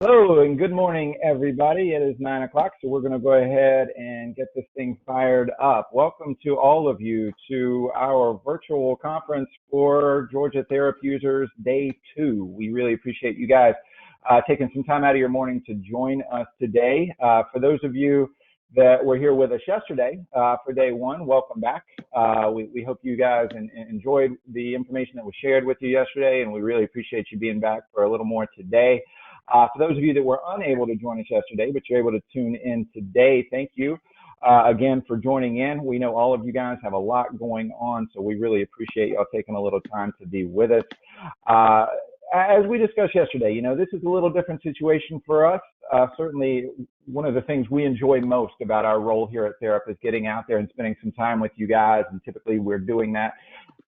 Hello and good morning, everybody. It is 9 o'clock, so we're going to go ahead and get this thing fired up. Welcome to all of you to our virtual conference for Georgia Therap Users Day 2. We really appreciate you guys taking some time out of your morning to join us today. For those of you that were here with us yesterday for Day 1, welcome back. We hope you guys enjoyed the information that was shared with you yesterday, and we really appreciate you being back for a little more today. For those of you that were unable to join us yesterday, but you're able to tune in today, thank you again for joining in. We know all of you guys have a lot going on, so we really appreciate y'all taking a little time to be with us. As we discussed yesterday, you know, this is a little different situation for us. Certainly, one of the things we enjoy most about our role here at Therap is getting out there and spending some time with you guys, and typically we're doing that.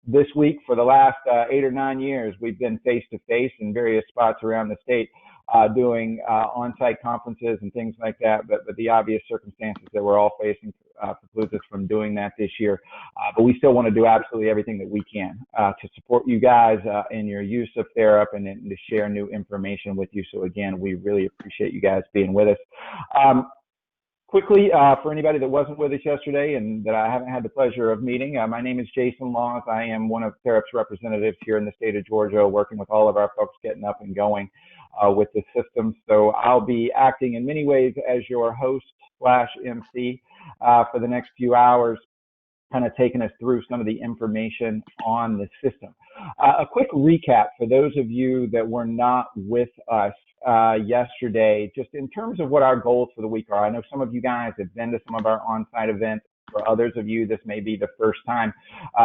This week, for the last 8 or 9 years, we've been face-to-face in various spots around the state doing on-site conferences and things like that, but the obvious circumstances that we're all facing precludes us from doing that this year. But we still want to do absolutely everything that we can to support you guys in your use of Therap and to share new information with you. So again, we really appreciate you guys being with us. Quickly, for anybody that wasn't with us yesterday and that I haven't had the pleasure of meeting, my name is Jason Laws. I am one of Therap's representatives here in the state of Georgia, working with all of our folks getting up and going with the system. So I'll be acting in many ways as your host/MC for the next few hours, kind of taking us through some of the information on the system. A quick recap for those of you that were not with us yesterday, just in terms of what our goals for the week are. I know some of you guys have been to some of our on-site events. For others of you, this may be the first time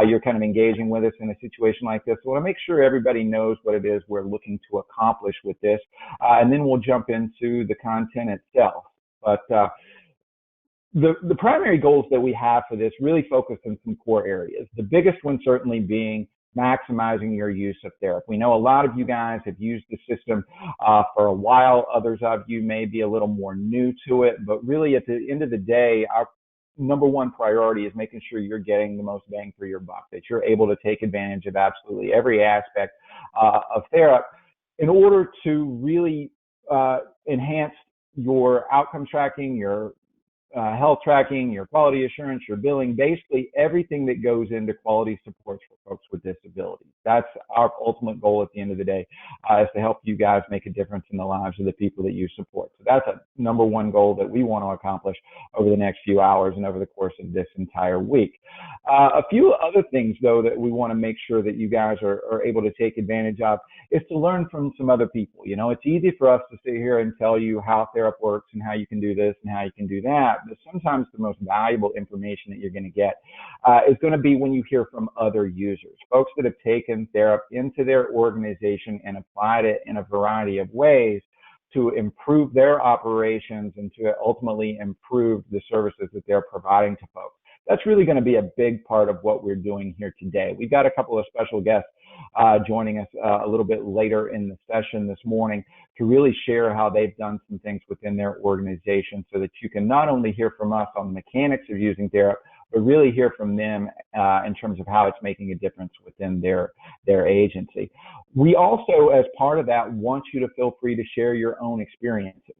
you're kind of engaging with us in a situation like this. So I want to make sure everybody knows what it is we're looking to accomplish with this, and then we'll jump into the content itself. But the primary goals that we have for this really focus on some core areas. The biggest one certainly being maximizing your use of Therap. We know a lot of you guys have used the system for a while. Others of you may be a little more new to it, but really at the end of the day, our number one priority is making sure you're getting the most bang for your buck, that you're able to take advantage of absolutely every aspect of Therap in order to really enhance your outcome tracking, your health tracking, your quality assurance, your billing, basically everything that goes into quality supports for folks with disabilities. That's our ultimate goal at the end of the day, is to help you guys make a difference in the lives of the people that you support. So that's a number one goal that we want to accomplish over the next few hours and over the course of this entire week. A few other things, though, that we want to make sure that you guys are able to take advantage of is to learn from some other people. You know, it's easy for us to sit here and tell you how Therap works and how you can do this and how you can do that. But sometimes the most valuable information that you're going to get is going to be when you hear from other users, folks that have taken Therap into their organization and applied it in a variety of ways to improve their operations and to ultimately improve the services that they're providing to folks. That's really going to be a big part of what we're doing here today. We've got a couple of special guests joining us a little bit later in the session this morning to really share how they've done some things within their organization so that you can not only hear from us on the mechanics of using Therap, but really hear from them in terms of how it's making a difference within their agency. We also, as part of that, want you to feel free to share your own experiences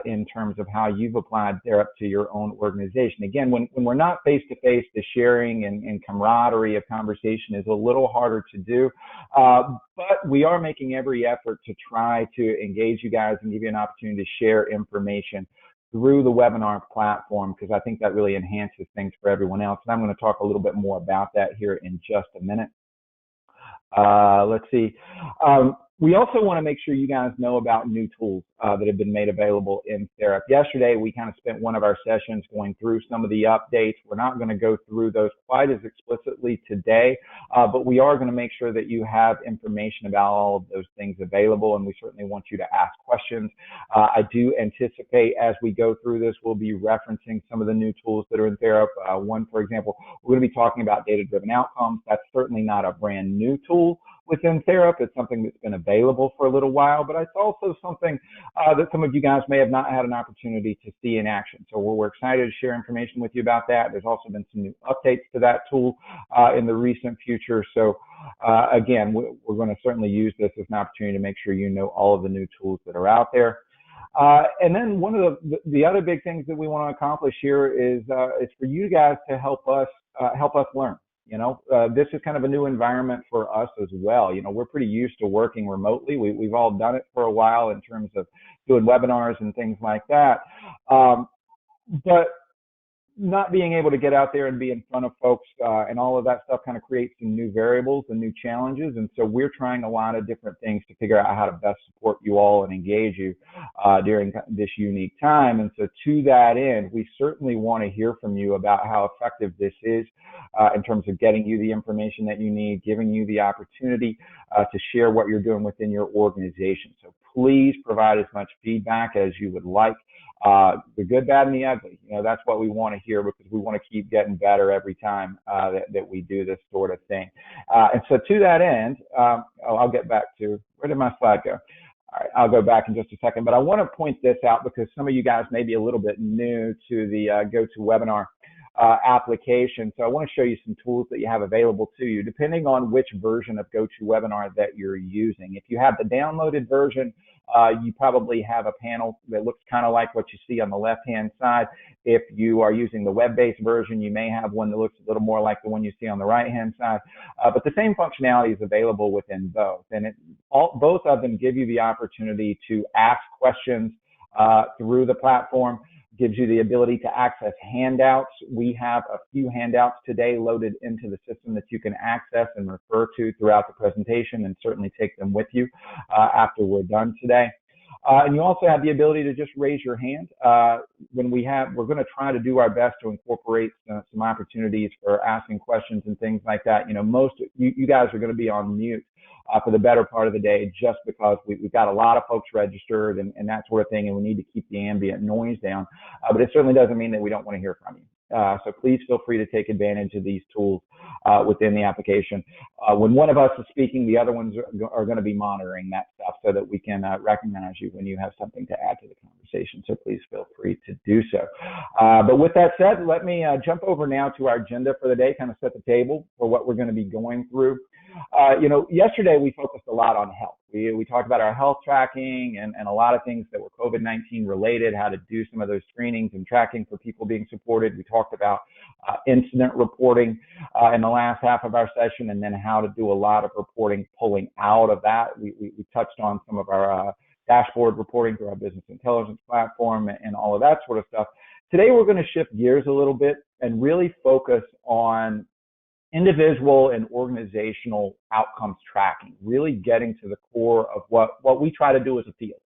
in terms of how you've applied Therap to your own organization. Again, when we're not face-to-face, the sharing and camaraderie of conversation is a little harder to do, but we are making every effort to try to engage you guys and give you an opportunity to share information through the webinar platform, because I think that really enhances things for everyone else. And I'm going to talk a little bit more about that here in just a minute. Let's see. We also want to make sure you guys know about new tools that have been made available in Therap. Yesterday, we kind of spent one of our sessions going through some of the updates. We're not going to go through those quite as explicitly today, but we are going to make sure that you have information about all of those things available, and we certainly want you to ask questions. I do anticipate as we go through this, we'll be referencing some of the new tools that are in Therap. One, for example, we're going to be talking about data-driven outcomes. That's certainly not a brand new tool within Therap. It's something that's been available for a little while, but it's also something that some of you guys may have not had an opportunity to see in action. So we're excited to share information with you about that. There's also been some new updates to that tool in the recent future. So again, we're going to certainly use this as an opportunity to make sure you know all of the new tools that are out there. And then one of the other big things that we want to accomplish here is for you guys to help us learn. This is kind of a new environment for us as well. We're pretty used to working remotely. We've all done it for a while in terms of doing webinars and things like that. But not being able to get out there and be in front of folks and all of that stuff kind of creates some new variables and new challenges. And so we're trying a lot of different things to figure out how to best support you all and engage you during this unique time. And so to that end, we certainly want to hear from you about how effective this is in terms of getting you the information that you need, giving you the opportunity to share what you're doing within your organization. So please provide as much feedback as you would like. The good, bad, and the ugly. That's what we want to hear, because we want to keep getting better every time that we do this sort of thing. And so to that end, I'll get back to, where did my slide go? All right, I'll go back in just a second, but I want to point this out because some of you guys may be a little bit new to the GoToWebinar application. So I want to show you some tools that you have available to you, depending on which version of GoToWebinar that you're using. If you have the downloaded version, you probably have a panel that looks kind of like what you see on the left-hand side. If you are using the web-based version, you may have one that looks a little more like the one you see on the right-hand side. But the same functionality is available within both. And both of them give you the opportunity to ask questions through the platform, gives you the ability to access handouts. We have a few handouts today loaded into the system that you can access and refer to throughout the presentation, and certainly take them with you after we're done today. And you also have the ability to just raise your hand. We're going to try to do our best to incorporate some opportunities for asking questions and things like that. Most you guys are going to be on mute for the better part of the day, just because we've got a lot of folks registered and that sort of thing, and we need to keep the ambient noise down. But it certainly doesn't mean that we don't want to hear from you. So please feel free to take advantage of these tools within the application. When one of us is speaking, the other ones are going to be monitoring that stuff so that we can recognize you when you have something to add to the conversation. So please feel free to do so. But with that said, let me jump over now to our agenda for the day, kind of set the table for what we're going to be going through. Yesterday we focused a lot on health. We talked about our health tracking and a lot of things that were COVID-19 related, how to do some of those screenings and tracking for people being supported. We talked about incident reporting in the last half of our session, and then how to do a lot of reporting pulling out of that. We touched on some of our dashboard reporting through our business intelligence platform and all of that sort of stuff. Today we're going to shift gears a little bit and really focus on individual and organizational outcomes tracking, really getting to the core of what we try to do as a field,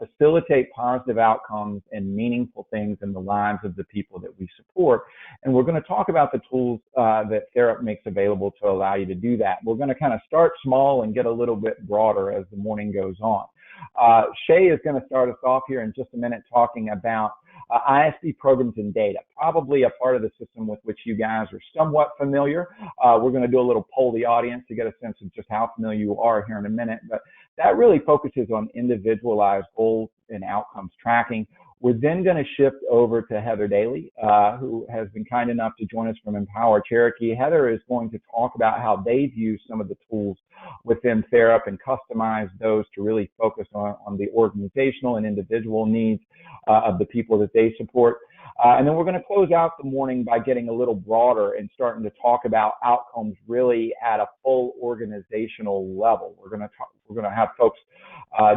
facilitate positive outcomes and meaningful things in the lives of the people that we support. And we're going to talk about the tools that Therap makes available to allow you to do that. We're going to kind of start small and get a little bit broader as the morning goes on. Shay is going to start us off here in just a minute talking about ISP programs and data, probably a part of the system with which you guys are somewhat familiar. We're going to do a little poll the audience to get a sense of just how familiar you are here in a minute, but that really focuses on individualized goals and outcomes tracking. We're then going to shift over to Heather Daly, who has been kind enough to join us from Empower Cherokee. Heather is going to talk about how they've used some of the tools within Therap and customize those to really focus on the organizational and individual needs of the people that they support. And then we're going to close out the morning by getting a little broader and starting to talk about outcomes really at a full organizational level. We're going to have folks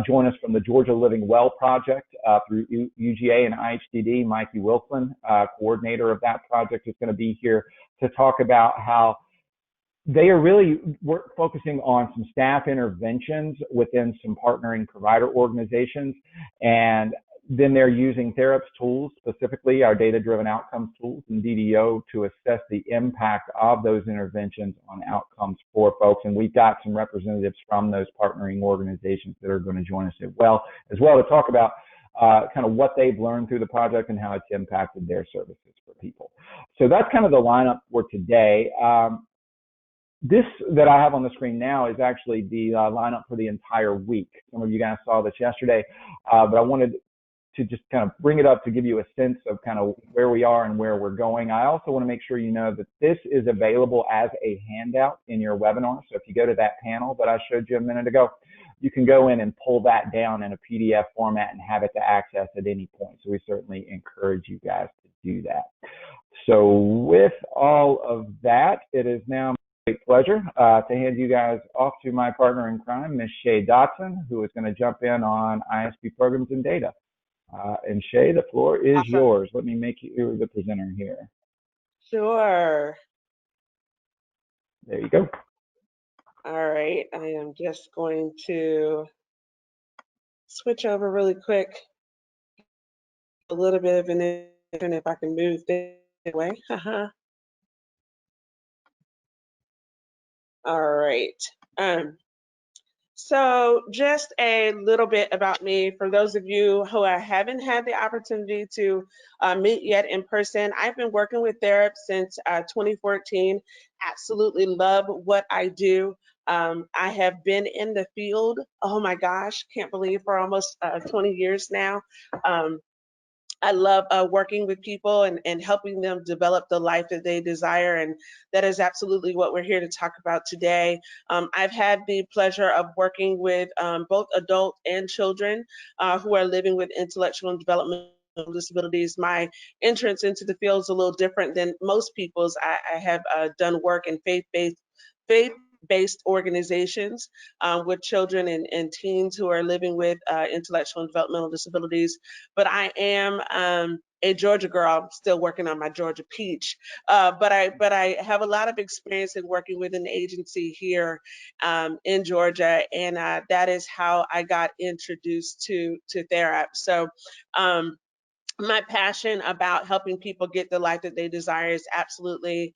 join us from the Georgia Living Well Project through UGA and IHDD. Mikey Wilson, coordinator of that project, is going to be here to talk about how they are really focusing on some staff interventions within some partnering provider organizations, and then they're using Therap's tools, specifically our data-driven outcomes tools and DDO, to assess the impact of those interventions on outcomes for folks. And we've got some representatives from those partnering organizations that are going to join us as well to talk about kind of what they've learned through the project and how it's impacted their services for people. So that's kind of the lineup for today. This that I have on the screen now is actually the lineup for the entire week. Some of you guys saw this yesterday, but I wanted to just kind of bring it up to give you a sense of kind of where we are and where we're going. I also want to make sure you know that this is available as a handout in your webinar. So if you go to that panel that I showed you a minute ago, you can go in and pull that down in a PDF format and have it to access at any point. So we certainly encourage you guys to do that. So with all of that, it is now my great pleasure to hand you guys off to my partner in crime, Ms. Shay Dotson, who is going to jump in on ISP programs and data. And Shay, the floor is Awesome. yours. Let me make you the presenter here. Sure. There you go. All right. I am just going to switch over really quick. A little bit of an internet if I can move this way. All right. So just a little bit about me. For those of you who I haven't had the opportunity to meet yet in person, I've been working with Therap since 2014. Absolutely love what I do. I have been in the field, oh my gosh, can't believe, for almost 20 years now. I love working with people and helping them develop the life that they desire. And that is absolutely what we're here to talk about today. I've had the pleasure of working with both adult and children who are living with intellectual and developmental disabilities. My entrance into the field is a little different than most people's. I have done work in faith-based organizations with children and teens who are living with intellectual and developmental disabilities. But I am a Georgia girl. I'm still working on my Georgia peach. But I have a lot of experience in working with an agency here in Georgia, and that is how I got introduced to Therap. So. My passion about helping people get the life that they desire is absolutely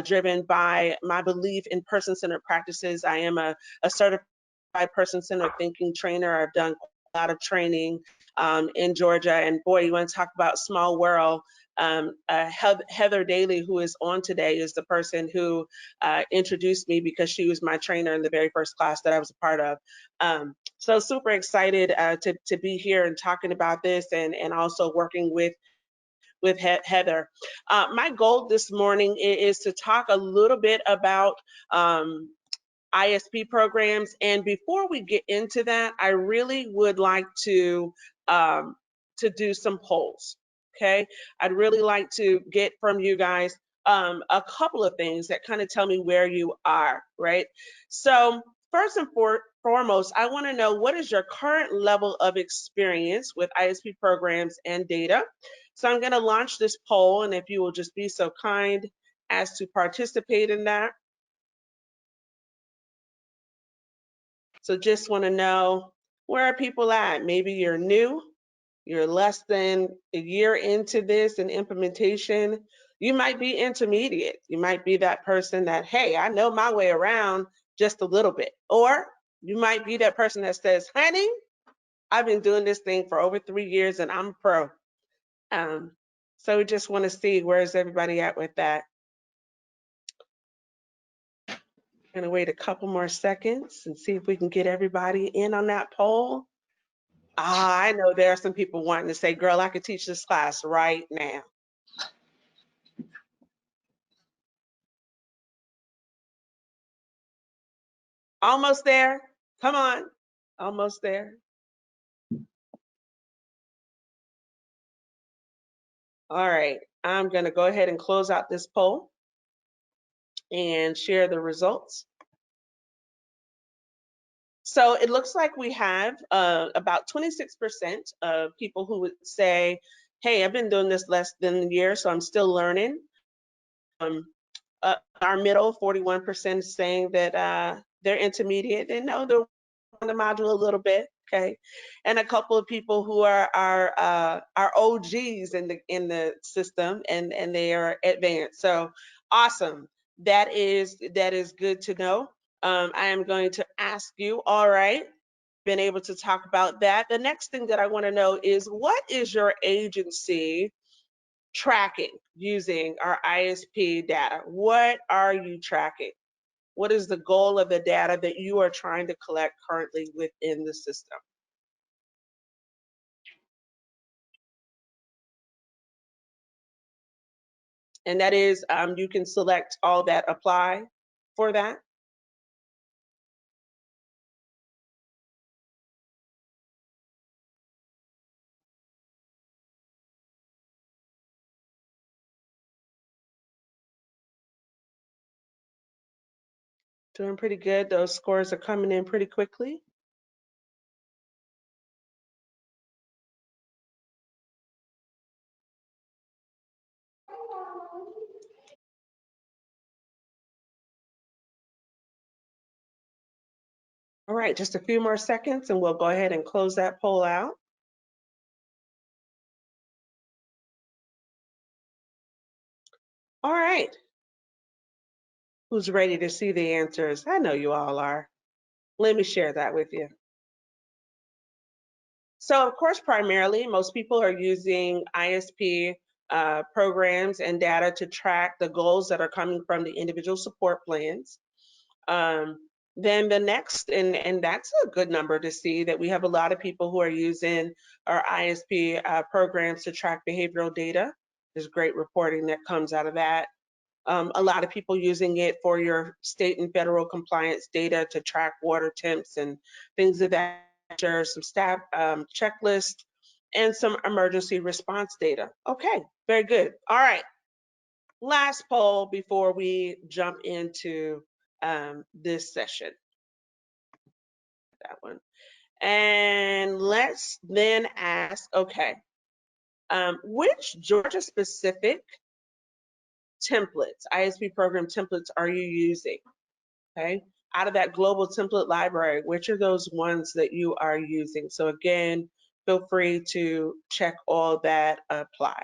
driven by my belief in person-centered practices. I am a certified person-centered thinking trainer. I've done a lot of training in Georgia, and boy, you want to talk about small world. Heather Daly, who is on today, is the person who introduced me because she was my trainer in the very first class that I was a part of. So super excited to be here and talking about this, and also working with Heather. My goal this morning is to talk a little bit about ISP programs. And before we get into that, I really would like to do some polls. Okay, I'd really like to get from you guys a couple of things that kind of tell me where you are, right? So first and foremost, I want to know, what is your current level of experience with ISP programs and data? So I'm going to launch this poll, and if you will just be so kind as to participate in that. So just want to know, where are people at? Maybe you're new, you're less than a year into this and implementation. You might be intermediate. You might be that person that, hey, I know my way around just a little bit. Or you might be that person that says, honey, I've been doing this thing for over 3 years and I'm a pro. So we just want to see, where's everybody at with that? Gonna wait a couple more seconds and see if we can get everybody in on that poll. I know there are some people wanting to say, girl, I could teach this class right now. Almost there. Come on. Almost there. All right. I'm going to go ahead and close out this poll and share the results. So it looks like we have about 26% of people who would say, hey, I've been doing this less than a year, so I'm still learning. Our middle, 41%, is saying that they're intermediate. They know they're on the module a little bit, okay? And a couple of people who are OGs in the system, and they are advanced. So awesome. That is good to know. I am going to ask you, all right, been able to talk about that. The next thing that I want to know is, what is your agency tracking using our ISP data? What are you tracking? What is the goal of the data that you are trying to collect currently within the system? And that is, you can select all that apply for that. Doing pretty good. Those scores are coming in pretty quickly. All right, just a few more seconds and we'll go ahead and close that poll out. All right. Who's ready to see the answers? I know you all are. Let me share that with you. So, of course, primarily, most people are using ISP programs and data to track the goals that are coming from the individual support plans. Then the next, and that's a good number to see, that we have a lot of people who are using our ISP programs to track behavioral data. There's great reporting that comes out of that. A lot of people using it for your state and federal compliance data to track water temps and things of that nature, some staff checklists, and some emergency response data. Okay, very good. All right, last poll before we jump into this session. That one. And let's then ask, okay, which Georgia specific templates, ISP program templates are you using? Okay, out of that global template library, which are those ones that you are using? So again, feel free to check all that apply.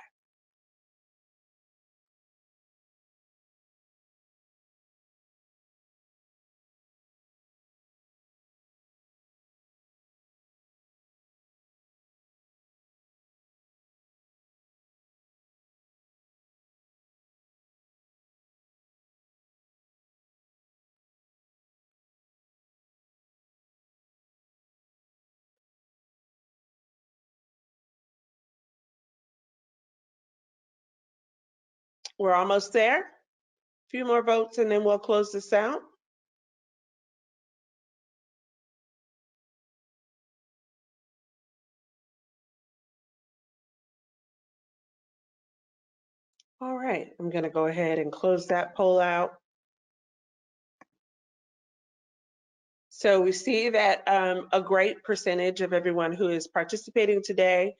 We're almost there. A few more votes and then we'll close this out. All right, I'm going to go ahead and close that poll out. So we see that a great percentage of everyone who is participating today,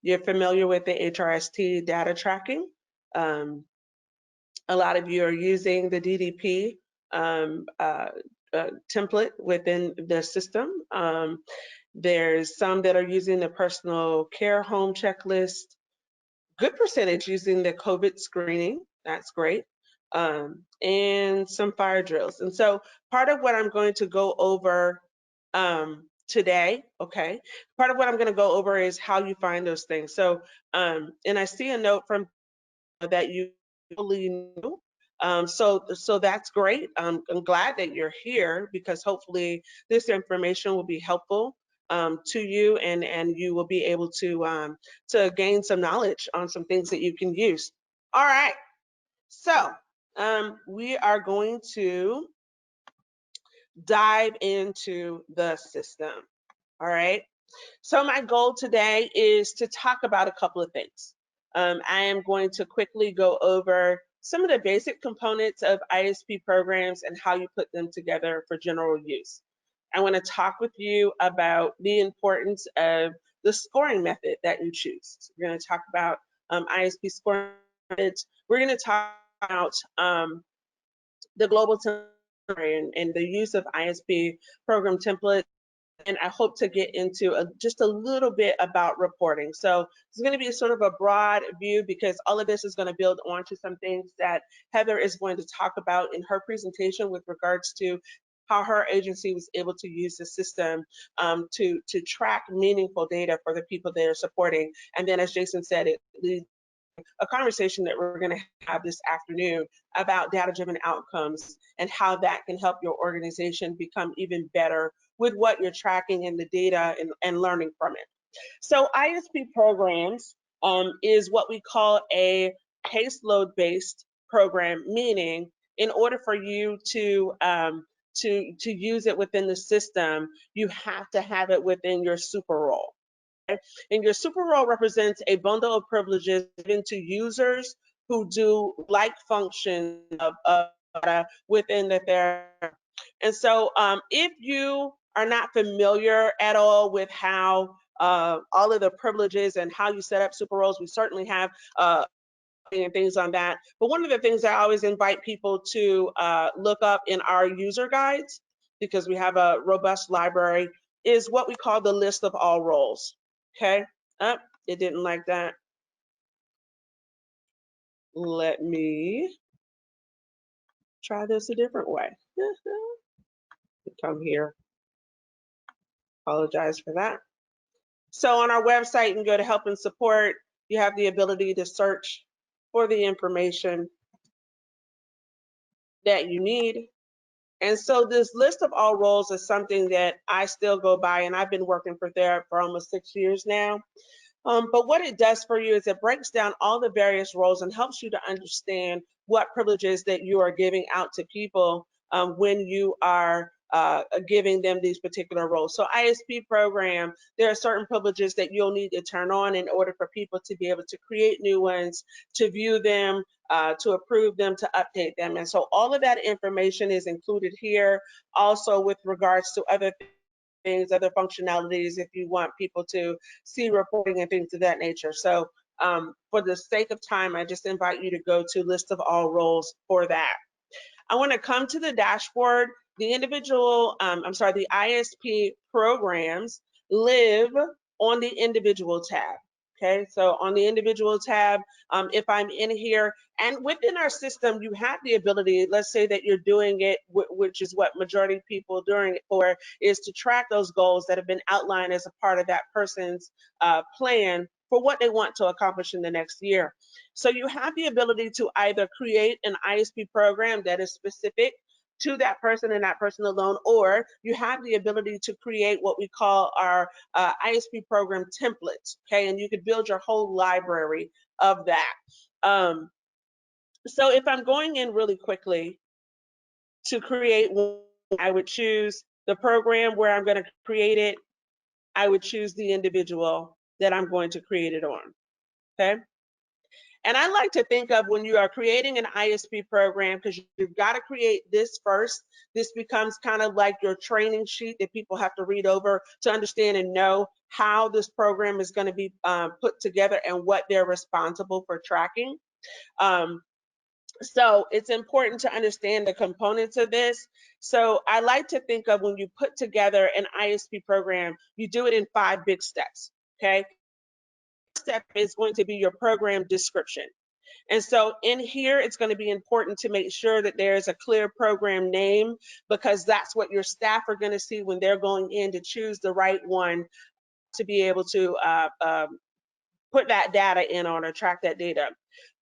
you're familiar with the HRST data tracking. A lot of you are using the DDP template within the system. There's some that are using the personal care home checklist. Good percentage using the COVID screening. That's great. And some fire drills. And so part of what I'm going to go over today, okay, part of what I'm going to go over is how you find those things. So, and I see a note from that you really knew. So that's great. I'm glad that you're here because hopefully this information will be helpful to you, and you will be able to gain some knowledge on some things that you can use. All right. So we are going to dive into the system. All right. So my goal today is to talk about a couple of things. I am going to quickly go over some of the basic components of ISP programs and how you put them together for general use. I want to talk with you about the importance of the scoring method that you choose. So we're going to talk about ISP scoring methods. We're going to talk about the global template and the use of ISP program templates, and I hope to get into just a little bit about reporting. So it's going to be sort of a broad view because all of this is going to build onto some things that Heather is going to talk about in her presentation with regards to how her agency was able to use the system to track meaningful data for the people they are supporting. And then, as Jason said, it leads a conversation that we're going to have this afternoon about data-driven outcomes and how that can help your organization become even better with what you're tracking in the data and learning from it. So ISP programs is what we call a caseload-based program, meaning in order for you to use it within the system, you have to have it within your super role. And your super role represents a bundle of privileges given to users who do like functions of within the Therap. And so if you are not familiar at all with how all of the privileges and how you set up super roles, we certainly have and things on that. But one of the things I always invite people to look up in our user guides, because we have a robust library, is what we call the list of all roles. Okay, it didn't like that. Let me try this a different way. Come here. Apologize for that. So on our website, you can go to help and support. You have the ability to search for the information that you need. And so this list of all roles is something that I still go by, and I've been working for Therap for almost 6 years now. But what it does for you is it breaks down all the various roles and helps you to understand what privileges that you are giving out to people when you are giving them these particular roles. So ISP program, there are certain privileges that you'll need to turn on in order for people to be able to create new ones, to view them, to approve them, to update them. And so all of that information is included here. Also with regards to other things, other functionalities, if you want people to see reporting and things of that nature. So for the sake of time, I just invite you to go to list of all roles for that. I want to come to the dashboard. The the ISP programs live on the individual tab. Okay, so on the individual tab, if I'm in here and within our system, you have the ability, let's say that you're doing it, which is what majority of people are doing it for, is to track those goals that have been outlined as a part of that person's plan for what they want to accomplish in the next year. So you have the ability to either create an ISP program that is specific to that person and that person alone, or you have the ability to create what we call our ISP program templates, okay? And you could build your whole library of that. So if I'm going in really quickly to create one, I would choose the program where I'm going to create it. I would choose the individual that I'm going to create it on, okay? And I like to think of when you are creating an ISP program, because you've got to create this first. This becomes kind of like your training sheet that people have to read over to understand and know how this program is going to be put together and what they're responsible for tracking. So it's important to understand the components of this. So I like to think of when you put together an ISP program, you do it in 5 big steps, okay? Step is going to be your program description. And so in here, it's going to be important to make sure that there's a clear program name, because that's what your staff are going to see when they're going in to choose the right one to be able to put that data in on or track that data.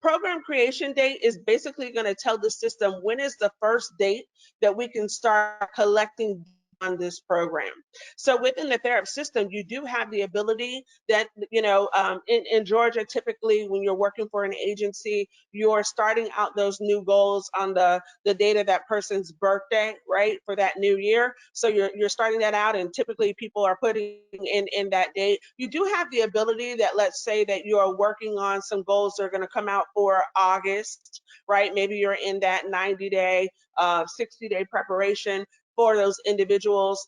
Program creation date is basically going to tell the system when is the first date that we can start collecting on this program. So within the Therap system, you do have the ability that, in Georgia, typically when you're working for an agency, you're starting out those new goals on the date of that person's birthday, right, for that new year. So you're starting that out, and typically people are putting in that date. You do have the ability that, let's say that you are working on some goals that are going to come out for August, right? Maybe you're in that 90-day, 60-day preparation for those individuals.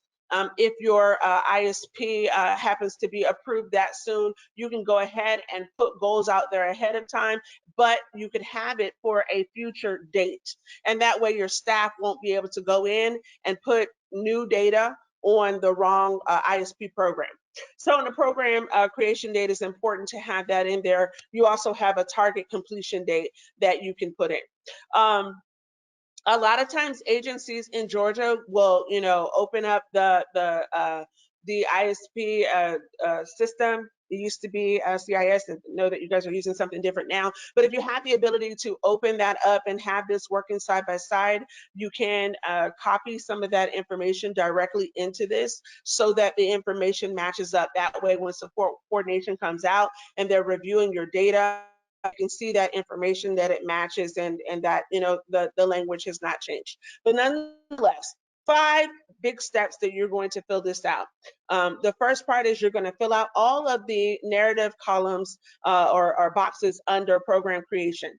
If your ISP happens to be approved that soon, you can go ahead and put goals out there ahead of time, but you could have it for a future date. And that way your staff won't be able to go in and put new data on the wrong ISP program. So in the program creation date, it's important to have that in there. You also have a target completion date that you can put in. A lot of times agencies in Georgia will, open up the ISP system. It used to be CIS, and know that you guys are using something different now. But if you have the ability to open that up and have this working side by side, you can copy some of that information directly into this so that the information matches up. That way, when support coordination comes out and they're reviewing your data, you can see that information, that it matches, and that the language has not changed. But nonetheless, 5 big steps that you're going to fill this out. The first part is you're going to fill out all of the narrative columns or boxes under program creation.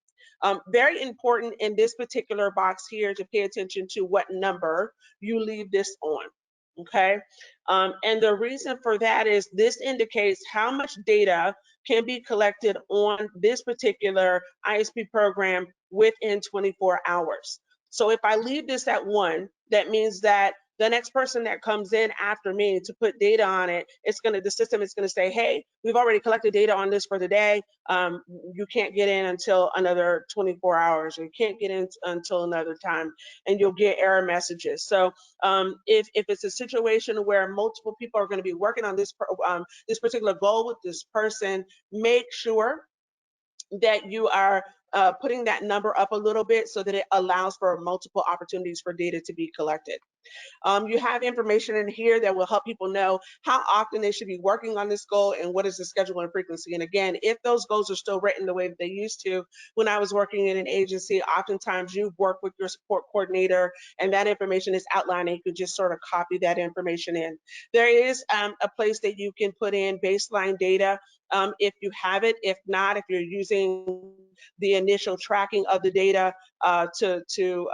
Very important in this particular box here to pay attention to what number you leave this on. Okay, and the reason for that is this indicates how much data can be collected on this particular ISP program within 24 hours. So if I leave this at 1, that means that the next person that comes in after me to put data on it, the system is going to say, hey, we've already collected data on this for today. You can't get in until another 24 hours, or you can't get in until another time, and you'll get error messages. So if it's a situation where multiple people are going to be working on this particular goal with this person, make sure that you are putting that number up a little bit so that it allows for multiple opportunities for data to be collected. You have information in here that will help people know how often they should be working on this goal and what is the schedule and frequency. And again, if those goals are still written the way that they used to, when I was working in an agency, oftentimes you work with your support coordinator and that information is outlined and you could just sort of copy that information in. There is a place that you can put in baseline data if you have it. If not, if you're using the initial tracking of the data to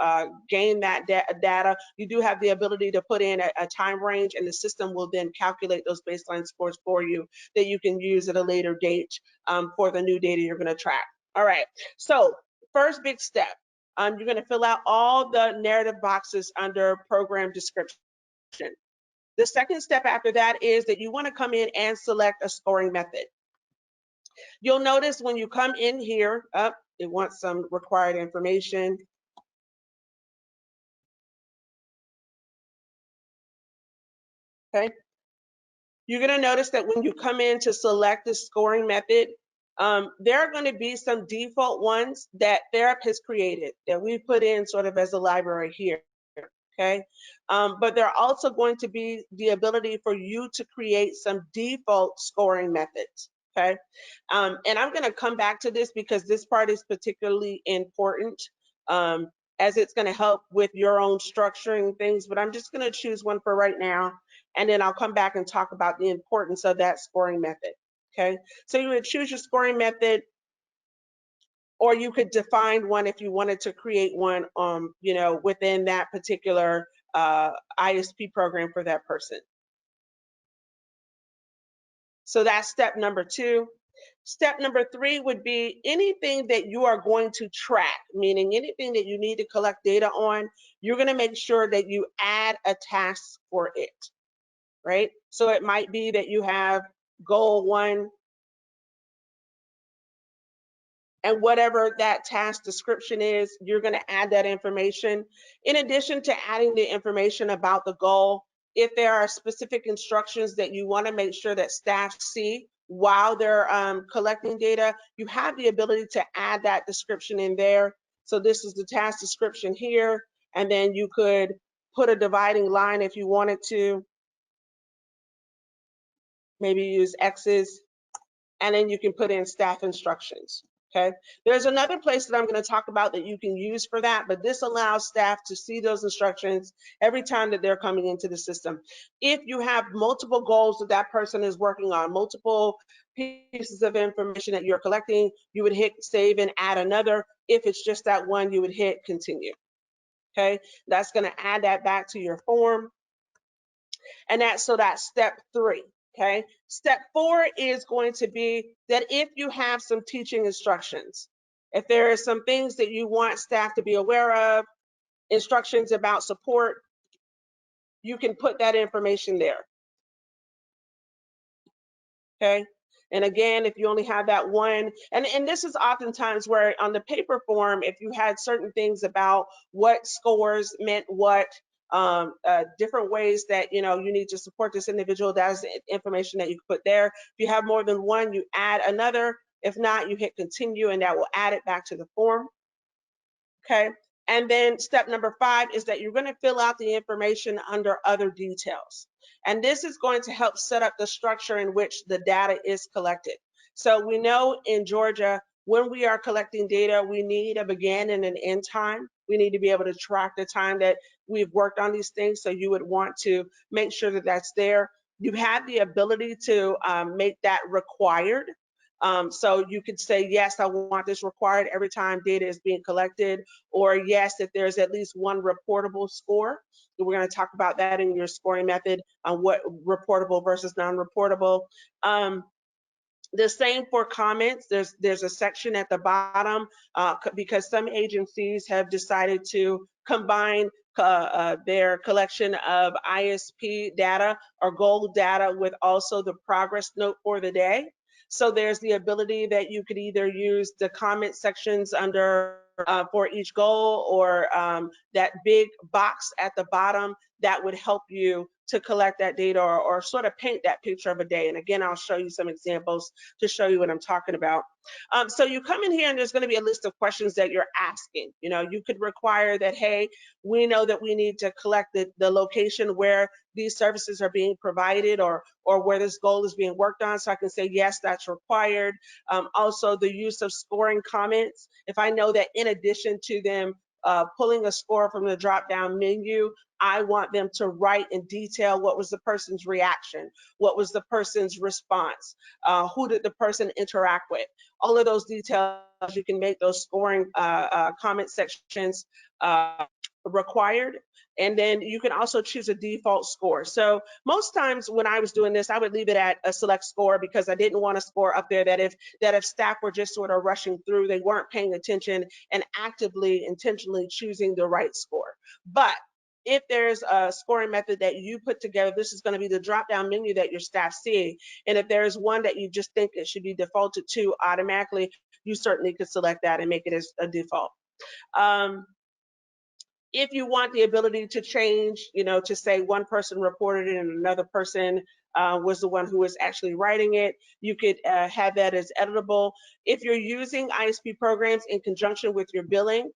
gain that data, you do have the ability to put in a time range, and the system will then calculate those baseline scores for you that you can use at a later date for the new data you're going to track. All right, so first big step, you're going to fill out all the narrative boxes under program description. The second step after that is that you want to come in and select a scoring method. You'll notice when you come in here, it wants some required information. Okay. You're going to notice that when you come in to select the scoring method, there are going to be some default ones that Therap has created that we put in sort of as a library here. Okay. But there are also going to be the ability for you to create some default scoring methods. Okay. And I'm going to come back to this because this part is particularly important as it's going to help with your own structuring things. But I'm just going to choose one for right now. And then I'll come back and talk about the importance of that scoring method. Okay. So you would choose your scoring method, or you could define one if you wanted to create one, within that particular ISP program for that person. So that's step number 2. Step number 3 would be anything that you are going to track, meaning anything that you need to collect data on, you're going to make sure that you add a task for it, right? So it might be that you have goal 1, and whatever that task description is, you're going to add that information. In addition to adding the information about the goal, if there are specific instructions that you want to make sure that staff see while they're collecting data, you have the ability to add that description in there. So this is the task description here, and then you could put a dividing line if you wanted to, maybe use X's, and then you can put in staff instructions. Okay, there's another place that I'm going to talk about that you can use for that, but this allows staff to see those instructions every time that they're coming into the system. If you have multiple goals that that person is working on, multiple pieces of information that you're collecting, you would hit save and add another. If it's just that one, you would hit continue. Okay, that's going to add that back to your form. And that's step 3. Okay. Step 4 is going to be that if you have some teaching instructions, if there are some things that you want staff to be aware of, instructions about support, you can put that information there. Okay. And again, if you only have that one, and this is oftentimes where on the paper form, if you had certain things about what scores meant what, different ways that you need to support this individual, that's information that you can put there. If you have more than one, you add another. If not, you hit continue, and that will add it back to the form. Okay. And then step number 5 is that you're going to fill out the information under other details. And this is going to help set up the structure in which the data is collected. So we know in Georgia, when we are collecting data, we need a begin and an end time. We need to be able to track the time that we've worked on these things. So you would want to make sure that that's there. You have the ability to make that required. So you could say, yes, I want this required every time data is being collected, or yes, if there's at least one reportable score. We're going to talk about that in your scoring method on what reportable versus non-reportable. The same for comments. There's a section at the bottom because some agencies have decided to combine their collection of ISP data or goal data with also the progress note for the day. So there's the ability that you could either use the comment sections under for each goal, or that big box at the bottom that would help you to collect that data, or sort of paint that picture of a day. And again, I'll show you some examples to show you what I'm talking about. So you come in here and there's going to be a list of questions that you're asking. You know, you could require that, hey, we know that we need to collect the location where these services are being provided, or where this goal is being worked on. So I can say, yes, that's required. Also, the use of scoring comments. If I know that in addition to them pulling a score from the drop-down menu, I want them to write in detail what was the person's reaction, what was the person's response, who did the person interact with. All of those details, you can make those scoring comment sections required. And then you can also choose a default score. So most times when I was doing this, I would leave it at a select score, because I didn't want a score up there that if staff were just sort of rushing through, they weren't paying attention and actively, intentionally choosing the right score. But if there's a scoring method that you put together, this is going to be the drop-down menu that your staff see. And if there's one that you just think it should be defaulted to automatically, you certainly could select that and make it as a default. If you want the ability to change, you know, to say one person reported it and another person was the one who was actually writing it, you could have that as editable. If you're using ISP programs in conjunction with your billing,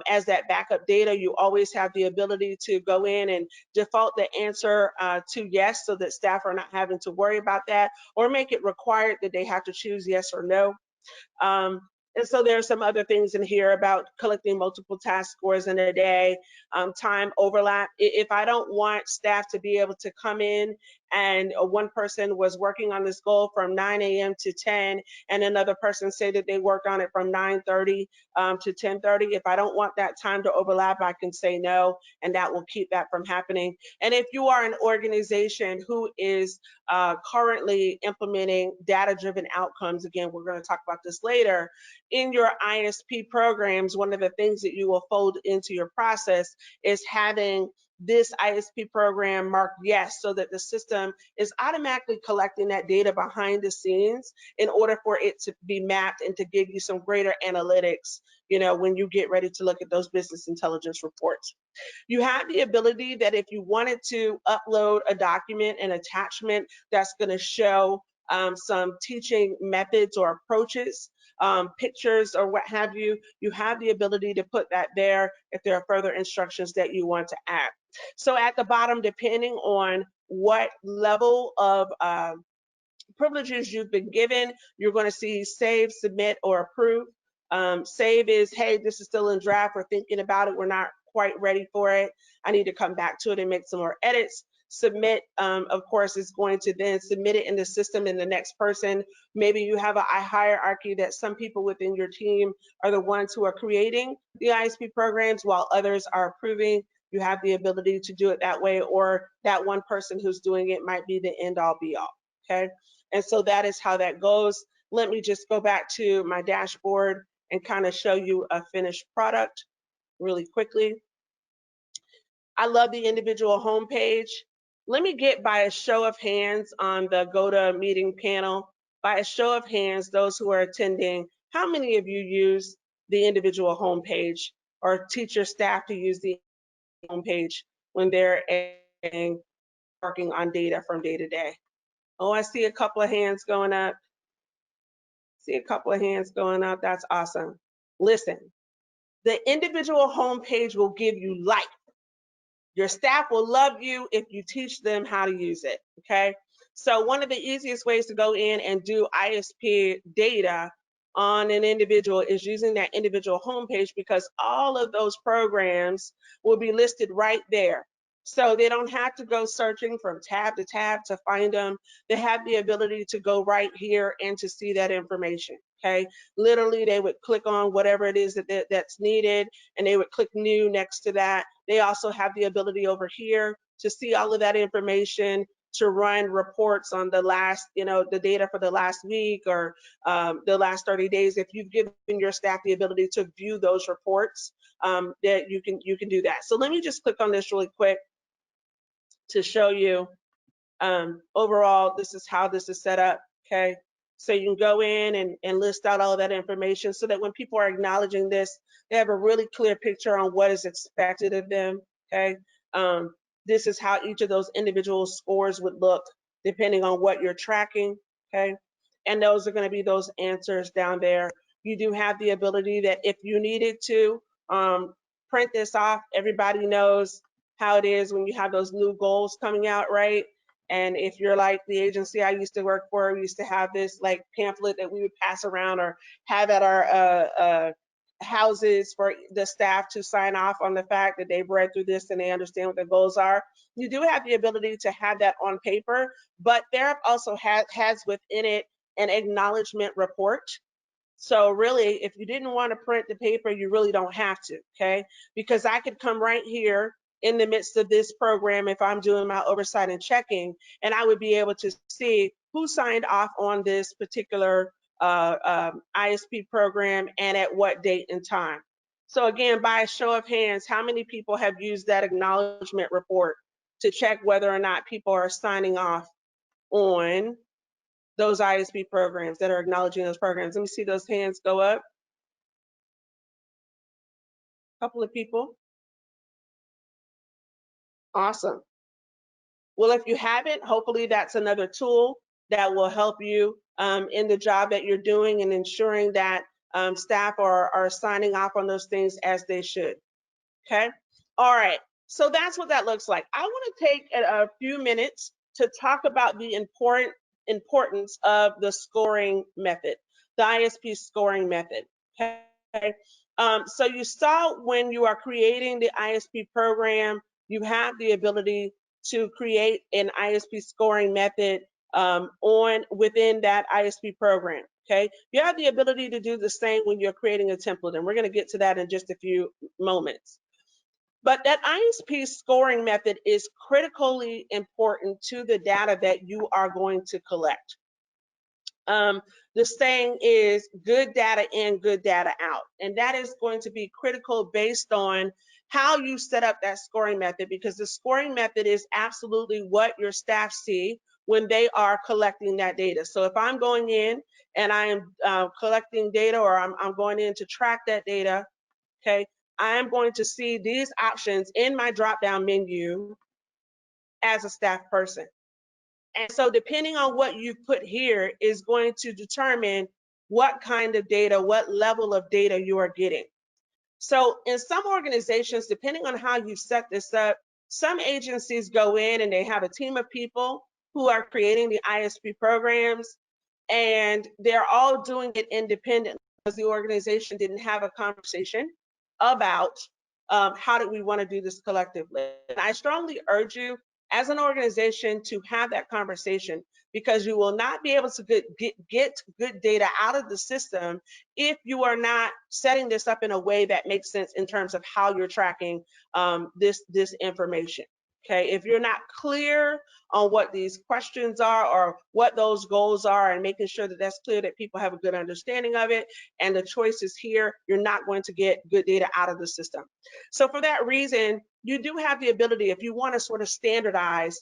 as that backup data, you always have the ability to go in and default the answer to yes, so that staff are not having to worry about that, or make it required that they have to choose yes or no. And so there are some other things in here about collecting multiple task scores in a day, time overlap. If I don't want staff to be able to come in and one person was working on this goal from 9 a.m. to 10, and another person say that they worked on it from 9:30 to 10:30, if I don't want that time to overlap, I can say no, and that will keep that from happening. And if you are an organization who is currently implementing data-driven outcomes, again, we're going to talk about this later, in your ISP programs, one of the things that you will fold into your process is having this ISP program marked yes, so that the system is automatically collecting that data behind the scenes in order for it to be mapped and to give you some greater analytics, you know, when you get ready to look at those business intelligence reports. You have the ability that if you wanted to upload a document, an attachment that's going to show some teaching methods or approaches, pictures or what have you, you have the ability to put that there if there are further instructions that you want to add. So at the bottom, depending on what level of privileges you've been given, you're going to see save, submit, or approve. Save is, hey, this is still in draft. We're thinking about it. We're not quite ready for it. I need to come back to it and make some more edits. Submit, of course, is going to then submit it in the system, and the next person, maybe you have a hierarchy that some people within your team are the ones who are creating the ISP programs while others are approving. You have the ability to do it that way, or that one person who's doing it might be the end all be all, okay? And so that is how that goes. Let me just go back to my dashboard and kind of show you a finished product really quickly. I love the individual homepage. Let me get by a show of hands on the GoToMeeting panel. By a show of hands, those who are attending, how many of you use the individual homepage or teach your staff to use the homepage when they're working on data from day to day? Oh, I see a couple of hands going up. See a couple of hands going up. That's awesome. Listen, the individual homepage will give you life. Your staff will love you if you teach them how to use it, okay? So one of the easiest ways to go in and do ISP data on an individual is using that individual homepage, because all of those programs will be listed right there. So they don't have to go searching from tab to tab to find them. They have the ability to go right here and to see that information. Okay, literally they would click on whatever it is that's needed, and they would click new next to that. They also have the ability over here to see all of that information, to run reports on the last, the data for the last week, or the last 30 days. If you've given your staff the ability to view those reports, that you can do that. So let me just click on this really quick to show you overall, this is how this is set up. Okay, so you can go in and list out all of that information so that when people are acknowledging this, they have a really clear picture on what is expected of them. Okay, this is how each of those individual scores would look depending on what you're tracking. Okay, and those are going to be those answers down there. You do have the ability that if you needed to print this off, everybody knows how it is when you have those new goals coming out, right? And if you're like the agency I used to work for, we used to have this like pamphlet that we would pass around or have at our houses for the staff to sign off on the fact that they've read through this and they understand what the goals are. You do have the ability to have that on paper, but Therap also has within it an acknowledgement report. So really, if you didn't want to print the paper, you really don't have to, okay? Because I could come right here in the midst of this program if I'm doing my oversight and checking, and I would be able to see who signed off on this particular ISP program and at what date and time. So again, by a show of hands, how many people have used that acknowledgement report to check whether or not people are signing off on those ISP programs, that are acknowledging those programs? Let me see those hands go up. A couple of people. Awesome. Well, if you haven't, hopefully that's another tool that will help you in the job that you're doing and ensuring that staff are signing off on those things as they should. Okay. All right. So that's what that looks like. I want to take a few minutes to talk about the importance of the scoring method, the ISP scoring method. Okay. So you saw when you are creating the ISP program, you have the ability to create an ISP scoring method within that ISP program. Okay, you have the ability to do the same when you're creating a template, and we're going to get to that in just a few moments. But that ISP scoring method is critically important to the data that you are going to collect. The saying is good data in, good data out. And that is going to be critical based on how you set up that scoring method, because the scoring method is absolutely what your staff see when they are collecting that data. So if I'm going in and I am collecting data, or I'm going in to track that data, okay, I am going to see these options in my drop-down menu as a staff person. And so depending on what you put here is going to determine what kind of data, what level of data you are getting. So in some organizations, depending on how you set this up, some agencies go in and they have a team of people who are creating the ISP programs, and they're all doing it independently because the organization didn't have a conversation about how do we want to do this collectively. And I strongly urge you as an organization to have that conversation, because you will not be able to get good data out of the system if you are not setting this up in a way that makes sense in terms of how you're tracking this information. Okay, if you're not clear on what these questions are or what those goals are, and making sure that that's clear, that people have a good understanding of it and the choices here, you're not going to get good data out of the system. So for that reason, you do have the ability, if you want to sort of standardize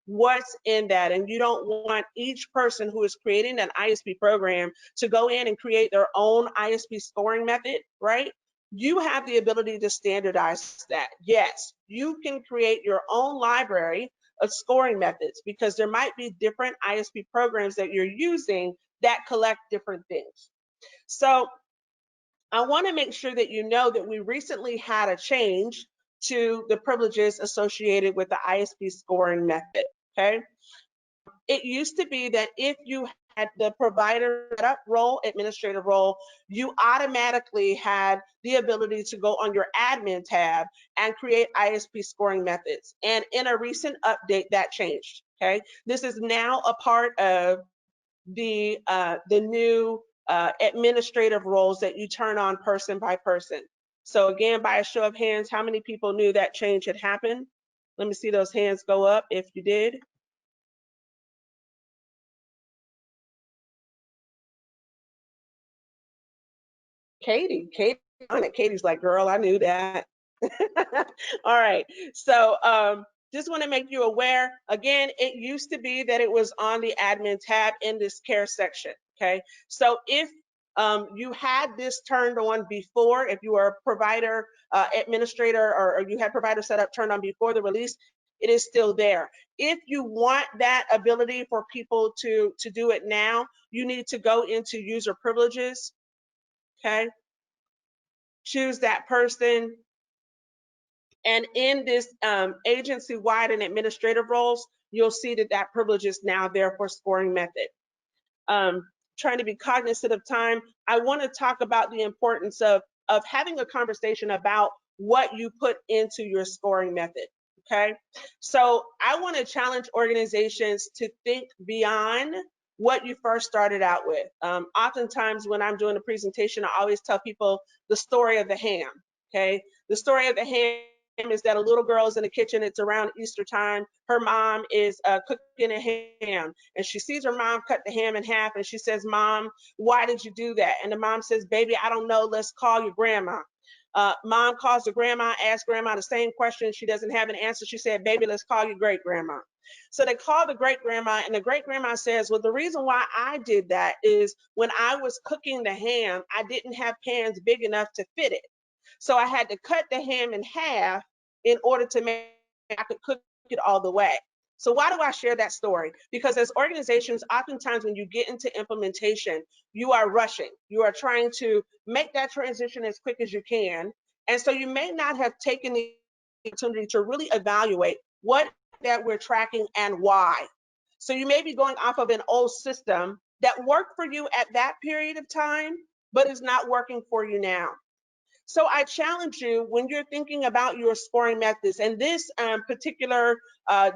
what's in that, and you don't want each person who is creating an ISP program to go in and create their own ISP scoring method, right? You have the ability to standardize that. Yes, you can create your own library of scoring methods, because there might be different ISP programs that you're using that collect different things. So I want to make sure that you know that we recently had a change to the privileges associated with the ISP scoring method. Okay. It used to be that if you the provider setup role, administrative role, you automatically had the ability to go on your admin tab and create ISP scoring methods. And in a recent update, that changed. Okay, this is now a part of the new administrative roles that you turn on person by person. So again, by a show of hands, how many people knew that change had happened? Let me see those hands go up if you did. Katie's like, girl, I knew that. All right. So just want to make you aware. Again, it used to be that it was on the admin tab in this care section. Okay. So if you had this turned on before, if you were a provider administrator or you had provider setup turned on before the release, it is still there. If you want that ability for people to do it now, you need to go into user privileges. Okay. Choose that person. And in this agency-wide and administrative roles, you'll see that that privilege is now there for scoring method. Trying to be cognizant of time, I want to talk about the importance of having a conversation about what you put into your scoring method. Okay, so I want to challenge organizations to think beyond what you first started out with. Oftentimes when I'm doing a presentation, I always tell people the story of the ham. Okay, the story of the ham is that a little girl is in the kitchen. It's around Easter time. Her mom is cooking a ham, and she sees her mom cut the ham in half, and she says, "Mom, why did you do that?" And the mom says, "Baby, I don't know. Let's call your grandma." Mom calls the grandma, asks grandma the same question. She doesn't have an answer. She said, "Baby, let's call your great grandma." So they call the great grandma, and the great grandma says, "Well, the reason why I did that is when I was cooking the ham, I didn't have pans big enough to fit it. So I had to cut the ham in half in order to make I could cook it all the way." So why do I share that story? Because as organizations, oftentimes when you get into implementation, you are rushing. You are trying to make that transition as quick as you can. And so you may not have taken the opportunity to really evaluate what that we're tracking and why. So you may be going off of an old system that worked for you at that period of time, but is not working for you now. So I challenge you when you're thinking about your scoring methods, and this particular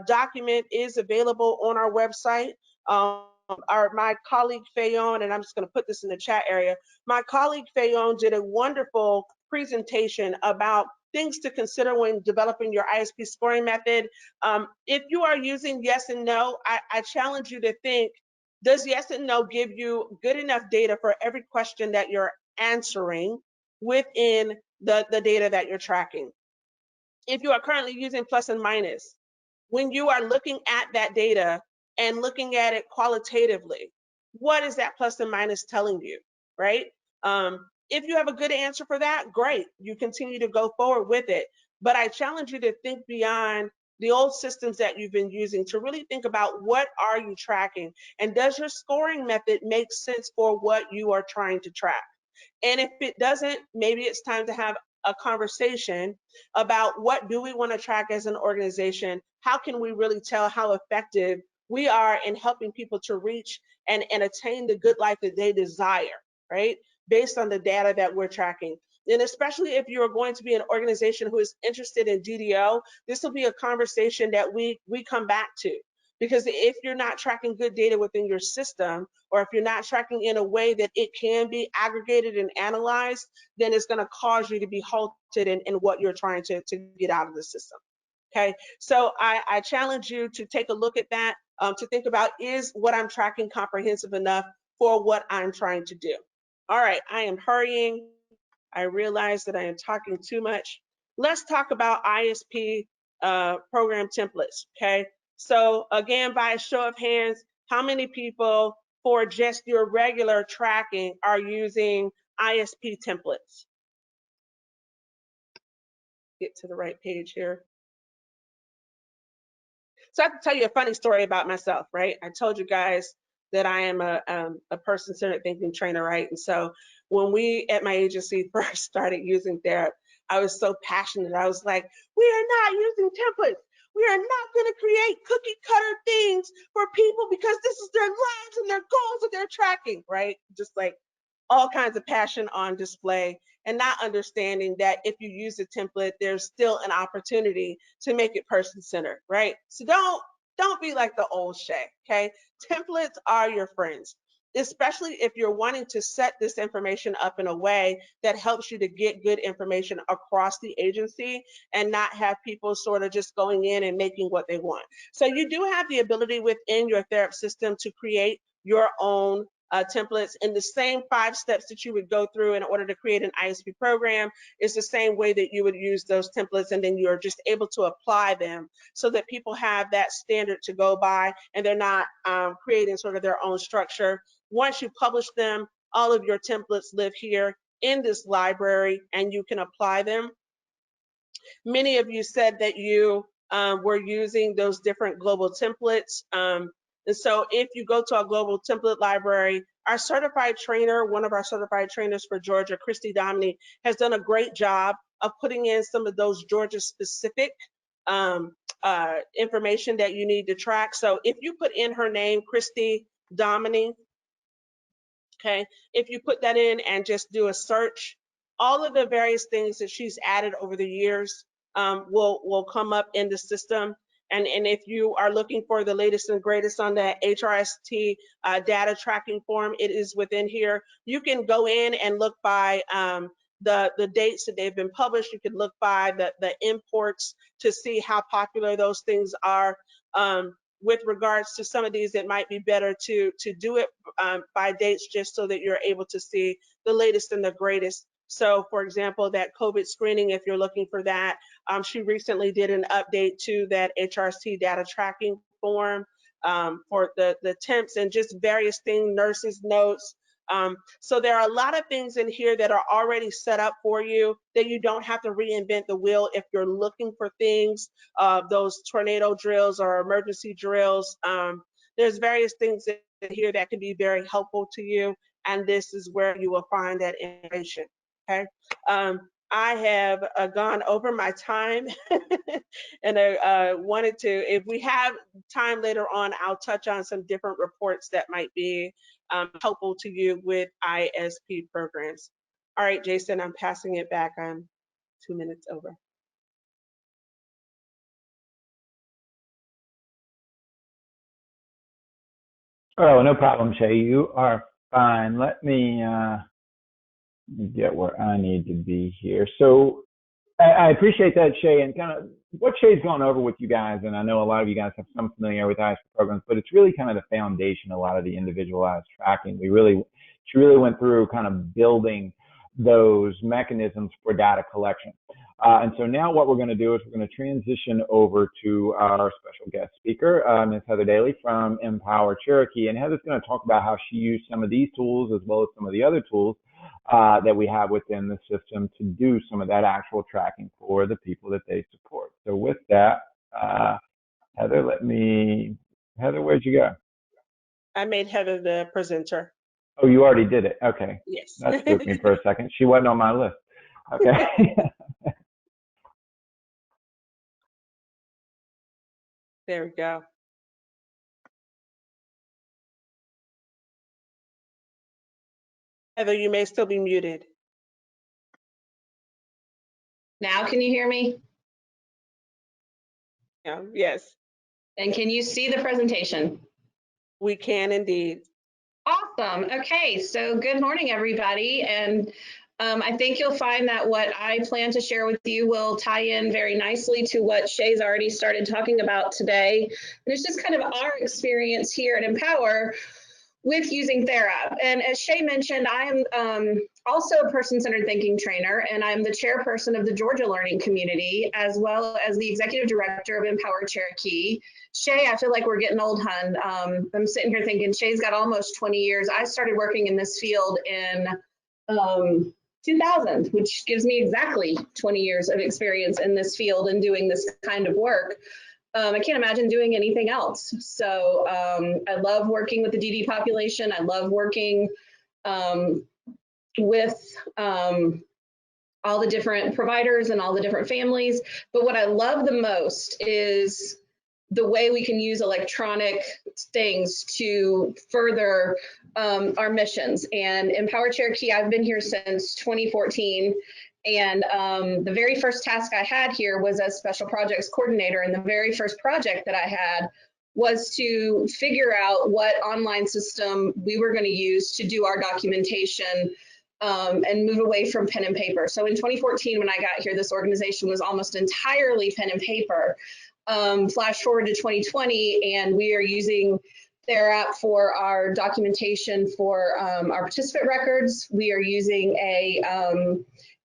document is available on our website. My colleague Fayon, and I'm just going to put this in the chat area, my colleague Fayon did a wonderful presentation about things to consider when developing your ISP scoring method. If you are using yes and no, I challenge you to think, does yes and no give you good enough data for every question that you're answering within the data that you're tracking? If you are currently using plus and minus, when you are looking at that data and looking at it qualitatively, what is that plus and minus telling you, right? If you have a good answer for that, great. You continue to go forward with it. But I challenge you to think beyond the old systems that you've been using to really think about what are you tracking, and does your scoring method make sense for what you are trying to track? And if it doesn't, maybe it's time to have a conversation about what do we want to track as an organization? How can we really tell how effective we are in helping people to reach and attain the good life that they desire, right? Based on the data that we're tracking. And especially if you're going to be an organization who is interested in DDO, this will be a conversation that we come back to. Because if you're not tracking good data within your system, or if you're not tracking in a way that it can be aggregated and analyzed, then it's going to cause you to be halted in what you're trying to get out of the system. Okay, so I challenge you to take a look at that, to think about, is what I'm tracking comprehensive enough for what I'm trying to do? All right, I am hurrying. I realize that I am talking too much. Let's talk about ISP program templates, okay? So again, by a show of hands, how many people for just your regular tracking are using ISP templates? Get to the right page here. So I have to tell you a funny story about myself, right? I told you guys that I am a person-centered thinking trainer, right? And so when we at my agency first started using Therap, I was so passionate. I was like, we are not using templates. We are not going to create cookie cutter things for for people because this is their lives and their goals that they're tracking, right? Just like all kinds of passion on display, and not understanding that if you use a template, there's still an opportunity to make it person-centered, right? So don't be like the old Shay, okay? Templates are your friends, especially if you're wanting to set this information up in a way that helps you to get good information across the agency and not have people sort of just going in and making what they want. So you do have the ability within your Therap system to create your own templates in the same 5 steps that you would go through in order to create an ISP program. Is the same way that you would use those templates, and then you're just able to apply them so that people have that standard to go by, and they're not creating sort of their own structure. Once you publish them, all of your templates live here in this library and you can apply them. Many of you said that you were using those different global templates. And so if you go to our global template library, our certified trainer, one of our certified trainers for Georgia, Christy Dominy, has done a great job of putting in some of those Georgia specific information that you need to track. So if you put in her name, Christy Dominy, okay, if you put that in and just do a search, all of the various things that she's added over the years will come up in the system. And if you are looking for the latest and greatest on that HRST data tracking form, it is within here. You can go in and look by the dates that they've been published. You can look by the imports to see how popular those things are. With regards to some of these, it might be better to do it by dates just so that you're able to see the latest and the greatest. So for example, that COVID screening, if you're looking for that, she recently did an update to that HRC data tracking form for the temps and just various things, nurses notes. So there are a lot of things in here that are already set up for you that you don't have to reinvent the wheel if you're looking for things, those tornado drills or emergency drills. There's various things in here that can be very helpful to you, and this is where you will find that information, okay? I have gone over my time and I wanted to, if we have time later on, I'll touch on some different reports that might be helpful to you with ISP programs. All right, Jason, I'm passing it back. I'm 2 minutes over. Oh, no problem, Shay. You are fine. Let me get where I need to be here. So I appreciate that, Shay, and kind of what Shay's gone over with you guys, and I know a lot of you guys have some familiarity with ISP programs, but it's really kind of the foundation, a lot of the individualized tracking. She really went through kind of building those mechanisms for data collection. And so now what we're going to do is we're going to transition over to our special guest speaker, Ms. Heather Daly from Empower Cherokee. And Heather's going to talk about how she used some of these tools as well as some of the other tools that we have within the system to do some of that actual tracking for the people that they support. So with that, Heather, Heather, where'd you go? I made Heather the presenter. Oh, you already did it. Okay. Yes. That spooked me for a second. She wasn't on my list. Okay. There we go. Heather, you may still be muted. Now, can you hear me? Yeah, yes. And can you see the presentation? We can indeed. Awesome. Okay, so good morning, everybody. And I think you'll find that what I plan to share with you will tie in very nicely to what Shay's already started talking about today. And it's just kind of our experience here at Empower with using Therap. And as Shay mentioned, I am also a person-centered thinking trainer, and I'm the chairperson of the Georgia Learning Community, as well as the executive director of Empower Cherokee. Shay, I feel like we're getting old, hun. I'm sitting here thinking Shay's got almost 20 years. I started working in this field in 2000, which gives me exactly 20 years of experience in this field and doing this kind of work. I can't imagine doing anything else. So I love working with the DD population. I love working with all the different providers and all the different families. But what I love the most is the way we can use electronic things to further our missions. And Empower Cherokee, I've been here since 2014. And the very first task I had here was as special projects coordinator. And the very first project that I had was to figure out what online system we were going to use to do our documentation and move away from pen and paper. So in 2014, when I got here, this organization was almost entirely pen and paper. Flash forward to 2020, and we are using Therap for our documentation for our participant records. We are using a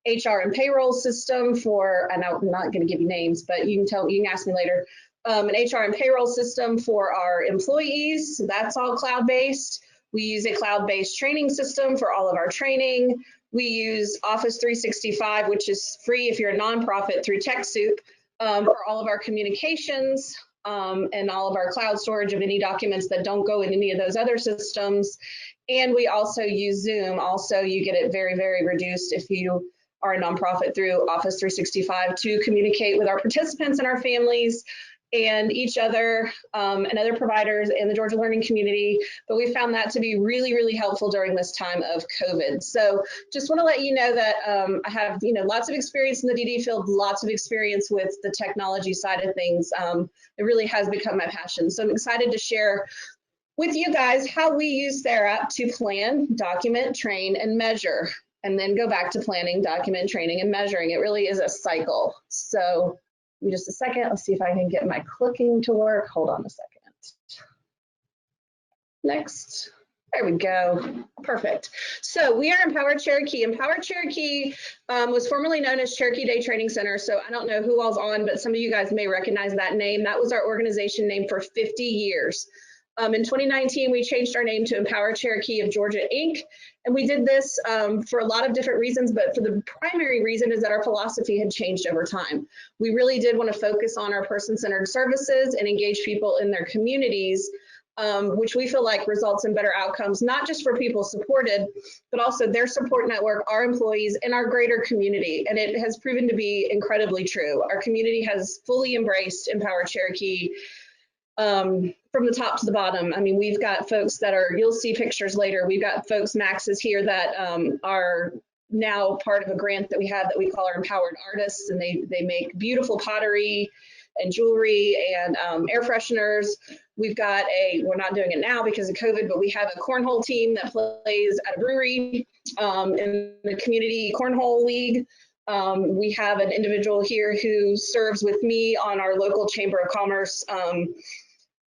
HR and payroll system for, and I'm not going to give you names, but you can ask me later, an HR and payroll system for our employees. So that's all cloud-based. We use a cloud-based training system for all of our training. We use Office 365, which is free if you're a nonprofit, through TechSoup for all of our communications and all of our cloud storage of any documents that don't go in any of those other systems. And we also use Zoom. Also, you get it very, very reduced if you are a nonprofit through Office 365 to communicate with our participants and our families and each other and other providers in the Georgia learning community. But we found that to be really, really helpful during this time of COVID. So just want to let you know that I have, lots of experience in the DD field, lots of experience with the technology side of things. It really has become my passion. So I'm excited to share with you guys how we use Therap to plan, document, train, and measure, and then go back to planning, document, training, and measuring. It really is a cycle. So give me just a second. Let's see if I can get my clicking to work. Hold on a second. Next. There we go. Perfect. So we are Empower Cherokee. Empower Cherokee was formerly known as Cherokee Day Training Center. So I don't know who all's on, but some of you guys may recognize that name. That was our organization name for 50 years. In 2019, we changed our name to Empower Cherokee of Georgia, Inc. And we did this for a lot of different reasons, but for the primary reason is that our philosophy had changed over time. We really did want to focus on our person-centered services and engage people in their communities, which we feel like results in better outcomes, not just for people supported, but also their support network, our employees, and our greater community. And it has proven to be incredibly true. Our community has fully embraced Empower Cherokee from the top to the bottom. I mean, we've got folks that are, you'll see pictures later, we've got folks, Max is here, that are now part of a grant that we have that we call our Empowered Artists, and they make beautiful pottery and jewelry and air fresheners. We've got we're not doing it now because of COVID, but we have a cornhole team that plays at a brewery in the community cornhole league. We have an individual here who serves with me on our local Chamber of Commerce.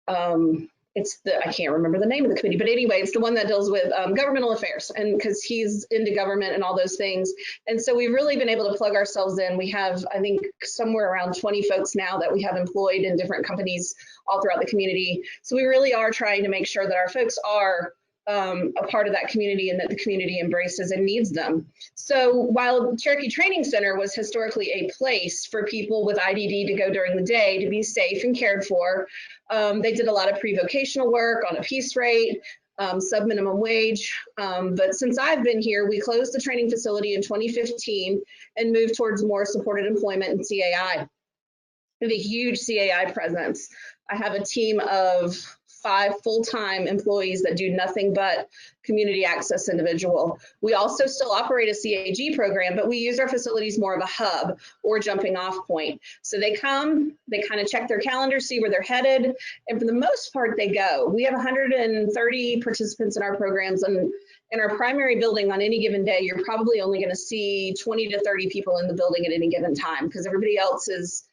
I can't remember the name of the committee, but anyway, it's the one that deals with governmental affairs, and because he's into government and all those things. And so we've really been able to plug ourselves in. We have, I think, somewhere around 20 folks now that we have employed in different companies all throughout the community. So we really are trying to make sure that our folks are a part of that community and that the community embraces and needs them. So while Cherokee Training Center was historically a place for people with IDD to go during the day to be safe and cared for, they did a lot of pre-vocational work on a piece rate, sub-minimum wage. But since I've been here, we closed the training facility in 2015 and moved towards more supported employment and CAI. We have a huge CAI presence. I have a team of 5 full-time employees that do nothing but community access individual. We also still operate a CAG program, but we use our facilities more of a hub or jumping off point. So they come, they kind of check their calendar, see where they're headed, and for the most part, they go. We have 130 participants in our programs, and in our primary building on any given day, you're probably only going to see 20 to 30 people in the building at any given time because everybody else is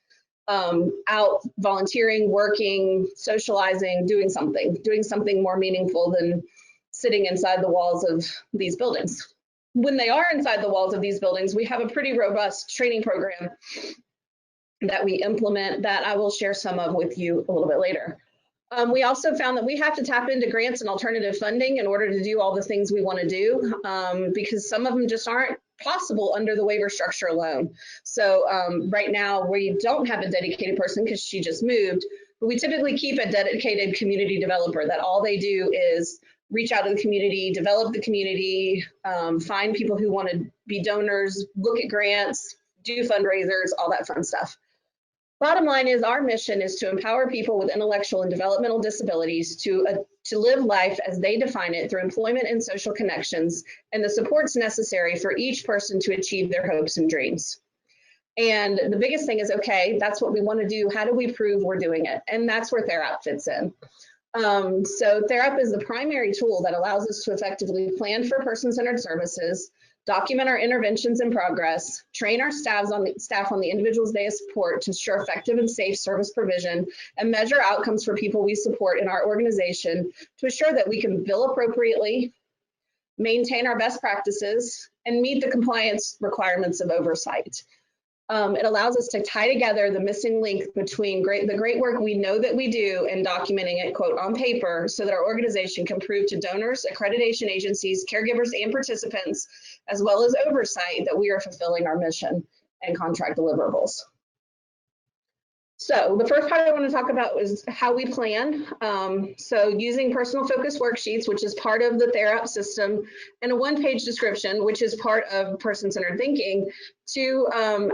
out volunteering, working, socializing, doing something more meaningful than sitting inside the walls of these buildings. When they are inside the walls of these buildings, we have a pretty robust training program that we implement that I will share some of with you a little bit later. We also found that we have to tap into grants and alternative funding in order to do all the things we want to do because some of them just aren't possible under the waiver structure alone. So right now we don't have a dedicated person because she just moved, but we typically keep a dedicated community developer that all they do is reach out to the community, develop the community, find people who want to be donors, look at grants, do fundraisers, all that fun stuff. Bottom line is our mission is to empower people with intellectual and developmental disabilities to live life as they define it through employment and social connections and the supports necessary for each person to achieve their hopes and dreams. And the biggest thing is, okay, that's what we want to do. How do we prove we're doing it? And that's where Therap fits in. So Therap is the primary tool that allows us to effectively plan for person-centered services, document our interventions in progress, train our staff on the individual's day of support to ensure effective and safe service provision, and measure outcomes for people we support in our organization to ensure that we can bill appropriately, maintain our best practices, and meet the compliance requirements of oversight. It allows us to tie together the missing link between the great work we know that we do and documenting it, quote, on paper, so that our organization can prove to donors, accreditation agencies, caregivers, and participants, as well as oversight, that we are fulfilling our mission and contract deliverables. So the first part I want to talk about is how we plan. So using personal focus worksheets, which is part of the Therap system, and a one-page description, which is part of person-centered thinking, to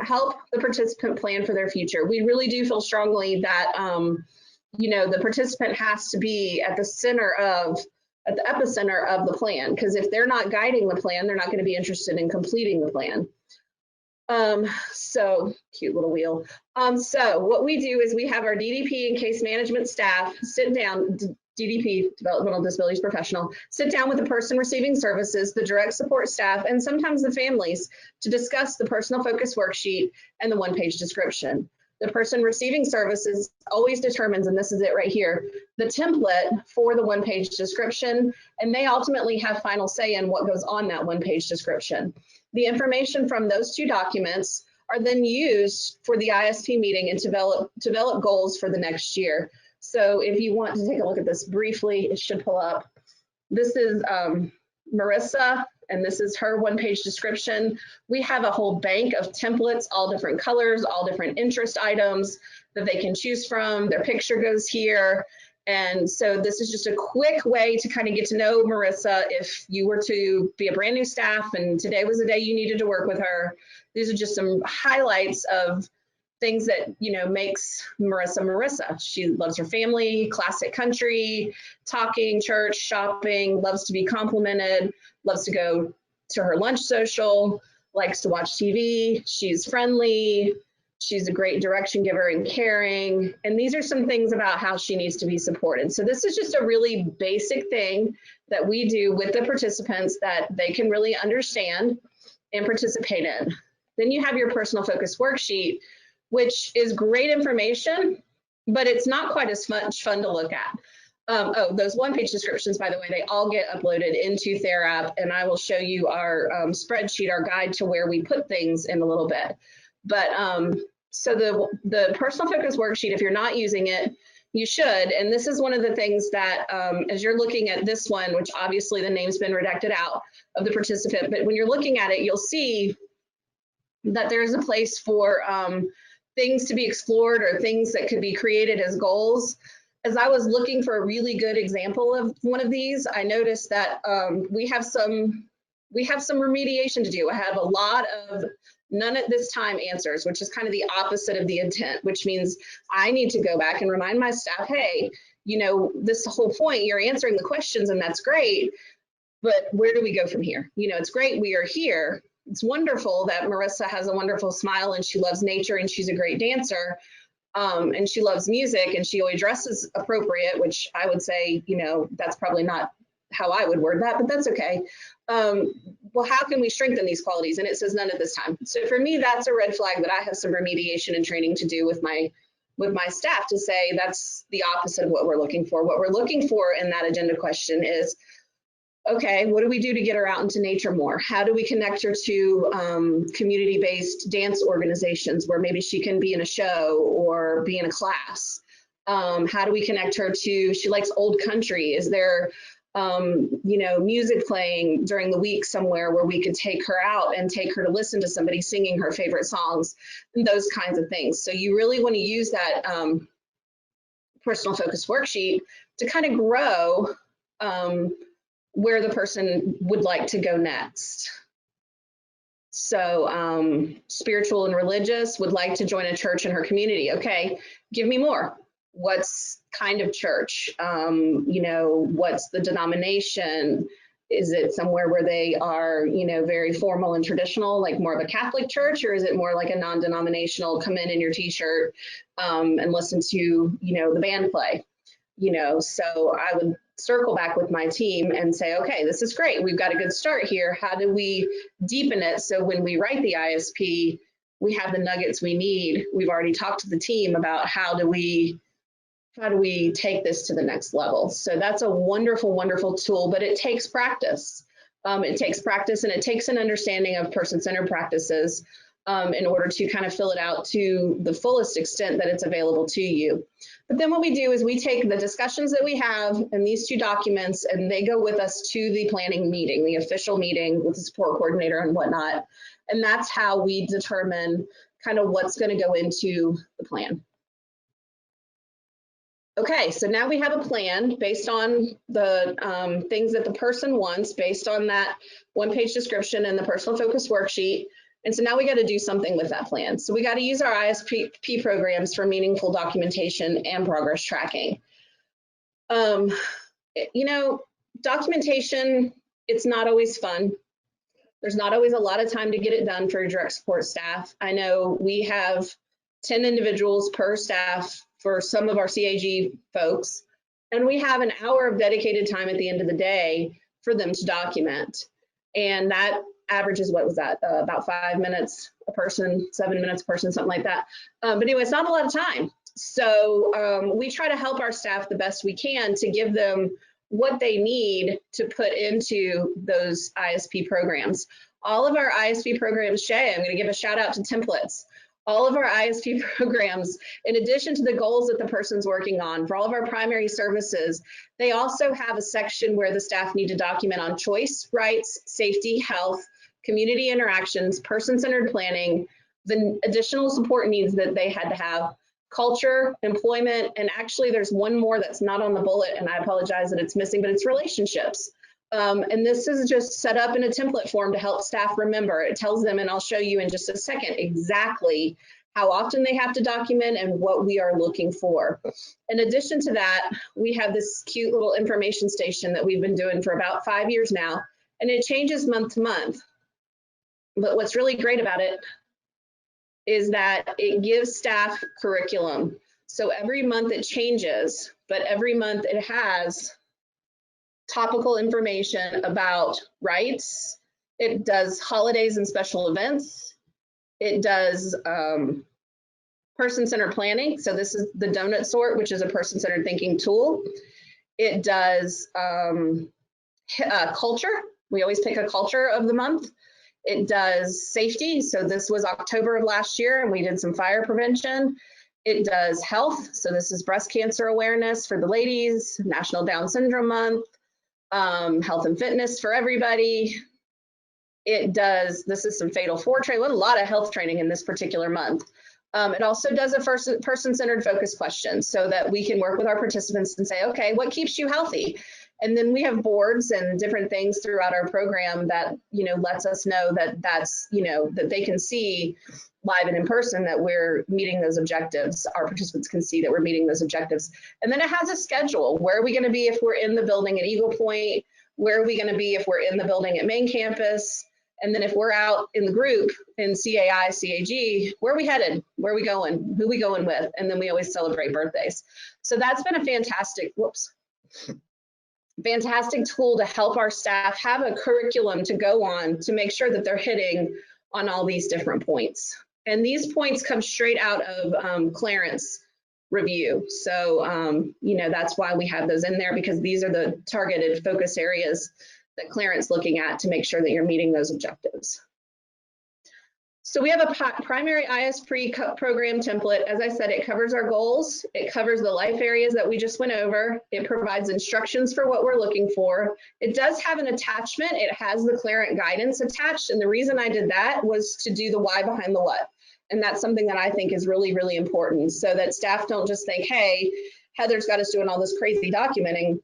help the participant plan for their future. We really do feel strongly that the participant has to be at the epicenter of the plan, because if they're not guiding the plan, they're not going to be interested in completing the plan. So cute little wheel. So what we do is we have our DDP and case management staff sit down, DDP, developmental disabilities professional, sit down with the person receiving services, the direct support staff, and sometimes the families to discuss the personal focus worksheet and the one-page description. The person receiving services always determines, and this is it right here, the template for the one-page description, and they ultimately have final say in what goes on that one-page description. The information from those two documents are then used for the ISP meeting and develop goals for the next year. So if you want to take a look at this briefly, it should pull up. This is Marissa, and this is her one-page description. We have a whole bank of templates, all different colors, all different interest items that they can choose from. Their picture goes here. And so this is just a quick way to kind of get to know Marissa if you were to be a brand new staff and today was the day you needed to work with her. These are just some highlights of things that, makes Marissa Marissa. She loves her family, classic country, talking, church, shopping, loves to be complimented, loves to go to her lunch social, likes to watch TV, she's friendly, she's a great direction giver and caring. And these are some things about how she needs to be supported. So this is just a really basic thing that we do with the participants that they can really understand and participate in. Then you have your personal focus worksheet, which is great information, but it's not quite as much fun to look at. Those one-page descriptions, by the way, they all get uploaded into Therap, and I will show you our spreadsheet, our guide to where we put things in a little bit. But so the personal focus worksheet, if you're not using it, you should. And this is one of the things that, as you're looking at this one, which obviously the name's been redacted out of the participant, but when you're looking at it, you'll see that there's a place for things to be explored or things that could be created as goals. As I was looking for a really good example of one of these, I noticed that we have some remediation to do. I have a lot of none at this time answers, which is kind of the opposite of the intent, which means I need to go back and remind my staff, hey, this whole point, you're answering the questions and that's great, but where do we go from here? It's great we are here. It's wonderful that Marissa has a wonderful smile and she loves nature and she's a great dancer. And she loves music and she always dresses appropriate, which I would say, that's probably not how I would word that, but that's okay. Well, how can we strengthen these qualities? And it says none at this time. So for me, that's a red flag that I have some remediation and training to do with my staff to say that's the opposite of what we're looking for. What we're looking for in that agenda question is, okay, what do we do to get her out into nature more? How do we connect her to community-based dance organizations where maybe she can be in a show or be in a class? How do we connect her to, she likes old country. Is there, music playing during the week somewhere where we could take her out and take her to listen to somebody singing her favorite songs and those kinds of things. So you really want to use that personal focus worksheet to kind of grow where the person would like to go next. So spiritual and religious, would like to join a church in her community. Okay, give me more. What's kind of church? You know, what's the denomination? Is it somewhere where they are, you know, very formal and traditional, like more of a Catholic church, or is it more like a non-denominational, come in your t-shirt and listen to, you know, the band play? You know, so I would circle back with my team and say, okay, this is great. We've got a good start here. How do we deepen it so when we write the ISP, we have the nuggets we need? We've already talked to the team about how do we take this to the next level. So that's a wonderful, wonderful tool, but it takes practice. It takes practice, and it takes an understanding of person-centered practices in order to kind of fill it out to the fullest extent that it's available to you. But then what we do is we take the discussions that we have in these two documents, and they go with us to the planning meeting, the official meeting with the support coordinator and whatnot. And that's how we determine kind of what's going to go into the plan. Okay, so now we have a plan based on the things that the person wants, based on that one-page description and the personal focus worksheet. And so now we got to do something with that plan. So we got to use our ISP programs for meaningful documentation and progress tracking. You know, documentation, it's not always fun. There's not always a lot of time to get it done for your direct support staff. I know we have 10 individuals per staff for some of our CAG folks, and we have an hour of dedicated time at the end of the day for them to document. And that averages, what was that, about 5 minutes a person, 7 minutes a person, something like that. But anyway, it's not a lot of time. So we try to help our staff the best we can to give them what they need to put into those ISP programs. All of our ISP programs, Shay, I'm going to give a shout out to templates. All of our ISP programs, in addition to the goals that the person's working on, for all of our primary services, they also have a section where the staff need to document on choice, rights, safety, health, community interactions, person-centered planning, the additional support needs that they had to have, culture, employment, and actually there's one more that's not on the bullet, and I apologize that it's missing, but it's relationships. And this is just set up in a template form to help staff remember. It tells them, and I'll show you in just a second, exactly how often they have to document and what we are looking for. In addition to that, we have this cute little information station that we've been doing for about 5 years now, and it changes month to month. But what's really great about it is that it gives staff curriculum. So every month it changes, but every month it has topical information about rights. It does holidays and special events. It does person-centered planning. So this is the donut sort, which is a person-centered thinking tool. It does culture. We always pick a culture of the month. It does safety. So this was October of last year, and we did some fire prevention. It does health. So this is breast cancer awareness for the ladies, National Down Syndrome Month, health and fitness for everybody. It does, this is some fatal four training, a lot of health training in this particular month. It also does a person-centered focus question so that we can work with our participants and say, okay, what keeps you healthy? And then we have boards and different things throughout our program that, you know, lets us know that that's, you know, that they can see live and in person that we're meeting those objectives. Our participants can see that we're meeting those objectives. And then it has a schedule. Where are we going to be if we're in the building at Eagle Point? Where are we going to be if we're in the building at main campus? And then if we're out in the group in CAI, CAG, where are we headed? Where are we going? Who are we going with? And then we always celebrate birthdays. So that's been a fantastic, fantastic tool to help our staff have a curriculum to go on to make sure that they're hitting on all these different points. And these points come straight out of Clarence review. So, you know, that's why we have those in there, because these are the targeted focus areas that Clarence looking at to make sure that you're meeting those objectives. So we have a primary ISP program template. As I said, it covers our goals. It covers the life areas that we just went over. It provides instructions for what we're looking for. It does have an attachment. It has the Clarent guidance attached. And the reason I did that was to do the why behind the what. And that's something that I think is really, really important, so that staff don't just think, hey, Heather's got us doing all this crazy documenting.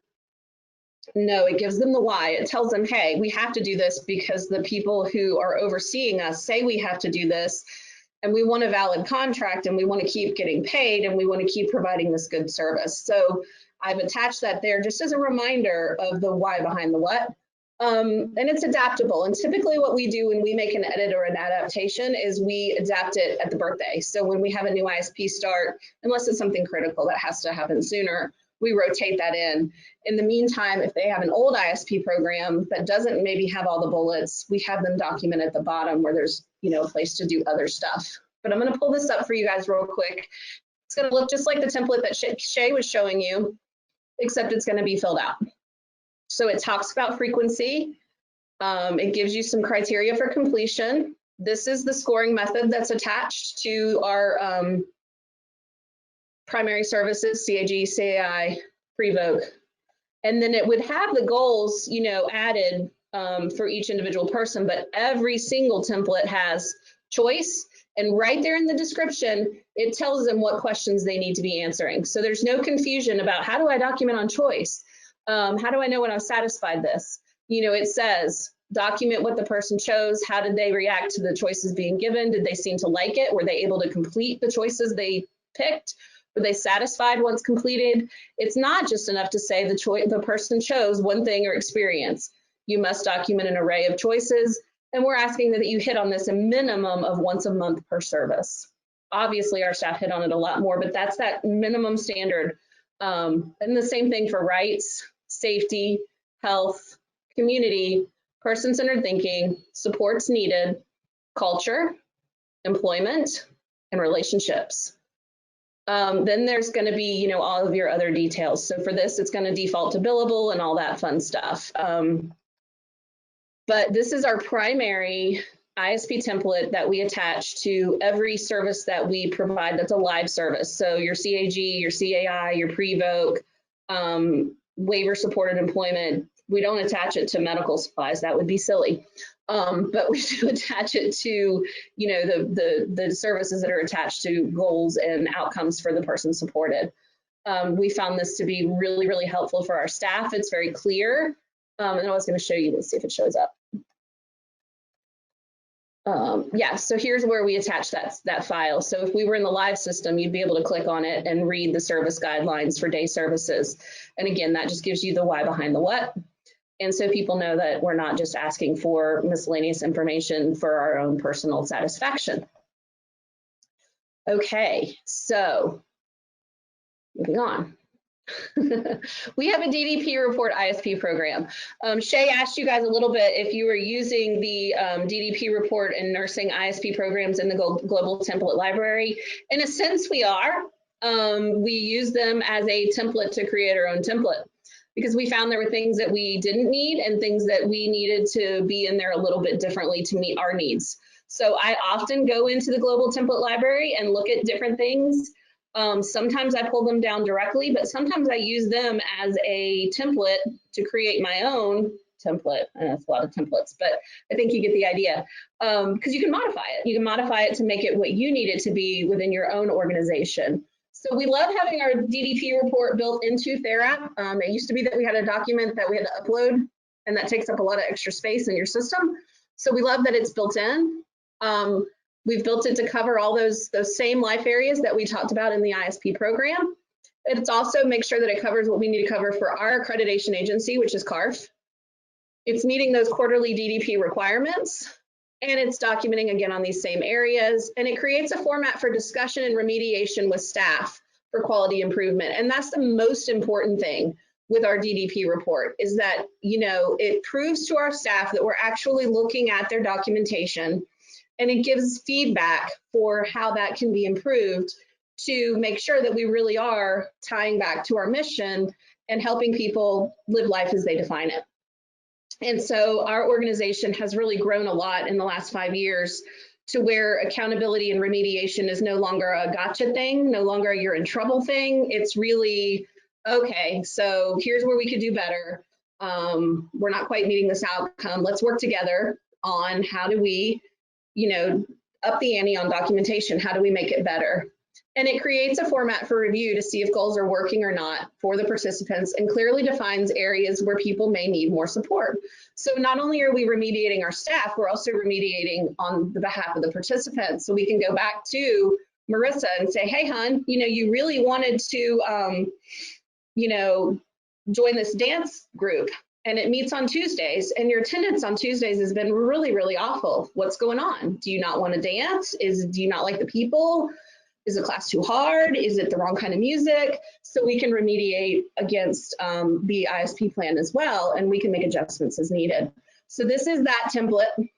No, it gives them the why. It tells them, hey, we have to do this because the people who are overseeing us say we have to do this, and we want a valid contract, and we want to keep getting paid, and we want to keep providing this good service. So I've attached that there just as a reminder of the why behind the what. And it's adaptable. And typically what we do when we make an edit or an adaptation is we adapt it at the birthday. So when we have a new ISP start, unless it's something critical that has to happen sooner, we rotate that in. In the meantime, if they have an old ISP program that doesn't maybe have all the bullets, we have them document at the bottom where there's, you know, a place to do other stuff. But I'm going to pull this up for you guys real quick. It's going to look just like the template that Shay was showing you, except it's going to be filled out. So it talks about frequency. It gives you some criteria for completion. This is the scoring method that's attached to our primary services, CAG, CAI, Prevoke. And then it would have the goals, you know, added for each individual person, but every single template has choice. And right there in the description, it tells them what questions they need to be answering. So there's no confusion about how do I document on choice? How do I know when I've satisfied this? You know, it says, document what the person chose. How did they react to the choices being given? Did they seem to like it? Were they able to complete the choices they picked? Were they satisfied once completed? It's not just enough to say the person chose one thing or experience. You must document an array of choices. And we're asking that you hit on this a minimum of once a month per service. Obviously, our staff hit on it a lot more, but that's that minimum standard. And the same thing for rights, safety, health, community, person-centered thinking, supports needed, culture, employment, and relationships. Then there's going to be, you know, all of your other details. So for this, it's going to default to billable and all that fun stuff. But this is our primary ISP template that we attach to every service that we provide that's a live service. So your CAG, your CAI, your Prevoke, waiver supported employment. We don't attach it to medical supplies. That would be silly. But we do attach it to, you know, the services that are attached to goals and outcomes for the person supported. We found this to be really, really helpful for our staff. It's very clear. And I was going to show you, let's see if it shows up. Yeah, so here's where we attach that file. So if we were in the live system, you'd be able to click on it and read the service guidelines for day services. And again, that just gives you the why behind the what. And so people know that we're not just asking for miscellaneous information for our own personal satisfaction. Okay, so moving on. We have a DDP report ISP program. Shay asked you guys a little bit if you were using the DDP report and nursing ISP programs in the global template library. In a sense, we are. We use them as a template to create our own template because we found there were things that we didn't need and things that we needed to be in there a little bit differently to meet our needs. So I often go into the global template library and look at different things. Sometimes I pull them down directly, but sometimes I use them as a template to create my own template. And that's a lot of templates, but I think you get the idea. Because you can modify it. You can modify it to make it what you need it to be within your own organization. So we love having our DDP report built into Therap. It used to be that we had a document that we had to upload, and that takes up a lot of extra space in your system. So we love that it's built in. We've built it to cover all those same life areas that we talked about in the ISP program. It's also make sure that it covers what we need to cover for our accreditation agency, which is CARF. It's meeting those quarterly DDP requirements, and it's documenting again on these same areas, and it creates a format for discussion and remediation with staff for quality improvement. And that's the most important thing with our DDP report is that, you know, it proves to our staff that we're actually looking at their documentation, and it gives feedback for how that can be improved to make sure that we really are tying back to our mission and helping people live life as they define it. And so our organization has really grown a lot in the last 5 years to where accountability and remediation is no longer a gotcha thing, no longer a you're in trouble thing. It's really, okay, so here's where we could do better. We're not quite meeting this outcome. Let's work together on how do we, you know, up the ante on documentation. How do we make it better? And it creates a format for review to see if goals are working or not for the participants, and clearly defines areas where people may need more support. So not only are we remediating our staff, we're also remediating on the behalf of the participants. So we can go back to Marissa and say, hey, hon, you really wanted to, join this dance group, and it meets on Tuesdays, and your attendance on Tuesdays has been really, really awful. What's going on? Do you not want to dance? Do you not like the people? Is the class too hard? Is it the wrong kind of music? So we can remediate against the ISP plan as well, and we can make adjustments as needed. So this is that template,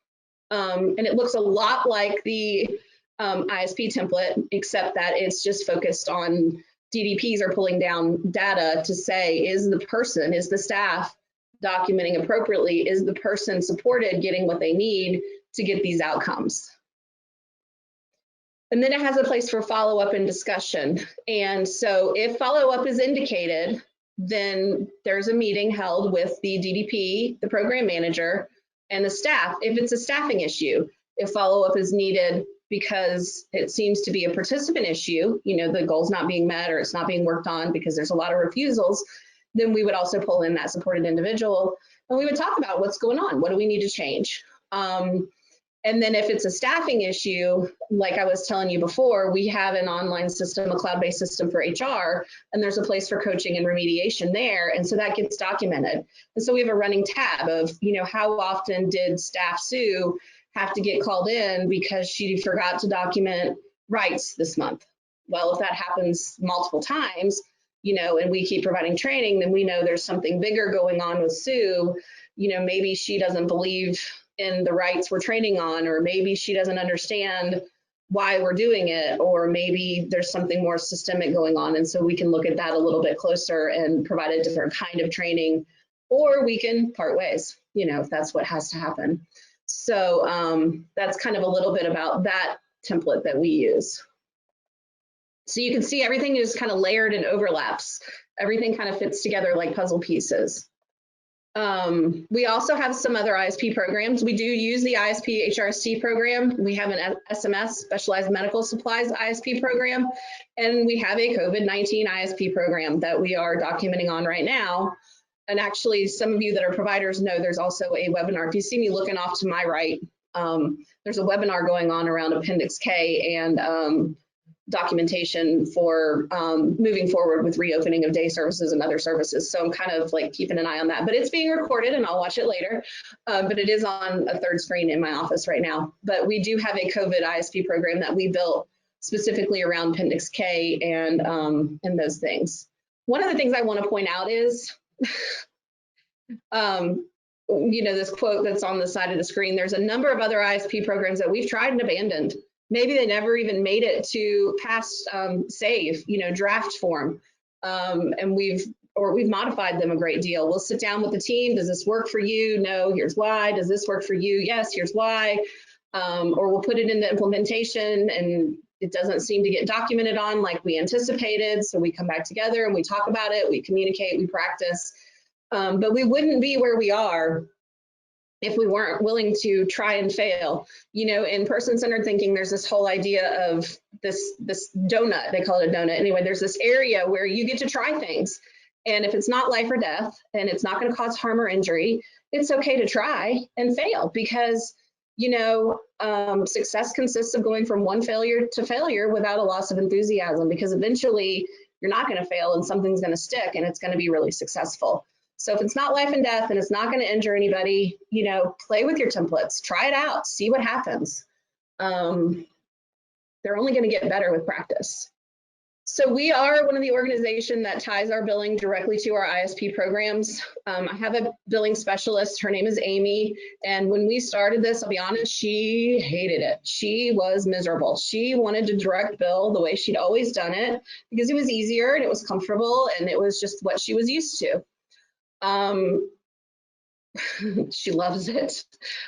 and it looks a lot like the ISP template, except that it's just focused on DDPs are pulling down data to say, is the staff documenting appropriately? Is the person supported getting what they need to get these outcomes? And then it has a place for follow-up and discussion. And so if follow-up is indicated, then there's a meeting held with the DDP, the program manager, and the staff. If it's a staffing issue, if follow-up is needed because it seems to be a participant issue, the goal's not being met or it's not being worked on because there's a lot of refusals, then we would also pull in that supported individual and we would talk about what's going on. What do we need to change? And then if it's a staffing issue, like I was telling you before, we have an online system, a cloud-based system for HR, and there's a place for coaching and remediation there. And so that gets documented. And so we have a running tab of, how often did staff Sue have to get called in because she forgot to document rights this month? Well, if that happens multiple times, and we keep providing training, then we know there's something bigger going on with Sue. Maybe she doesn't believe in the rights we're training on, or maybe she doesn't understand why we're doing it, or maybe there's something more systemic going on. And so we can look at that a little bit closer and provide a different kind of training, or we can part ways, if that's what has to happen. So that's kind of a little bit about that template that we use. So you can see everything is kind of layered and overlaps. Everything kind of fits together like puzzle pieces. We also have some other ISP programs. We do use the ISP HRST program. We have an SMS, Specialized Medical Supplies ISP program, and we have a COVID-19 ISP program that we are documenting on right now. And actually, some of you that are providers know there's also a webinar. If you see me looking off to my right, there's a webinar going on around Appendix K and documentation for moving forward with reopening of day services and other services. So I'm kind of like keeping an eye on that, but it's being recorded and I'll watch it later. But it is on a third screen in my office right now. But we do have a COVID ISP program that we built specifically around Appendix K and those things. One of the things I want to point out is, this quote that's on the side of the screen, there's a number of other ISP programs that we've tried and abandoned. Maybe they never even made it to past save, draft form, and we've modified them a great deal. We'll sit down with the team. Does this work for you? No, here's why. Does this work for you? Yes, here's why. Or we'll put it into implementation and it doesn't seem to get documented on like we anticipated. So we come back together and we talk about it, we communicate, we practice. But we wouldn't be where we are if we weren't willing to try and fail. In person-centered thinking, there's this whole idea of this donut, they call it a donut. Anyway, there's this area where you get to try things. And if it's not life or death, and it's not gonna cause harm or injury, it's okay to try and fail because, success consists of going from one failure to failure without a loss of enthusiasm, because eventually you're not gonna fail and something's gonna stick and it's gonna be really successful. So if it's not life and death and it's not going to injure anybody, play with your templates, try it out, see what happens. They're only going to get better with practice. So we are one of the organizations that ties our billing directly to our ISP programs. I have a billing specialist, her name is Amy. And when we started this, I'll be honest, she hated it. She was miserable. She wanted to direct bill the way she'd always done it because it was easier and it was comfortable and it was just what she was used to. She loves it.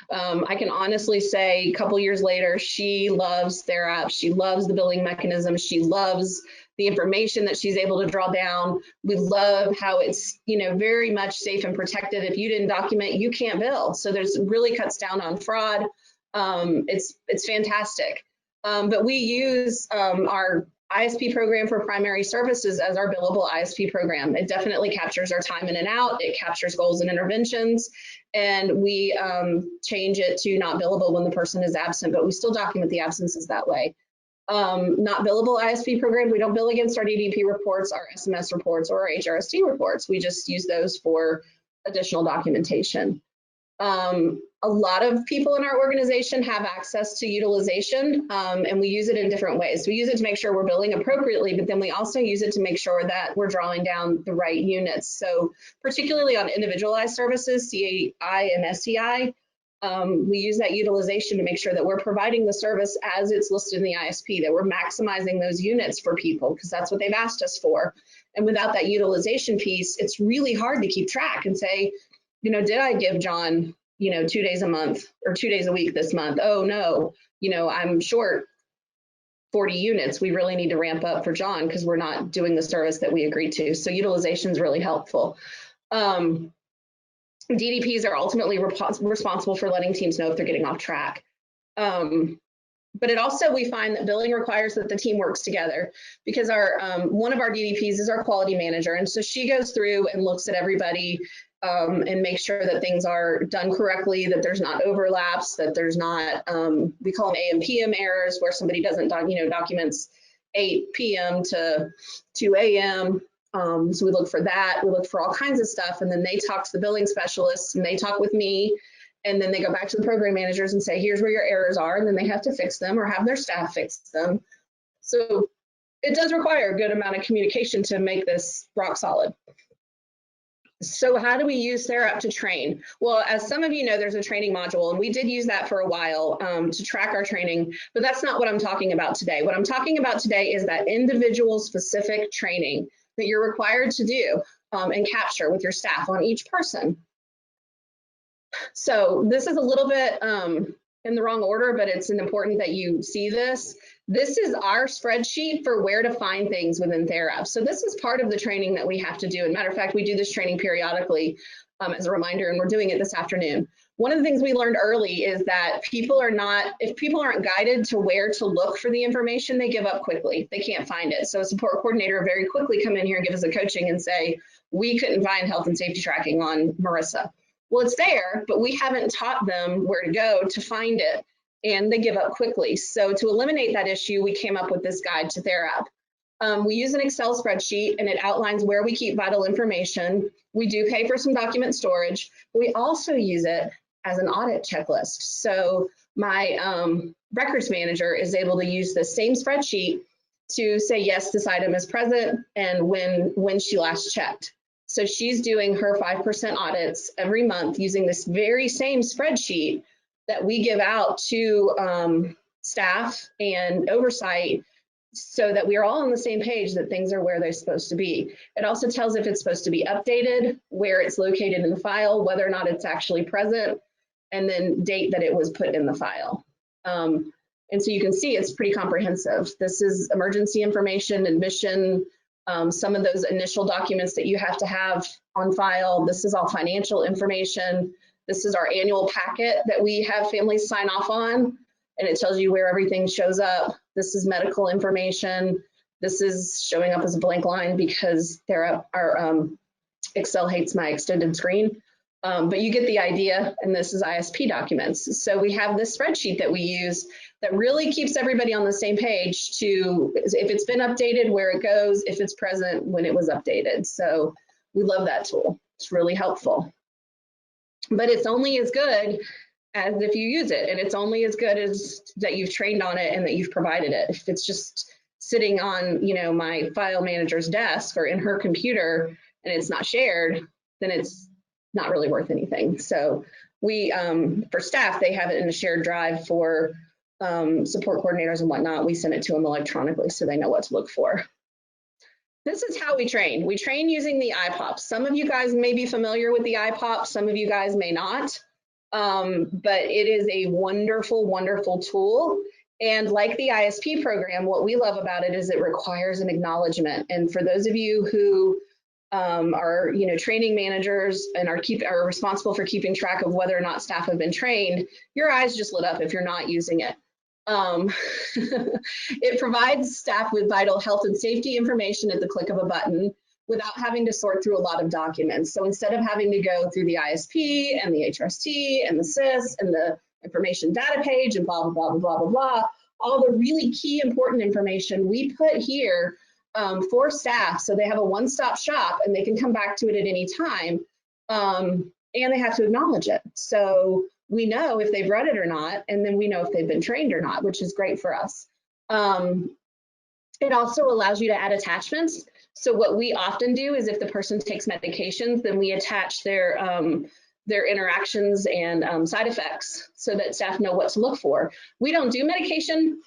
I can honestly say a couple years later, she loves Therap. She loves the billing mechanism. She loves the information that she's able to draw down. We love how it's, very much safe and protected. If you didn't document, you can't bill. So there's really cuts down on fraud. It's fantastic. But we use our ISP program for primary services as our billable ISP program. It definitely captures our time in and out. It captures goals and interventions, and we change it to not billable when the person is absent, but we still document the absences that way. Not billable ISP program, we don't bill against our DDP reports, our SMS reports, or our HRSD reports. We just use those for additional documentation. A lot of people in our organization have access to utilization, and we use it in different ways. We use it to make sure we're billing appropriately, but then we also use it to make sure that we're drawing down the right units. So particularly on individualized services, CAI and SCI, we use that utilization to make sure that we're providing the service as it's listed in the ISP, that we're maximizing those units for people, because that's what they've asked us for. And without that utilization piece, it's really hard to keep track and say, did I give John, 2 days a month or 2 days a week this month? Oh no, I'm short 40 units. We really need to ramp up for John because we're not doing the service that we agreed to. So utilization is really helpful. DDPs are ultimately responsible for letting teams know if they're getting off track. But it also, we find that billing requires that the team works together, because one of our DDPs is our quality manager. And so she goes through and looks at everybody and makes sure that things are done correctly, that there's not overlaps, that there's not, we call them AM PM errors, where somebody doesn't, documents 8 PM to 2 AM. So we look for that. We look for all kinds of stuff. And then they talk to the billing specialists, and they talk with me. And then they go back to the program managers and say, here's where your errors are. And then they have to fix them or have their staff fix them. So it does require a good amount of communication to make this rock solid. So how do we use Therap to train? Well, as some of you know, there's a training module, and we did use that for a while to track our training, but that's not what I'm talking about today. What I'm talking about today is that individual specific training that you're required to do and capture with your staff on each person. So this is a little bit in the wrong order, but it's important that you see this. This is our spreadsheet for where to find things within Therap. So this is part of the training that we have to do. And matter of fact, we do this training periodically as a reminder, and we're doing it this afternoon. One of the things we learned early is that if people aren't guided to where to look for the information, they give up quickly. They can't find it. So a support coordinator very quickly come in here and give us a coaching and say, we couldn't find health and safety tracking on Marissa. Well, it's there, but we haven't taught them where to go to find it, and they give up quickly. So to eliminate that issue, we came up with this guide to Therap. We use an Excel spreadsheet, and it outlines where we keep vital information. We do pay for some document storage. We also use it as an audit checklist. So my records manager is able to use the same spreadsheet to say, yes, this item is present, and when she last checked. So she's doing her 5% audits every month using this very same spreadsheet that we give out to staff and oversight, so that we are all on the same page that things are where they're supposed to be. It also tells if it's supposed to be updated, where it's located in the file, whether or not it's actually present, and then date that it was put in the file. And so you can see it's pretty comprehensive. This is emergency information, admission, some of those initial documents that you have to have on file. This is all financial information. This is our annual packet that we have families sign off on, and it tells you where everything shows up. This is medical information. This is showing up as a blank line because our Excel hates my extended screen. But you get the idea, and this is ISP documents. So we have this spreadsheet that we use that really keeps everybody on the same page to, if it's been updated, where it goes, if it's present, when it was updated. So we love that tool. It's really helpful. But it's only as good as if you use it, and it's only as good as that you've trained on it and that you've provided it. If it's just sitting on, my file manager's desk or in her computer and it's not shared, then it's not really worth anything. So we, for staff, they have it in a shared drive. For support coordinators and whatnot, we send it to them electronically so they know what to look for. This is how we train. We train using the iPop. Some of you guys may be familiar with the iPop, some of you guys may not, but it is a wonderful, wonderful tool. And like the ISP program, what we love about it is it requires an acknowledgement. And for those of you who are training managers and are responsible for keeping track of whether or not staff have been trained, your eyes just lit up if you're not using it. It provides staff with vital health and safety information at the click of a button without having to sort through a lot of documents. So instead of having to go through the ISP and the HRST and the SIS and the information data page and blah, blah, blah, blah, blah, blah, all the really key important information we put here for staff, so they have a one-stop shop and they can come back to it at any time, and they have to acknowledge it. So we know if they've read it or not, and then we know if they've been trained or not, which is great for us. It also allows you to add attachments. So what we often do is if the person takes medications, then we attach their interactions and side effects so that staff know what to look for. We don't do medication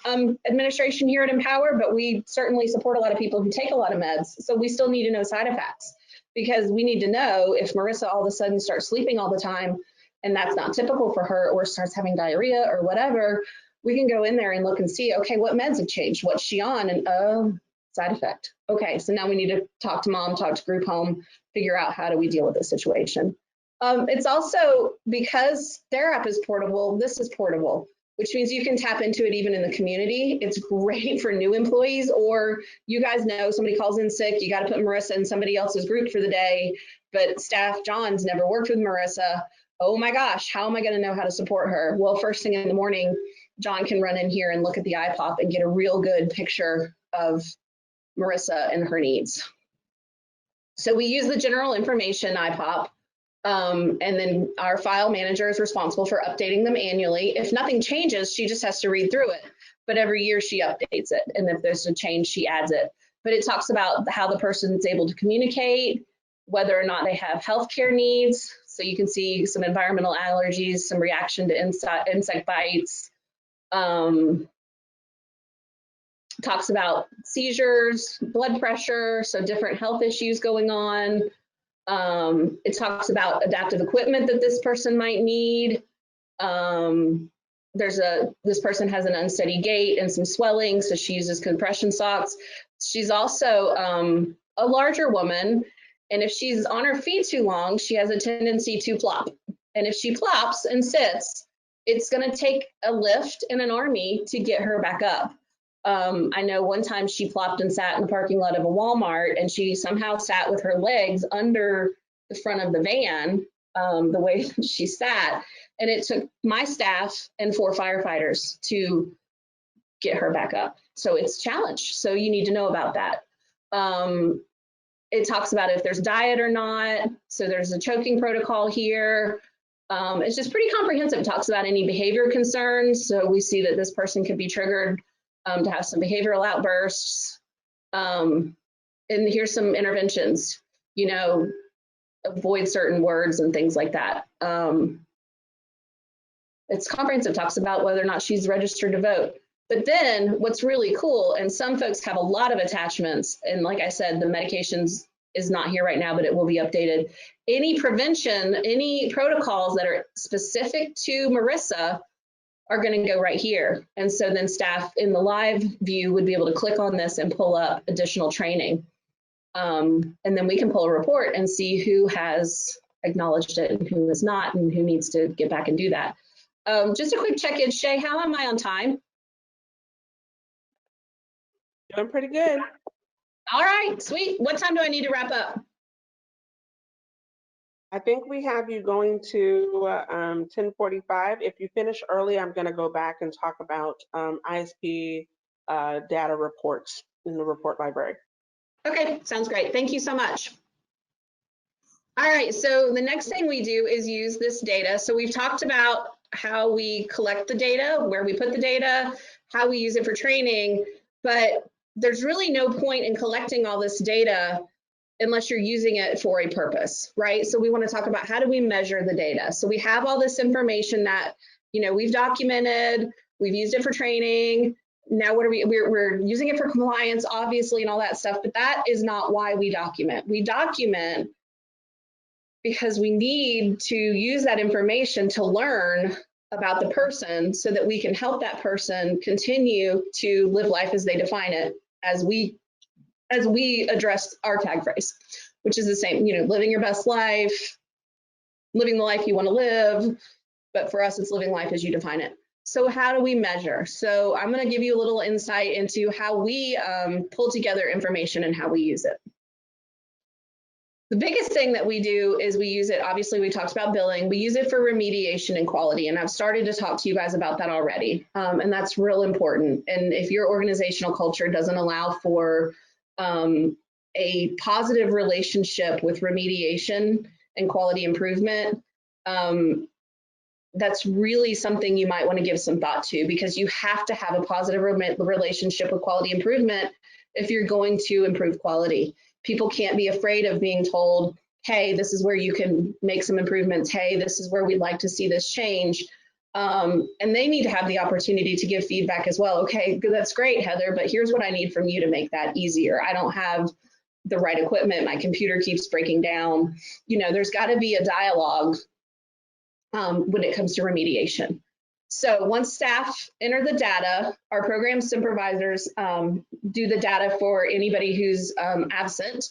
administration here at Empower, but we certainly support a lot of people who take a lot of meds. So we still need to know side effects because we need to know if Marissa all of a sudden starts sleeping all the time and that's not typical for her, or starts having diarrhea or whatever, we can go in there and look and see, okay, what meds have changed? What's she on? And side effect. Okay, so now we need to talk to mom, talk to group home, figure out how do we deal with this situation. It's also, because Therap is portable, this is portable, which means you can tap into it even in the community. It's great for new employees, or you guys know somebody calls in sick, you got to put Marissa in somebody else's group for the day, but staff John's never worked with Marissa. Oh my gosh, how am I going to know how to support her? Well, first thing in the morning, John can run in here and look at the iPop and get a real good picture of Marissa and her needs. So we use the general information iPop. And then our file manager is responsible for updating them annually. If nothing changes, she just has to read through it. But every year she updates it. And if there's a change, she adds it. But it talks about how the person's able to communicate, whether or not they have healthcare needs. So you can see some environmental allergies, some reaction to insect bites. Talks about seizures, blood pressure, so different health issues going on. It talks about adaptive equipment that this person might need. This person has an unsteady gait and some swelling, so she uses compression socks. She's also a larger woman, and if she's on her feet too long, she has a tendency to plop. And if she plops and sits, it's going to take a lift and an army to get her back up. I know one time she plopped and sat in the parking lot of a Walmart, and she somehow sat with her legs under the front of the van, the way she sat. And it took my staff and 4 firefighters to get her back up. So it's a challenge. So you need to know about that. It talks about if there's diet or not. So there's a choking protocol here. It's just pretty comprehensive. It talks about any behavior concerns. So we see that this person could be triggered to have some behavioral outbursts. And here's some interventions, you know, avoid certain words and things like that. It's comprehensive, talks about whether or not she's registered to vote. But then what's really cool, and some folks have a lot of attachments, and like I said, the medications is not here right now, but it will be updated. Any prevention, any protocols that are specific to Marissa are going to go right here. And so then staff in the live view would be able to click on this and pull up additional training. And then we can pull a report and see who has acknowledged it and who has not, and who needs to get back and do that. Just a quick check-in, Shay, how am I on time? Doing pretty good. All right, sweet. What time do I need to wrap up? I think we have you going to 10:45. If you finish early, I'm going to go back and talk about ISP data reports in the report library. Okay, sounds great. Thank you so much. All right, so the next thing we do is use this data. So we've talked about how we collect the data, where we put the data, how we use it for training, but there's really no point in collecting all this data unless you're using it for a purpose, right? So we want to talk about how do we measure the data. So we have all this information that, you know, we've documented, we've used it for training. Now what are we're using it for compliance, obviously, and all that stuff, but that is not why we document. We document because we need to use that information to learn about the person so that we can help that person continue to live life as they define it, as we address our tag phrase, which is the same, you know, living your best life, living the life you want to live, but for us, it's living life as you define it. So how do we measure? So I'm going to give you a little insight into how we pull together information and how we use it. The biggest thing that we do is we use it, obviously we talked about billing, we use it for remediation and quality, and I've started to talk to you guys about that already, and that's real important. And if your organizational culture doesn't allow for a positive relationship with remediation and quality improvement, that's really something you might want to give some thought to, because you have to have a positive relationship with quality improvement if you're going to improve quality. People can't be afraid of being told, hey, this is where you can make some improvements. Hey, this is where we'd like to see this change. And they need to have the opportunity to give feedback as well. Okay, that's great, Heather, but here's what I need from you to make that easier. I don't have the right equipment. My computer keeps breaking down. You know, there's got to be a dialogue when it comes to remediation. So once staff enter the data, our program supervisors do the data for anybody who's absent.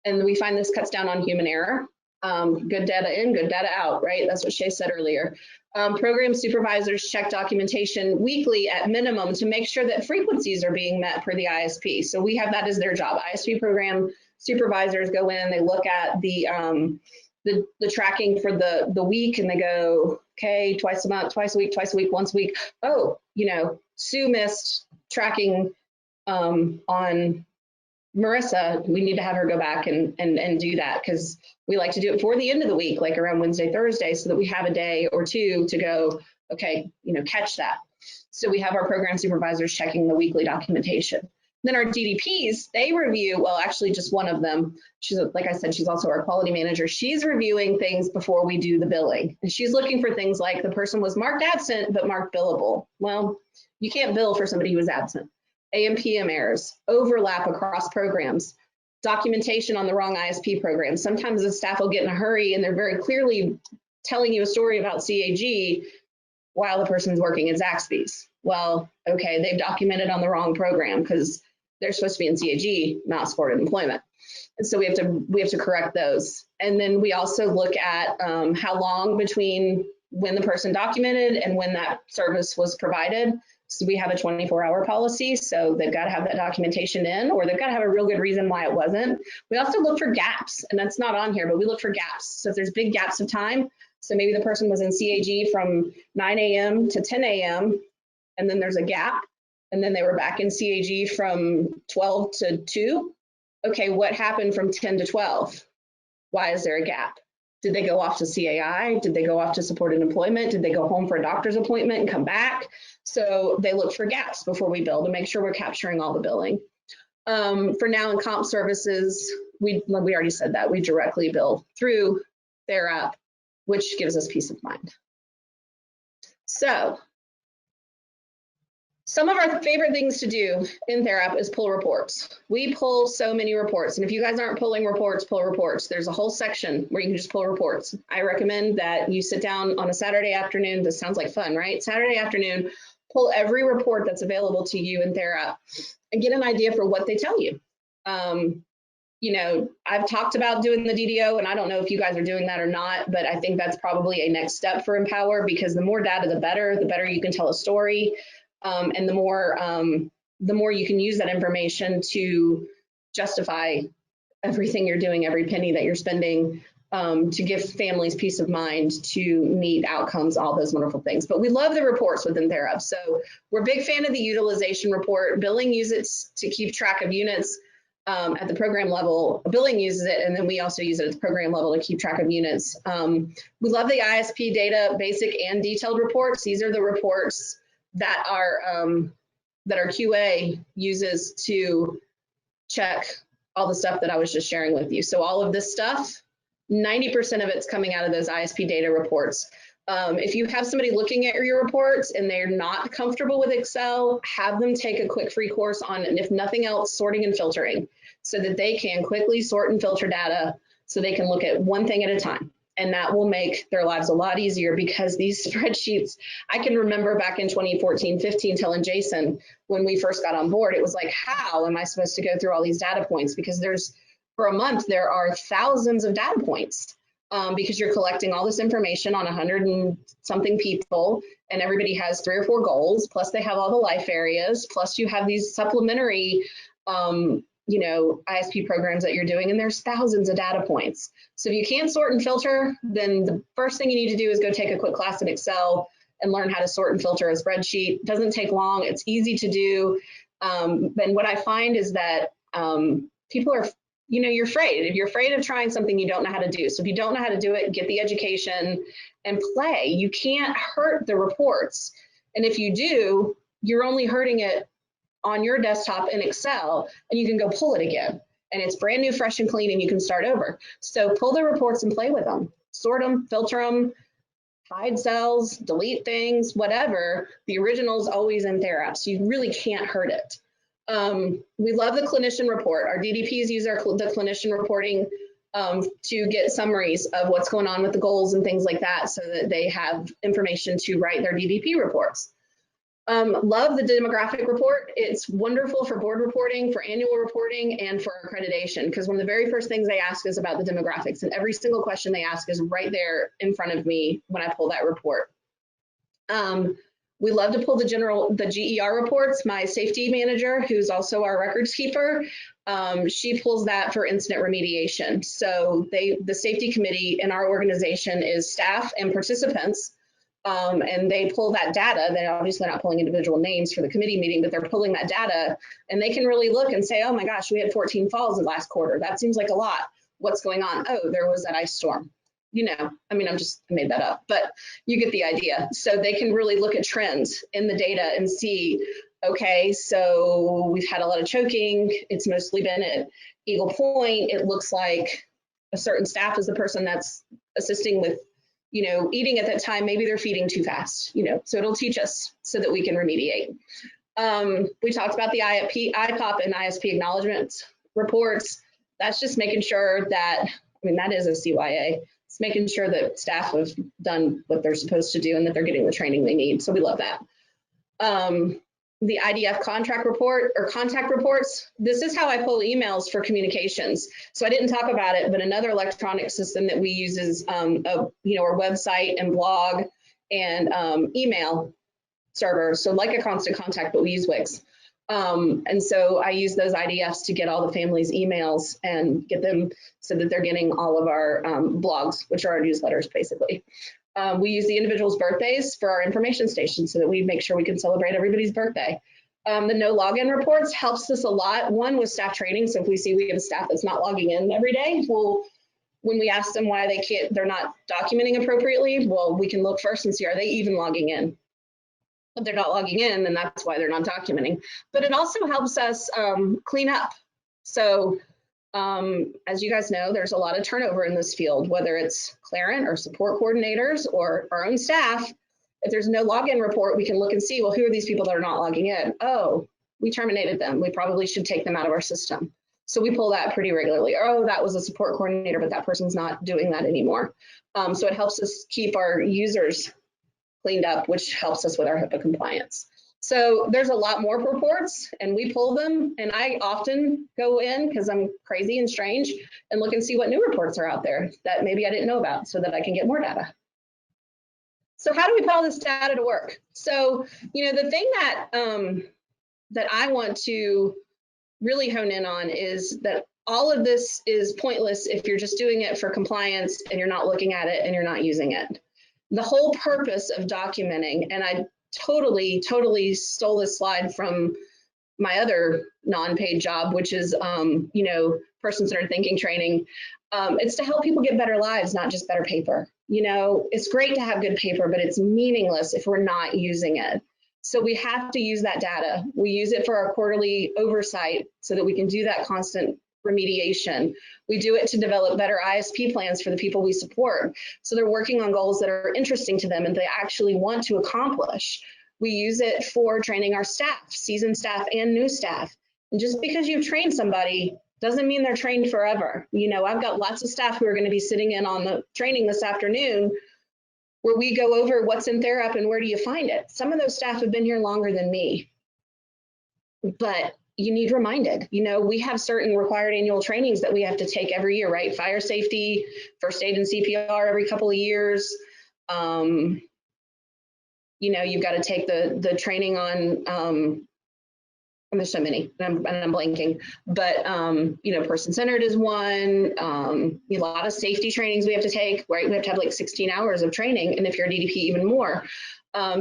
And we find this cuts down on human error. Good data in, good data out, right? That's what Shay said earlier. Program supervisors check documentation weekly at minimum to make sure that frequencies are being met per the ISP. So we have that as their job. ISP program supervisors go in, they look at the tracking for the week, and they go, okay, twice a month, twice a week, once a week. Oh, you know, Sue missed tracking on Marissa. We need to have her go back and do that, because we like to do it before the end of the week, like around Wednesday, Thursday, so that we have a day or two to go, okay, you know, catch that. So we have our program supervisors checking the weekly documentation. Then our DDPs, they review, well, actually just one of them, she's, like I said, she's also our quality manager. She's reviewing things before we do the billing. And she's looking for things like the person was marked absent, but marked billable. Well, you can't bill for somebody who was absent. AM/PM errors, overlap across programs, documentation on the wrong ISP program. Sometimes the staff will get in a hurry and they're very clearly telling you a story about CAG while the person's working at Zaxby's. Well, okay, they've documented on the wrong program because they're supposed to be in CAG, not supported employment. And so we have to correct those. And then we also look at how long between when the person documented and when that service was provided. So we have a 24-hour policy, so they've got to have that documentation in, or they've got to have a real good reason why it wasn't. We also look for gaps, and that's not on here, but we look for gaps. So if there's big gaps of time, so maybe the person was in CAG from 9 a.m. to 10 a.m., and then there's a gap, and then they were back in CAG from 12 to 2. Okay, what happened from 10 to 12? Why is there a gap? Did they go off to CAI? Did they go off to supported employment? Did they go home for a doctor's appointment and come back? So they look for gaps before we bill to make sure we're capturing all the billing. For now in comp services, we already said that, we directly bill through Therap, which gives us peace of mind. So some of our favorite things to do in Therap is pull reports. We pull so many reports, and if you guys aren't pulling reports, pull reports. There's a whole section where you can just pull reports. I recommend that you sit down on a Saturday afternoon. This sounds like fun, right? Saturday afternoon, pull every report that's available to you in Therap and get an idea for what they tell you. You know, I've talked about doing the DDO, and I don't know if you guys are doing that or not, but I think that's probably a next step for Empower, because the more data, the better you can tell a story. And the more you can use that information to justify everything you're doing, every penny that you're spending, to give families peace of mind, to meet outcomes, all those wonderful things. But we love the reports within Therap. So we're a big fan of the utilization report. Billing uses it to keep track of units at the program level. Billing uses it, and then we also use it at the program level to keep track of units. We love the ISP data, basic and detailed reports. These are the reports that our QA uses to check all the stuff that I was just sharing with you. So all of this stuff, 90% of it's coming out of those ISP data reports. If you have somebody looking at your reports and they're not comfortable with Excel, have them take a quick free course on, and if nothing else, sorting and filtering, so that they can quickly sort and filter data so they can look at one thing at a time. And that will make their lives a lot easier, because these spreadsheets, I can remember back in 2014-15 telling Jason when we first got on board, it was like, how am I supposed to go through all these data points? Because for a month, there are thousands of data points. because you're collecting all this information on 100 and something people, and everybody has 3 or 4 goals, plus they have all the life areas, plus you have these supplementary ISP programs that you're doing, and there's thousands of data points. So if you can't sort and filter, then the first thing you need to do is go take a quick class in Excel and learn how to sort and filter a spreadsheet. It doesn't take long, it's easy to do. And what I find is that people are, you're afraid. If you're afraid of trying something you don't know how to do. So if you don't know how to do it, get the education and play. You can't hurt the reports. And if you do, you're only hurting it on your desktop in Excel, and you can go pull it again. And it's brand new, fresh and clean, and you can start over. So pull the reports and play with them. Sort them, filter them, hide cells, delete things, whatever. The original is always in Therap, so you really can't hurt it. We love the clinician report. Our DDPs use the clinician reporting to get summaries of what's going on with the goals and things like that, so that they have information to write their DDP reports. Love the demographic report. It's wonderful for board reporting, for annual reporting, and for accreditation, because one of the very first things they ask is about the demographics, and every single question they ask is right there in front of me when I pull that report. We love to pull the GER reports. My safety manager, who's also our records keeper, she pulls that for incident remediation. So the safety committee in our organization is staff and participants. And they pull that data. They're obviously not pulling individual names for the committee meeting, but they're pulling that data, and they can really look and say, oh my gosh, we had 14 falls in the last quarter. That seems like a lot. What's going on? Oh, there was that ice storm. I made that up, but you get the idea. So they can really look at trends in the data and see, okay, so we've had a lot of choking. It's mostly been at Eagle Point. It looks like a certain staff is the person that's assisting with eating at that time. Maybe they're feeding too fast, so it'll teach us so that we can remediate. We talked about the IPOP and ISP acknowledgements reports. That's just making sure that, that is a CYA. It's making sure that staff have done what they're supposed to do and that they're getting the training they need. So we love that. The IDF contract report or contact reports. This is how I pull emails for communications. So I didn't talk about it, but another electronic system that we use is our website and blog and email server. So like a constant contact, but we use Wix. And so I use those IDFs to get all the family's emails and get them so that they're getting all of our blogs, which are our newsletters, basically. We use the individual's birthdays for our information station so that we make sure we can celebrate everybody's birthday. The no login reports helps us a lot. One with staff training. So if we see we have a staff that's not logging in every day, when we ask them why they're not documenting appropriately, well, we can look first and see, are they even logging in? If they're not logging in, then that's why they're not documenting. But it also helps us clean up. So as you guys know, there's a lot of turnover in this field, whether it's Clarent or support coordinators or our own staff. If there's no login report, we can look and see, well, who are these people that are not logging in? Oh, we terminated them. We probably should take them out of our system. So we pull that pretty regularly. Oh, that was a support coordinator, but that person's not doing that anymore. So it helps us keep our users cleaned up, which helps us with our HIPAA compliance. So there's a lot more reports, and we pull them, and I often go in, because I'm crazy and strange, and look and see what new reports are out there that maybe I didn't know about so that I can get more data. So how do we put all this data to work? So, the thing that I want to really hone in on is that all of this is pointless if you're just doing it for compliance and you're not looking at it and you're not using it. The whole purpose of documenting, and I totally stole this slide from my other non-paid job, which is, person-centered thinking training. It's to help people get better lives, not just better paper. It's great to have good paper, but it's meaningless if we're not using it. So we have to use that data. We use it for our quarterly oversight so that we can do that constant remediation. We do it to develop better ISP plans for the people we support, so they're working on goals that are interesting to them and they actually want to accomplish. We use it for training our staff, seasoned staff and new staff. And just because you've trained somebody doesn't mean they're trained forever. I've got lots of staff who are going to be sitting in on the training this afternoon where we go over what's in Therap and where do you find it. Some of those staff have been here longer than me, but you need reminded. You know, we have certain required annual trainings that we have to take every year, right? Fire safety, first aid and CPR every couple of years. You know, you've got to take the training on, and there's so many, and I'm blanking, but you know, person-centered is one. A lot of safety trainings we have to take, right? We have to have like 16 hours of training, and if you're a DDP, even more.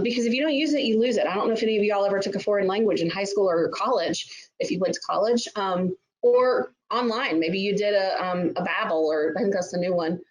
Because if you don't use it, you lose it. I don't know if any of y'all ever took a foreign language in high school or college, if you went to college, or online. Maybe you did a Babbel, or I think that's the new one.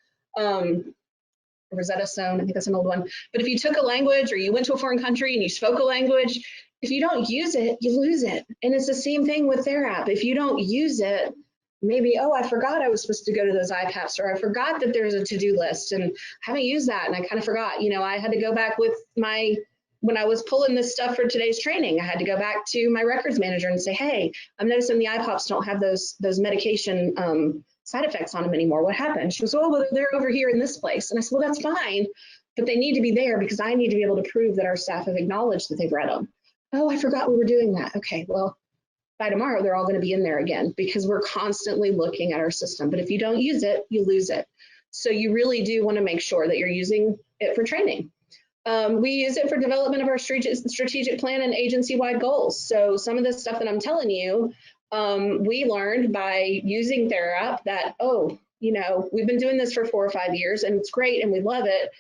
Rosetta Stone, I think that's an old one. But if you took a language or you went to a foreign country and you spoke a language, if you don't use it, you lose it. And it's the same thing with Therap. If you don't use it, maybe, oh, I forgot I was supposed to go to those IPAPs, or I forgot that there's a to-do list and I haven't used that and I kind of forgot. You know, I had to go back with when I was pulling this stuff for today's training, I had to go back to my records manager and say, hey, I'm noticing the IPOPs don't have those medication side effects on them anymore. What happened? She goes, oh, well, they're over here in this place. And I said, well, that's fine, but they need to be there because I need to be able to prove that our staff have acknowledged that they've read them. Oh, I forgot we were doing that. Okay, well, by tomorrow, they're all going to be in there again because we're constantly looking at our system. But if you don't use it, you lose it. So you really do want to make sure that you're using it for training. We use it for development of our strategic plan and agency-wide goals. So some of this stuff that I'm telling you, we learned by using Therap that, oh, you know, we've been doing this for 4 or 5 years and it's great and we love it,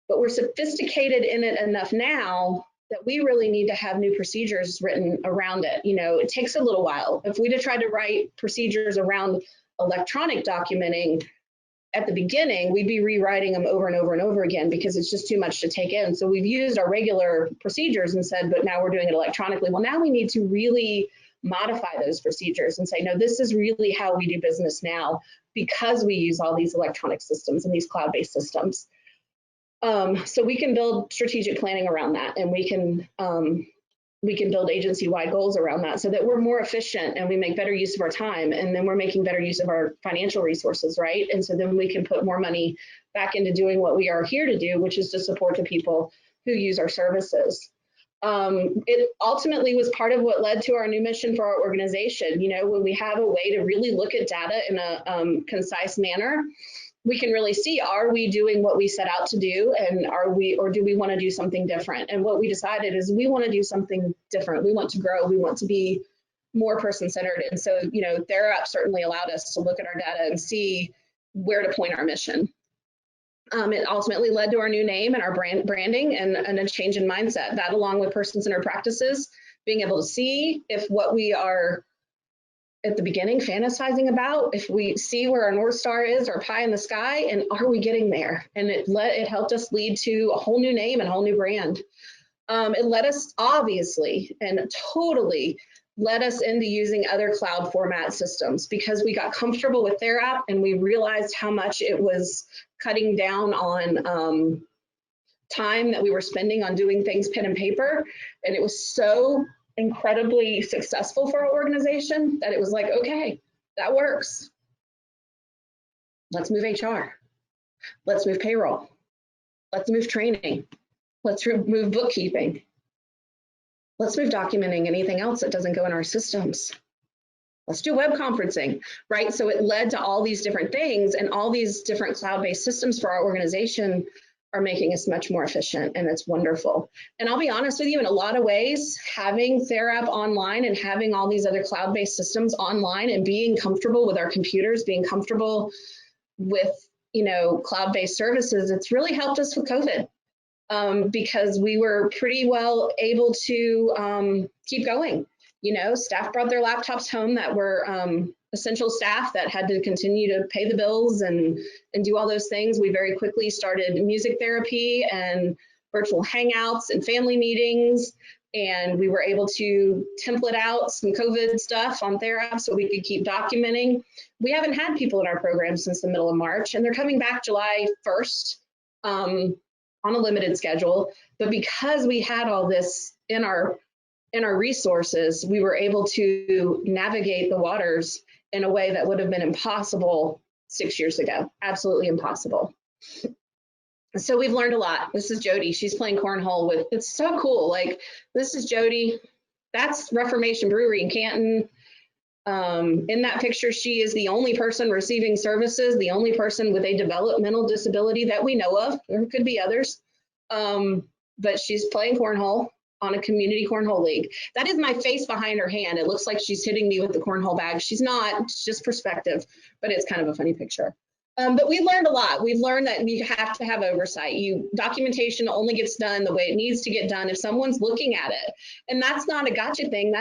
but we're sophisticated in it enough now that we really need to have new procedures written around it. You know, it takes a little while. If we'd have tried to write procedures around electronic documenting at the beginning, we'd be rewriting them over and over and over again because it's just too much to take in. So we've used our regular procedures and said, but now we're doing it electronically. Well, now we need to really modify those procedures and say, no, this is really how we do business now because we use all these electronic systems and these cloud-based systems. So we can build strategic planning around that, and we can build agency-wide goals around that so that we're more efficient and we make better use of our time, and then we're making better use of our financial resources, right? And so then we can put more money back into doing what we are here to do, which is to support the people who use our services. It ultimately was part of what led to our new mission for our organization. You know, when we have a way to really look at data in a concise manner, we can really see, are we doing what we set out to do, and or do we want to do something different? And what we decided is we want to do something different. We want to grow. We want to be more person-centered. And so, you know, Therap certainly allowed us to look at our data and see where to point our mission. It ultimately led to our new name and our branding and a change in mindset. That, along with person-centered practices, being able to see if what we are at the beginning fantasizing about, if we see where our North Star is, our pie in the sky, and are we getting there? And it helped us lead to a whole new name and a whole new brand. It led us, obviously, and totally led us into using other cloud format systems because we got comfortable with Therap and we realized how much it was cutting down on time that we were spending on doing things pen and paper. And it was so incredibly successful for our organization that it was like, okay, that works. Let's move HR. Let's move payroll. Let's move training. Let's move bookkeeping. Let's move documenting anything else that doesn't go in our systems. Let's do web conferencing, right? So it led to all these different things, and all these different cloud-based systems for our organization are making us much more efficient, and it's wonderful. And I'll be honest with you, in a lot of ways, having Therap online and having all these other cloud-based systems online and being comfortable with our computers, being comfortable with, you know, cloud-based services, it's really helped us with COVID because we were pretty well able to keep going. You know, staff brought their laptops home that were essential staff that had to continue to pay the bills and do all those things. We very quickly started music therapy and virtual hangouts and family meetings. And we were able to template out some COVID stuff on Therap so we could keep documenting. We haven't had people in our program since the middle of March, and they're coming back July 1st on a limited schedule. But because we had all this in our resources, we were able to navigate the waters in a way that would have been impossible 6 years ago. Absolutely impossible. So we've learned a lot. This is Jody. She's playing cornhole with, it's so cool. Like, this is Jody. That's Reformation Brewery in Canton. In that picture, she is the only person receiving services, the only person with a developmental disability that we know of. There could be others, but she's playing cornhole on a community cornhole league. That is my face behind her hand. It looks like she's hitting me with the cornhole bag. She's not, it's just perspective, but it's kind of a funny picture. But we learned a lot. We've learned that you have to have oversight. Documentation only gets done the way it needs to get done if someone's looking at it. And that's not a gotcha thing.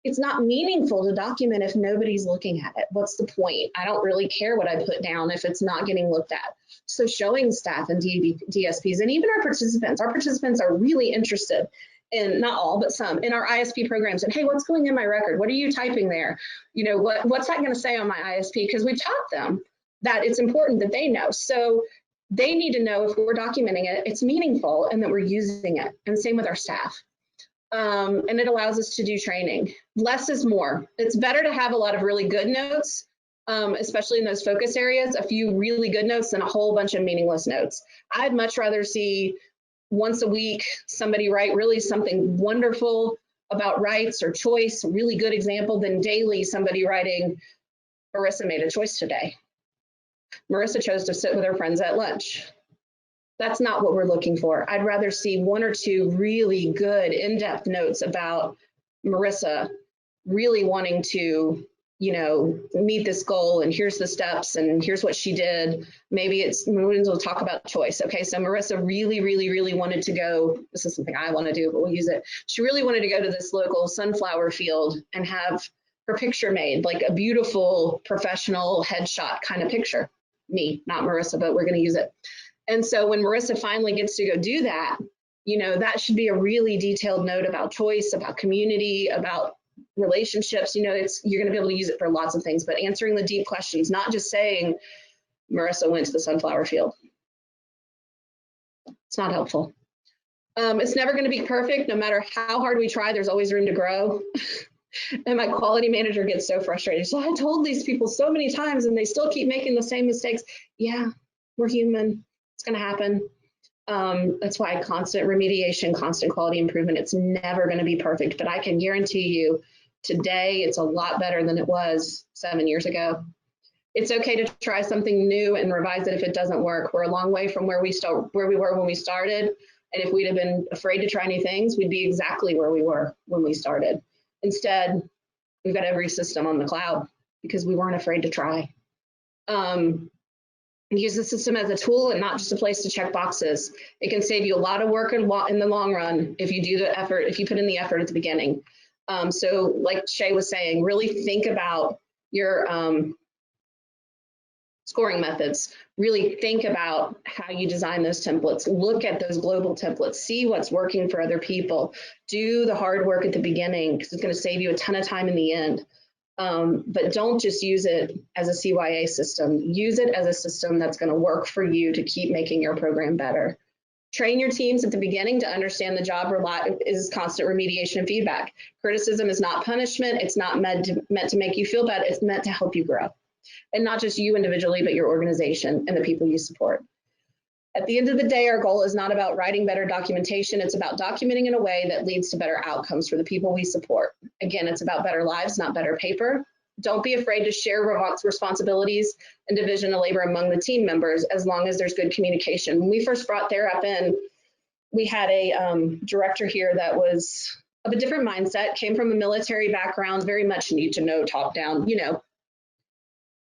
It's not meaningful to document if nobody's looking at it. What's the point? I don't really care what I put down if it's not getting looked at. So showing staff and DSPs and even our participants are really interested in, not all, but some, in our ISP programs. And hey, what's going in my record? What are you typing there? You know, what's that going to say on my ISP? Because we taught them that it's important that they know. So they need to know if we're documenting it, it's meaningful and that we're using it. And same with our staff. And it allows us to do training. Less is more. It's better to have a lot of really good notes, especially in those focus areas, a few really good notes than a whole bunch of meaningless notes. I'd much rather see once a week somebody write really something wonderful about rights or choice, a really good example, than daily somebody writing, Marissa made a choice today. Marissa chose to sit with her friends at lunch. That's not what we're looking for. I'd rather see one or two really good in-depth notes about Marissa really wanting to, you know, meet this goal, and here's the steps and here's what she did. Maybe we'll talk about choice. Okay, so Marissa really wanted to go, this is something I want to do, but we'll use it. She really wanted to go to this local sunflower field and have her picture made, like a beautiful professional headshot kind of picture. Me, not Marissa, but we're going to use it. And so when Marissa finally gets to go do that, you know, that should be a really detailed note about choice, about community, about relationships. You know, you're going to be able to use it for lots of things, but answering the deep questions, not just saying Marissa went to the sunflower field. It's not helpful. It's never going to be perfect. No matter how hard we try, there's always room to grow. And my quality manager gets so frustrated. So I told these people so many times and they still keep making the same mistakes. Yeah, we're human. It's going to happen. That's why constant remediation, constant quality improvement, it's never going to be perfect. But I can guarantee you today it's a lot better than it was 7 years ago. It's okay to try something new and revise it if it doesn't work. We're a long way from where we were when we started. And if we'd have been afraid to try new things, we'd be exactly where we were when we started. Instead, we've got every system on the cloud because we weren't afraid to try. Use the system as a tool and not just a place to check boxes. It can save you a lot of work in the long run if you do the effort, if you put in the effort at the beginning. So like Shay was saying, really think about your scoring methods. Really think about how you design those templates. Look at those global templates. See what's working for other people. Do the hard work at the beginning because it's going to save you a ton of time in the end. But don't just use it as a CYA system. Use it as a system that's going to work for you to keep making your program better. Train your teams at the beginning to understand the job is constant remediation and feedback. Criticism is not punishment. It's not meant to make you feel bad. It's meant to help you grow. And not just you individually, but your organization and the people you support. At the end of the day, our goal is not about writing better documentation. It's about documenting in a way that leads to better outcomes for the people we support. Again, it's about better lives, not better paper. Don't be afraid to share responsibilities and division of labor among the team members as long as there's good communication. When we first brought Therap in, we had a director here that was of a different mindset, came from a military background, very much need to know, top down, you know.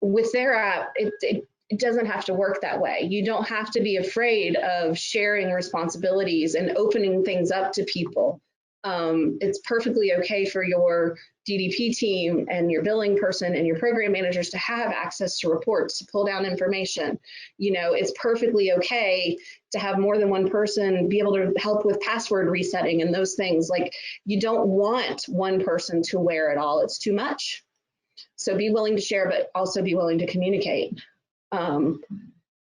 With Therap, it doesn't have to work that way. You don't have to be afraid of sharing responsibilities and opening things up to people. It's perfectly okay for your DDP team and your billing person and your program managers to have access to reports, to pull down information. You know, it's perfectly okay to have more than one person be able to help with password resetting and those things. Like, you don't want one person to wear it all. It's too much. So be willing to share, but also be willing to communicate. And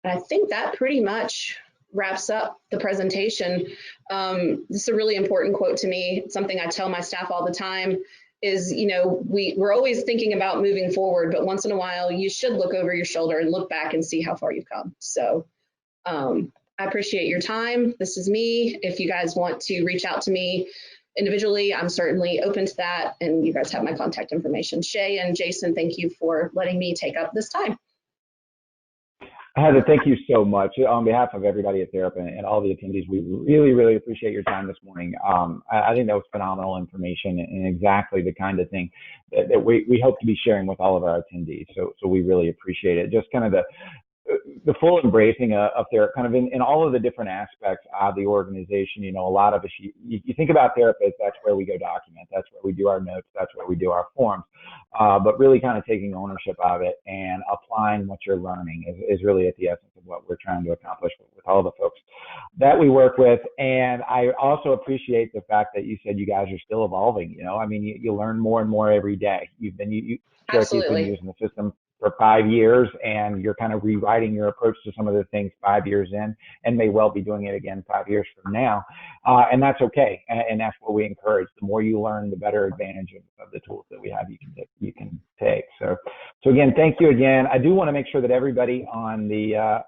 I think that pretty much wraps up the presentation. This is a really important quote to me. It's something I tell my staff all the time is, you know, we're always thinking about moving forward, but once in a while you should look over your shoulder and look back and see how far you've come. So I appreciate your time. This is me. If you guys want to reach out to me individually, I'm certainly open to that. And you guys have my contact information. Shay and Jason, thank you for letting me take up this time. Heather, thank you so much. On behalf of everybody at Therap and all the attendees, we really, really appreciate your time this morning. I think that was phenomenal information and exactly the kind of thing that we hope to be sharing with all of our attendees. So we really appreciate it. Just kind of the full embracing of Therap, kind of in all of the different aspects of the organization. You know, a lot of us, you think about Therap as that's where we go document, that's where we do our notes, that's where we do our forms, but really kind of taking ownership of it and applying what you're learning is really at the essence of what we're trying to accomplish with all the folks that we work with. And I also appreciate the fact that you said you guys are still evolving. You know, I mean, you learn more and more every day. You've been using the system for 5 years, and you're kind of rewriting your approach to some of the things 5 years in, and may well be doing it again 5 years from now. And that's okay. And that's what we encourage. The more you learn, the better advantage of the tools that we have you can take. So again, thank you again. I do want to make sure that everybody on the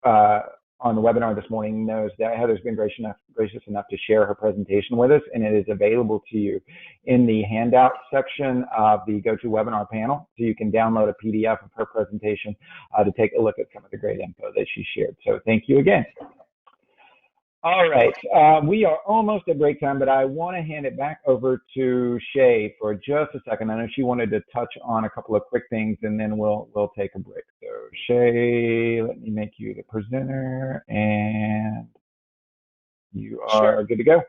webinar this morning knows that Heather's been gracious enough to share her presentation with us, and it is available to you in the handout section of the GoToWebinar panel. So you can download a PDF of her presentation to take a look at some of the great info that she shared. So thank you again. All right, we are almost at break time, but I want to hand it back over to Shay for just a second. I know she wanted to touch on a couple of quick things, and then we'll take a break. So Shay, let me make you the presenter, and you are good to go.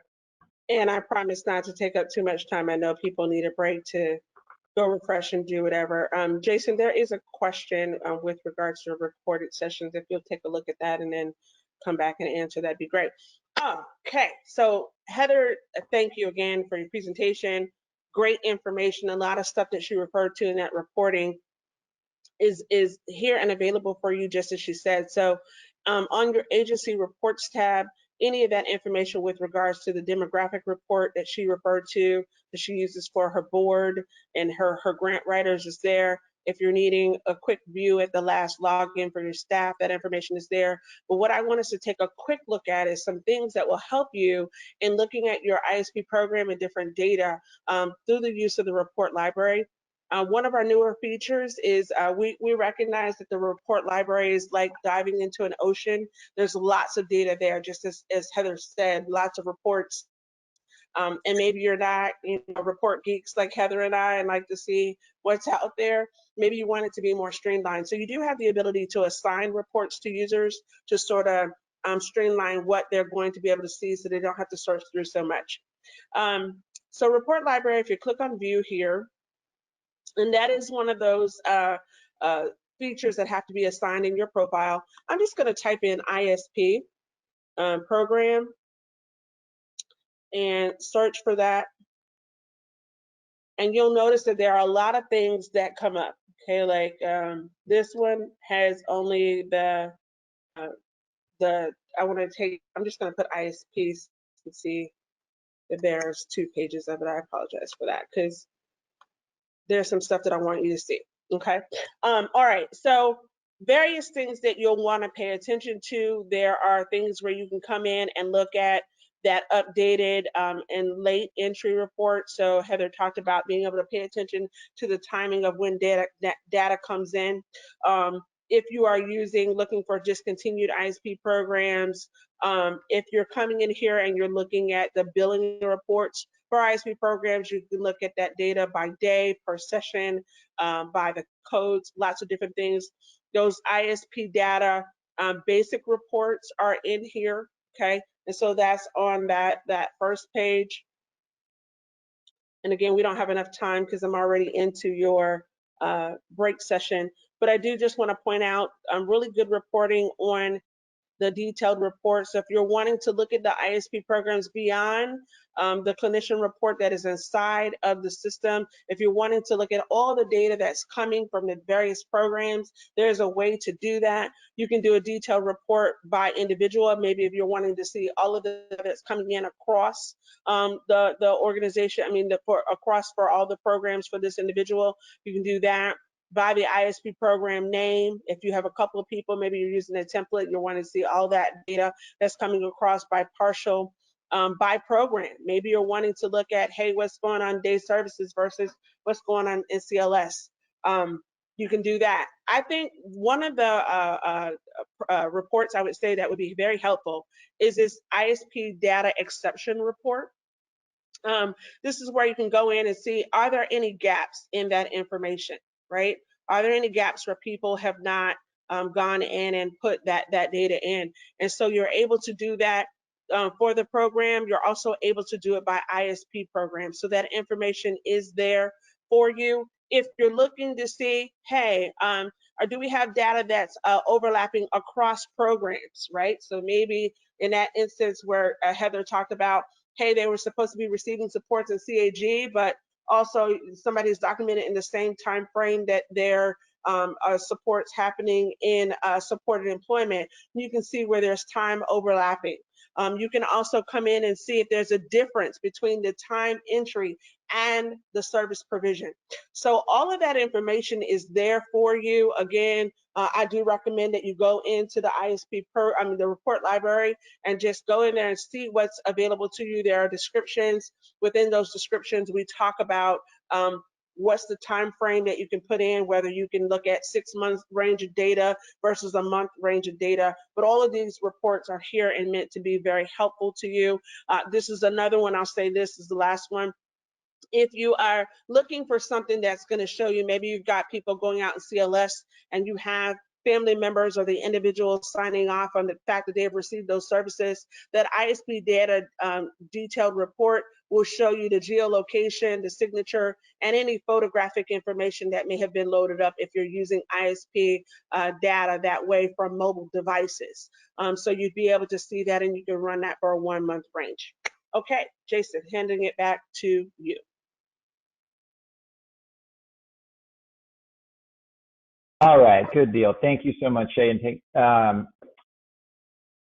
And I promise not to take up too much time. I know people need a break to go refresh and do whatever. Jason, there is a question with regards to recorded sessions. If you'll take a look at that and then come back and answer, that'd be great. Okay, so Heather, thank you again for your presentation. Great information. A lot of stuff that she referred to in that reporting is here and available for you, just as she said. So on your agency reports tab, any of that information with regards to the demographic report that she referred to, that she uses for her board and her grant writers is there. If you're needing a quick view at the last login for your staff, that information is there. But what I want us to take a quick look at is some things that will help you in looking at your ISP program and different data through the use of the report library. One of our newer features is we recognize that the report library is like diving into an ocean. There's lots of data there, just as Heather said, lots of reports. And maybe you're not, report geeks like Heather and I, and like to see what's out there. Maybe you want it to be more streamlined. So you do have the ability to assign reports to users to sort of streamline what they're going to be able to see, so they don't have to search through so much. So report library, if you click on view here, and that is one of those features that have to be assigned in your profile. I'm just going to type in ISP program and search for that. And you'll notice that there are a lot of things that come up. Okay, like this one has only I'm just going to put ISPs and see if there's 2 pages of it. I apologize for that, because there's some stuff that I want you to see. Okay. All right. So various things that you'll want to pay attention to. There are things where you can come in and look at that updated and late entry report. So Heather talked about being able to pay attention to the timing of when data comes in. If you are looking for discontinued ISP programs, if you're coming in here and you're looking at the billing reports for ISP programs, you can look at that data by day, per session, by the codes, lots of different things. Those ISP data basic reports are in here, okay? And so that's on that first page. And again, we don't have enough time because I'm already into your break session, but I do just want to point out really good reporting on the detailed report. So if you're wanting to look at the ISP programs beyond the clinician report that is inside of the system, if you're wanting to look at all the data that's coming from the various programs, there's a way to do that. You can do a detailed report by individual. Maybe if you're wanting to see all of the data that's coming in across the organization, across for all the programs for this individual, you can do that. By the ISP program name. If you have a couple of people, maybe you're using a template, you want to see all that data that's coming across by partial by program. Maybe you're wanting to look at, hey, what's going on in day services versus what's going on in CLS. You can do that. I think one of the reports I would say that would be very helpful is this ISP data exception report. This is where you can go in and see, are there any gaps in that information, right? Are there any gaps where people have not gone in and put that data in? And so you're able to do that for the program. You're also able to do it by ISP program. So that information is there for you. If you're looking to see, hey, or do we have data that's overlapping across programs, right? So maybe in that instance where Heather talked about, hey, they were supposed to be receiving supports in CAG, but also somebody's documented in the same time frame that their supports happening in supported employment. You can see where there's time overlapping. You can also come in and see if there's a difference between the time entry and the service provision. So all of that information is there for you. Again, I do recommend that you go into the the report library, and just go in there and see what's available to you. There are descriptions. Within those descriptions, we talk about what's the time frame that you can put in, whether you can look at 6 months range of data versus a month range of data. But all of these reports are here and meant to be very helpful to you. This is another one. I'll say this is the last one. If you are looking for something that's going to show you, maybe you've got people going out in CLS and you have family members or the individuals signing off on the fact that they've received those services, that ISP data detailed report will show you the geolocation, the signature, and any photographic information that may have been loaded up if you're using ISP data that way from mobile devices. So you'd be able to see that, and you can run that for a 1 month range. Okay, Jason, handing it back to you. All right, good deal. Thank you so much, Shay.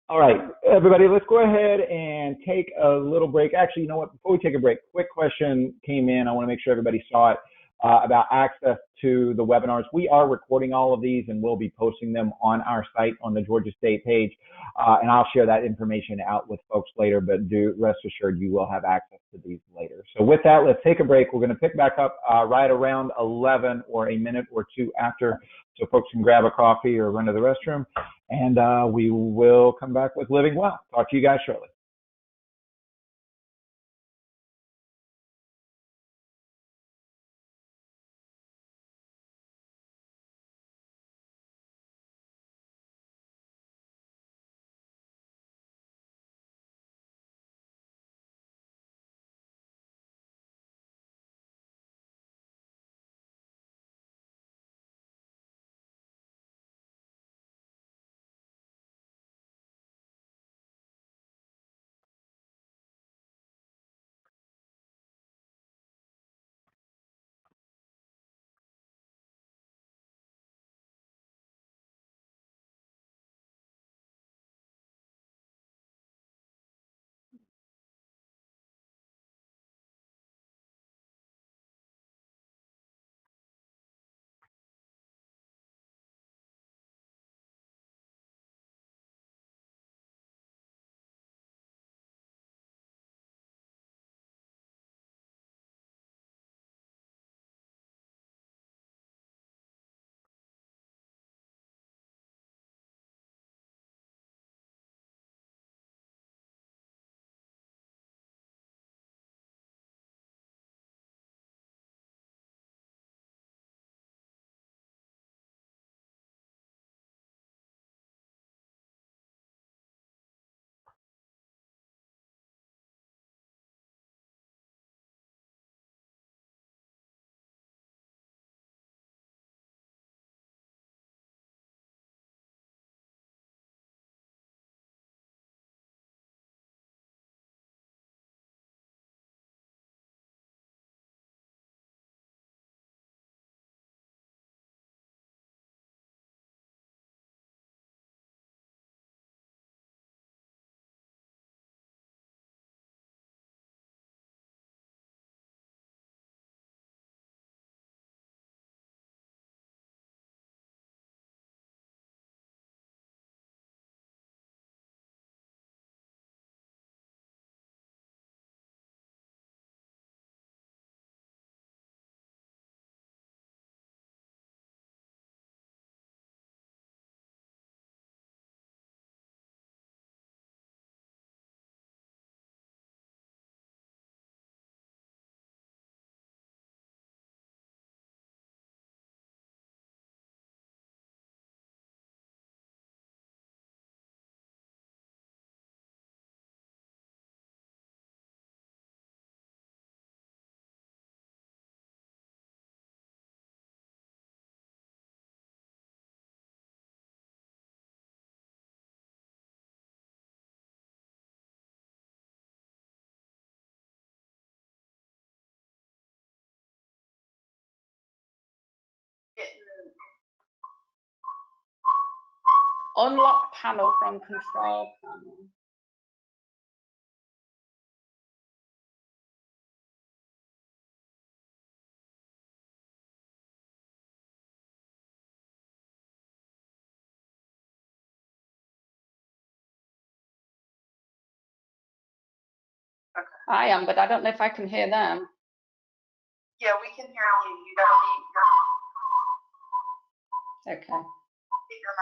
All right, everybody, let's go ahead and take a little break. Actually, you know what? Before we take a break, quick question came in. I want to make sure everybody saw it about access to the webinars. We are recording all of these, and we'll be posting them on our site on the Georgia State page. And I'll share that information out with folks later, but do rest assured you will have access to these later. So with that, let's take a break. We're going to pick back up right around 11 or a minute or two after, so folks can grab a coffee or run to the restroom. And we will come back with Living Well. Talk to you guys shortly. unlock panel from control panel. I am, but I don't know if I can hear them. Yeah, we can hear you. You don't Okay. need your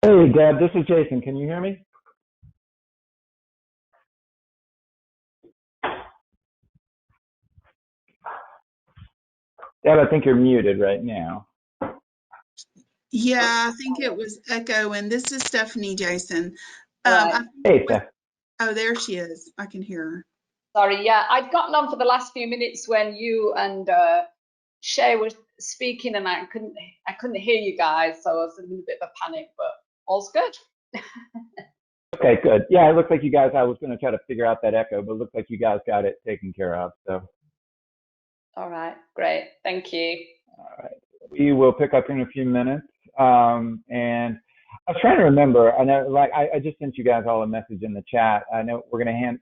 microphone. Hey, Deb, this is Jason. Can you hear me? Deb, I think you're muted right now. Yeah, I think it was echoing. This is Stephanie, Jason. Right. Hey, Steph. Oh, there she is. I can hear her. Sorry, yeah, I'd gotten on for the last few minutes when you and Shay were speaking, and I couldn't hear you guys, so I was in a bit of a panic, but all's good. Okay, good. Yeah, it looks like you guys, I was going to try to figure out that echo, but it looks like you guys got it taken care of. So, All right, great, thank you. all right. We will pick up in a few minutes. And I was trying to remember, I know, like, I just sent you guys all a message in the chat. I know we're going to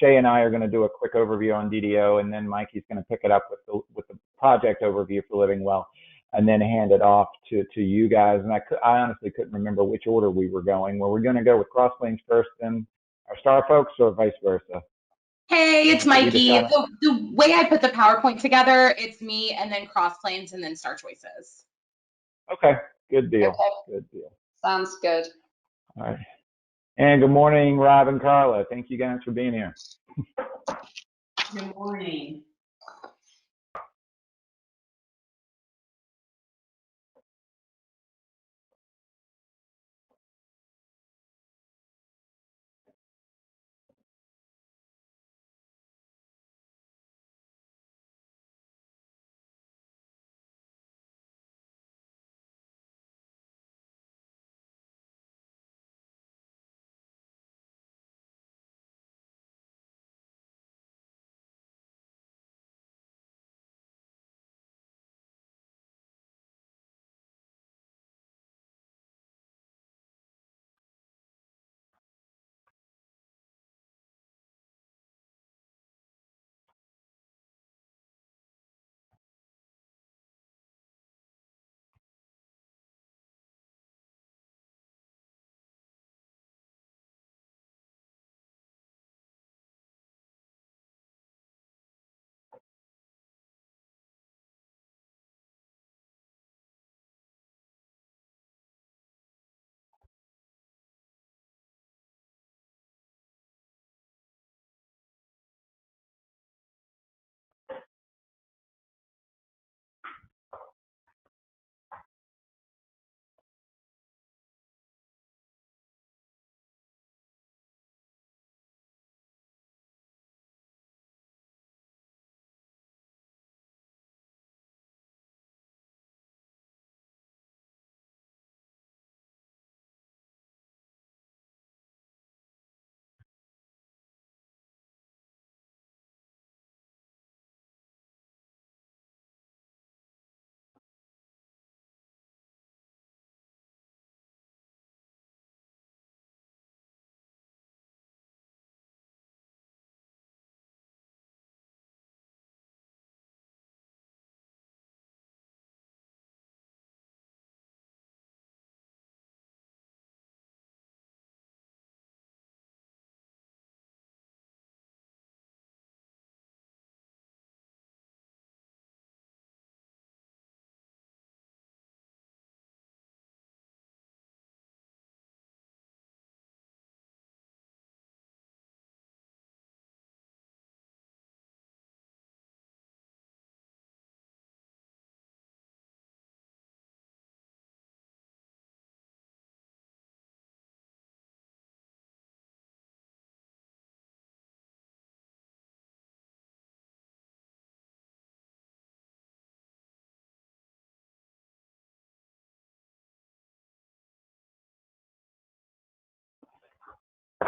Shay and I are going to do a quick overview on DDO, and then Mikey's going to pick it up with the project overview for Living Well, and then hand it off to you guys. And I honestly couldn't remember which order we were going. Were we going to go with Crossplanes first, then our star folks, or vice versa? Hey, it's Mikey. The way I put the PowerPoint together, it's me and then Crossplanes and then Star Choices. Okay, good deal. Okay. Good deal. Sounds good. All right. And good morning, Rob and Carla. Thank you guys for being here. Good morning.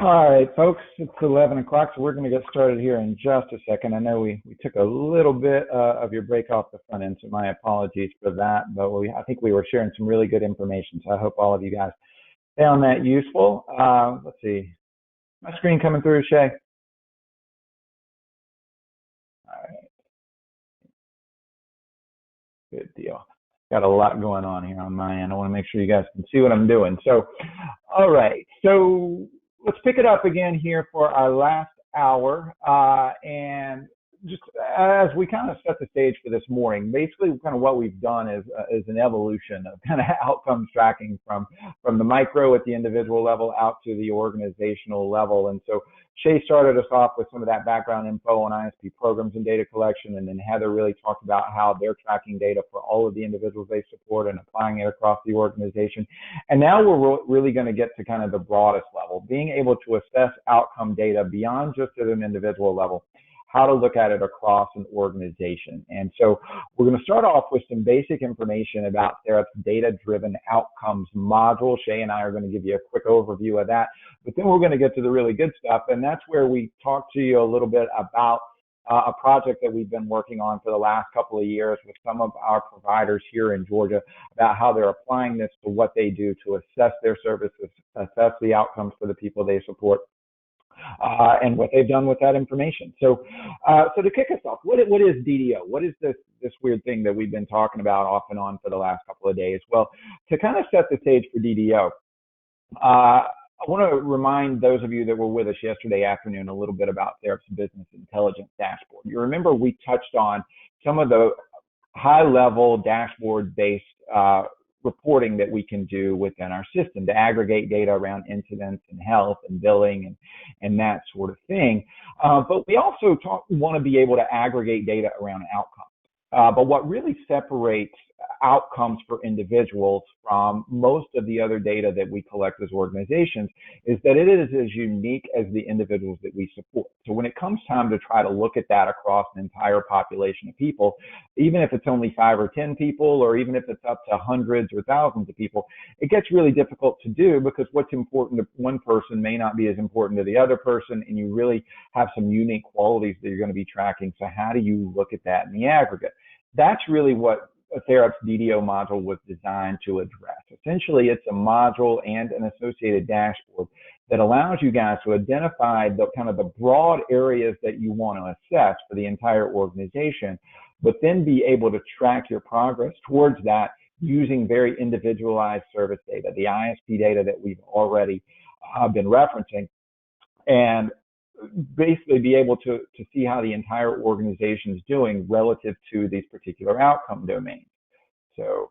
All right, folks, it's 11 o'clock, so we're going to get started here in just a second. I know we took a little bit of your break off the front end, so my apologies for that, but I think we were sharing some really good information, so I hope all of you guys found that useful. Let's see. My screen coming through, Shay? All right. Good deal. Got a lot going on here on my end. I want to make sure you guys can see what I'm doing. So, all right. So let's pick it up again here for our last hour. And just as we kind of set the stage for this morning, basically kind of what we've done is an evolution of kind of outcomes tracking from the micro at the individual level out to the organizational level. And so Shay started us off with some of that background info on ISP programs and data collection, and then Heather really talked about how they're tracking data for all of the individuals they support and applying it across the organization. And now we're really going to get to kind of the broadest level, being able to assess outcome data beyond just at an individual level, how to look at it across an organization. And so we're going to start off with some basic information about Therap's data-driven outcomes module. Shay and I are going to give you a quick overview of that, but then we're going to get to the really good stuff, and that's where we talk to you a little bit about a project that we've been working on for the last couple of years with some of our providers here in Georgia about how they're applying this to what they do to assess their services, assess the outcomes for the people they support, and what they've done with that information. So to kick us off, what is DDO? What is this weird thing that we've been talking about off and on for the last couple of days? Well, to kind of set the stage for DDO, I want to remind those of you that were with us yesterday afternoon a little bit about Therap's Business Intelligence Dashboard. You remember we touched on some of the high-level dashboard-based reporting that we can do within our system to aggregate data around incidents and health and billing and that sort of thing. But we also want to be able to aggregate data around outcomes. But what really separates outcomes for individuals from most of the other data that we collect as organizations is that it is as unique as the individuals that we support. So when it comes time to try to look at that across an entire population of people, even if it's only 5 or 10 people, or even if it's up to hundreds or thousands of people, it gets really difficult to do because what's important to one person may not be as important to the other person, and you really have some unique qualities that you're going to be tracking. So how do you look at that in the aggregate? That's really what Therap's DDO module was designed to address. Essentially, it's a module and an associated dashboard that allows you guys to identify the kind of the broad areas that you want to assess for the entire organization, but then be able to track your progress towards that using very individualized service data, the ISP data that we've already been referencing, and basically be able to see how the entire organization is doing relative to these particular outcome domains. So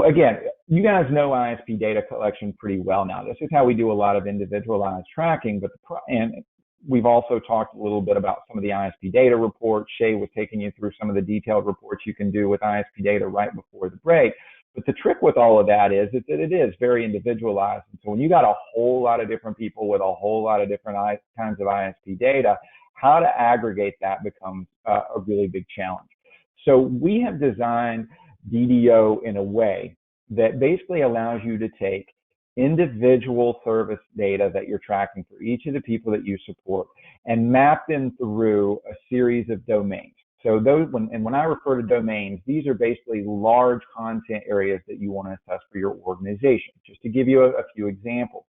again, you guys know ISP data collection pretty well now. This is how we do a lot of individualized tracking, and we've also talked a little bit about some of the ISP data reports. Shay was taking you through some of the detailed reports you can do with ISP data right before the break. But the trick with all of that is that it is very individualized. And so when you got a whole lot of different people with a whole lot of different kinds of ISP data, how to aggregate that becomes a really big challenge. So we have designed DDO in a way that basically allows you to take individual service data that you're tracking for each of the people that you support and map them through a series of domains. So when I refer to domains, these are basically large content areas that you want to assess for your organization. Just to give you a few examples,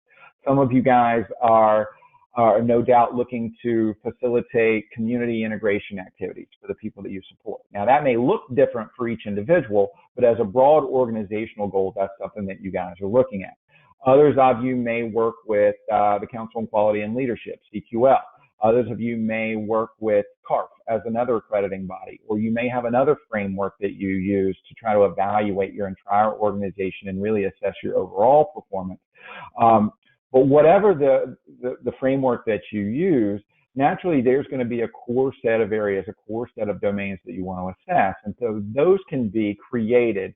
some of you guys are no doubt looking to facilitate community integration activities for the people that you support. Now that may look different for each individual, but as a broad organizational goal, that's something that you guys are looking at. Others of you may work with the Council on Quality and Leadership, CQL. Others of you may work with CARF as another accrediting body, or you may have another framework that you use to try to evaluate your entire organization and really assess your overall performance. But whatever the framework that you use, naturally there's going to be a core set of areas, a core set of domains that you want to assess. And so those can be created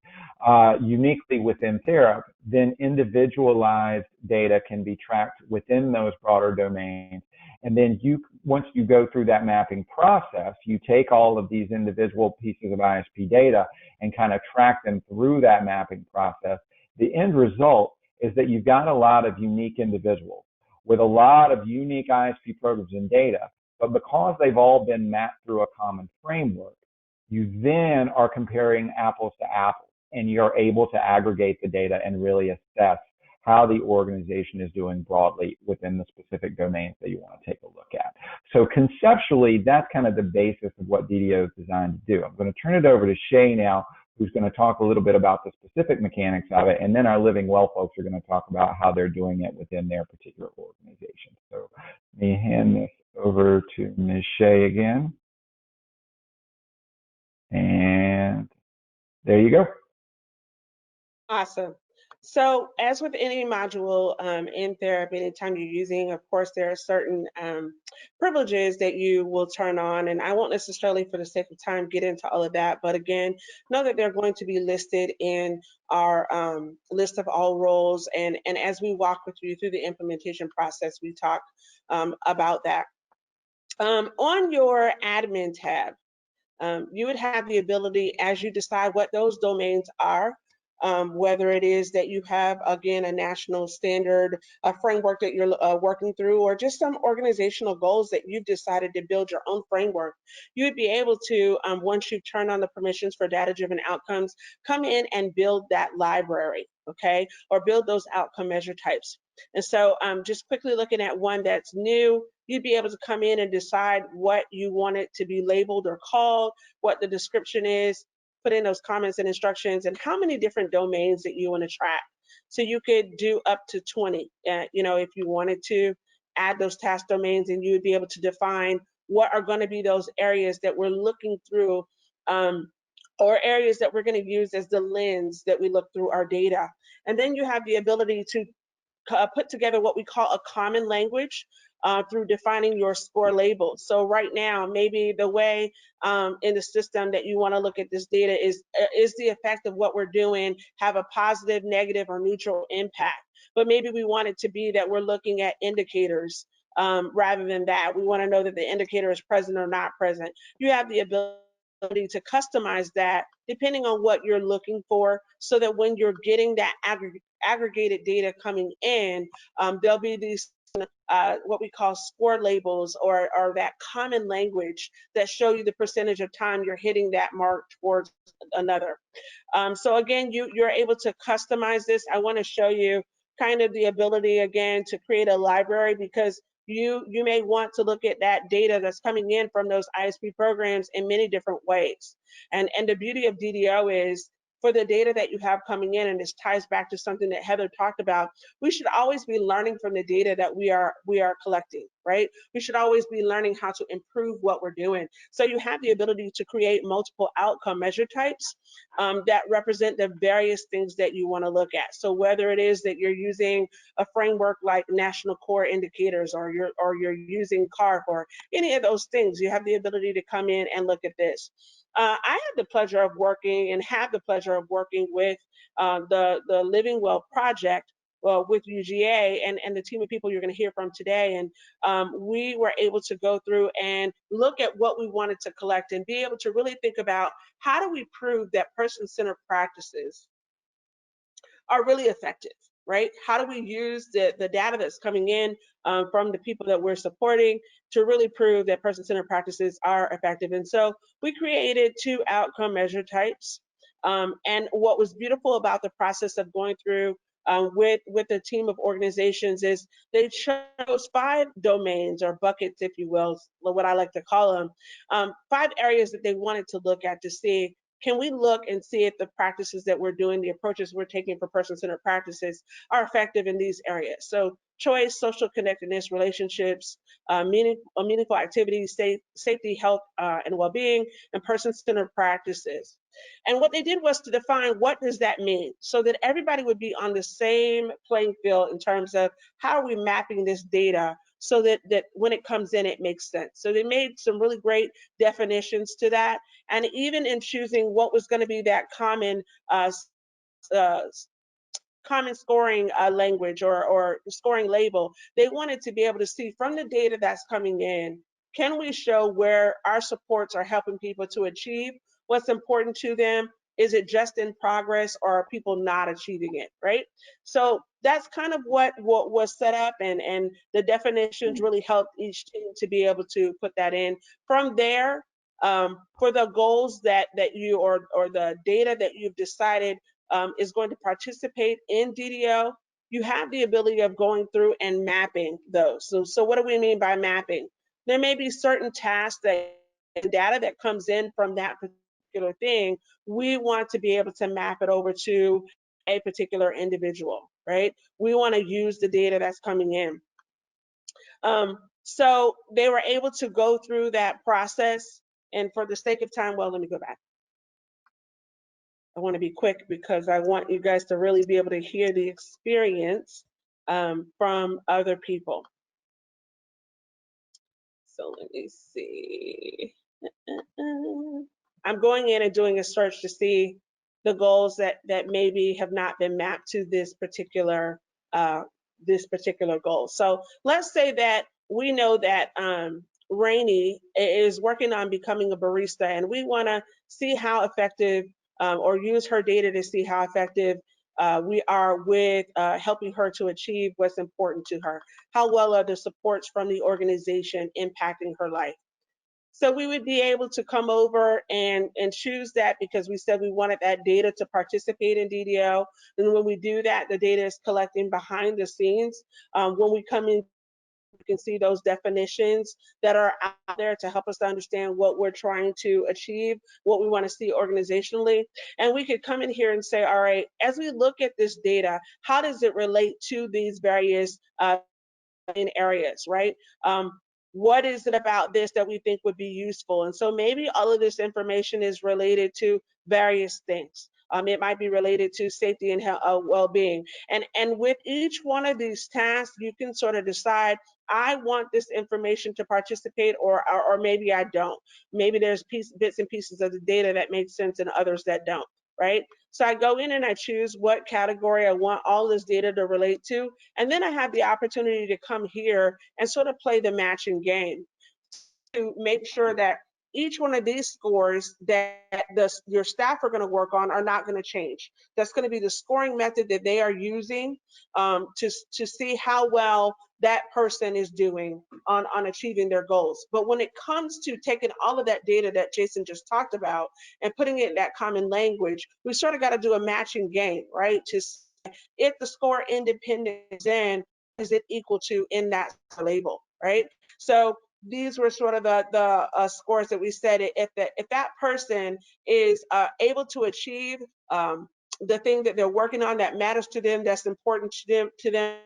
uniquely within Therap. Then individualized data can be tracked within those broader domains. And then once you go through that mapping process, you take all of these individual pieces of ISP data and kind of track them through that mapping process. The end result is that you've got a lot of unique individuals with a lot of unique ISP programs and data, but because they've all been mapped through a common framework, you then are comparing apples to apples, and you're able to aggregate the data and really assess how the organization is doing broadly within the specific domains that you want to take a look at. So conceptually, that's kind of the basis of what DDO is designed to do. I'm going to turn it over to Shay now, who's going to talk a little bit about the specific mechanics of it, and then our Living Well folks are going to talk about how they're doing it within their particular organization. So let me hand this over to Ms. Shay again. And there you go. Awesome. So as with any module in Therap, anytime you're using, of course, there are certain privileges that you will turn on, and I won't necessarily, for the sake of time, get into all of that. But again, know that they're going to be listed in our list of all roles, and as we walk with you through the implementation process, we talk about that. On your admin tab, you would have the ability, as you decide what those domains are, whether it is that you have, again, a national standard, a framework that you're working through, or just some organizational goals that you've decided to build your own framework, you would be able to, once you turn on the permissions for data-driven outcomes, come in and build that library, okay, or build those outcome measure types. And so just quickly looking at one that's new, you'd be able to come in and decide what you want it to be labeled or called, what the description is, put in those comments and instructions, and how many different domains that you want to track. So you could do up to 20, you know, if you wanted to add those task domains, and you would be able to define what are going to be those areas that we're looking through, or areas that we're going to use as the lens that we look through our data. And then you have the ability to put together what we call a common language through defining your score labels. So right now, maybe the way in the system that you want to look at this data is the effect of what we're doing have a positive, negative, or neutral impact. But maybe we want it to be that we're looking at indicators rather than that. We want to know that the indicator is present or not present. You have the ability to customize that depending on what you're looking for, so that when you're getting that aggregated data coming in, there'll be these what we call score labels, or that common language that show you the percentage of time you're hitting that mark towards another. So again, you're able to customize this. I want to show you kind of the ability again to create a library, because you may want to look at that data that's coming in from those ISP programs in many different ways. And the beauty of DDO is, for the data that you have coming in, and this ties back to something that Heather talked about, we should always be learning from the data that we are collecting, right? We should always be learning how to improve what we're doing. So you have the ability to create multiple outcome measure types that represent the various things that you want to look at. So whether it is that you're using a framework like National Core Indicators, or you're using CARP, or any of those things, you have the ability to come in and look at this. I had the pleasure of working, and have the pleasure of working with the Living Well project with UGA and the team of people you're going to hear from today. And we were able to go through and look at what we wanted to collect, and be able to really think about, how do we prove that person-centered practices are really effective, right? How do we use the data that's coming in from the people that we're supporting to really prove that person-centered practices are effective? And so we created 2 outcome measure types. And what was beautiful about the process of going through with a team of organizations is they chose 5 domains, or buckets, if you will, what I like to call them, 5 areas that they wanted to look at to see, can we look and see if the practices that we're doing, the approaches we're taking for person-centered practices, are effective in these areas? So choice, social connectedness, relationships, meaningful activities, safety, health, and well-being, and person-centered practices. And what they did was to define, what does that mean, so that everybody would be on the same playing field in terms of how are we mapping this data, so that when it comes in, it makes sense. So they made some really great definitions to that. And even in choosing what was going to be that common common scoring language or scoring label, they wanted to be able to see from the data that's coming in, can we show where our supports are helping people to achieve what's important to them? Is it just in progress, or are people not achieving it, right? So that's kind of what was set up, and the definitions really helped each team to be able to put that in. From there, for the goals that you or the data that you've decided is going to participate in DDO, you have the ability of going through and mapping those. So what do we mean by mapping? There may be certain tasks that the data that comes in from that particular thing, we want to be able to map it over to a particular individual, right? We want to use the data that's coming in. So they were able to go through that process. And for the sake of time, well, let me go back. I want to be quick because I want you guys to really be able to hear the experience from other people. So let me see. I'm going in and doing a search to see the goals that maybe have not been mapped to this particular goal. So let's say that we know that Rainey is working on becoming a barista, and we want to see how effective or use her data to see how effective we are with helping her to achieve what's important to her. How well are the supports from the organization impacting her life? So we would be able to come over and choose that because we said we wanted that data to participate in DDO. And when we do that, the data is collecting behind the scenes. When we come in, you can see those definitions that are out there to help us to understand what we're trying to achieve, what we want to see organizationally. And we could come in here and say, all right, as we look at this data, how does it relate to these various in areas, right? What is it about this that we think would be useful? And so maybe all of this information is related to various things. It might be related to safety and well-being. And with each one of these tasks, you can sort of decide, I want this information to participate, or maybe I don't. Maybe there's bits and pieces of the data that make sense and others that don't, right? So I go in and I choose what category I want all this data to relate to. And then I have the opportunity to come here and sort of play the matching game to make sure that each one of these scores that your staff are going to work on are not going to change. That's going to be the scoring method that they are using to see how well that person is doing on achieving their goals. But when it comes to taking all of that data that Jason just talked about and putting it in that common language, we sort of got to do a matching game, right? To if the score independent is in, is it equal to in that label, right? So these were sort of the scores that we said if that person is able to achieve the thing that they're working on that matters to them, that's important to them,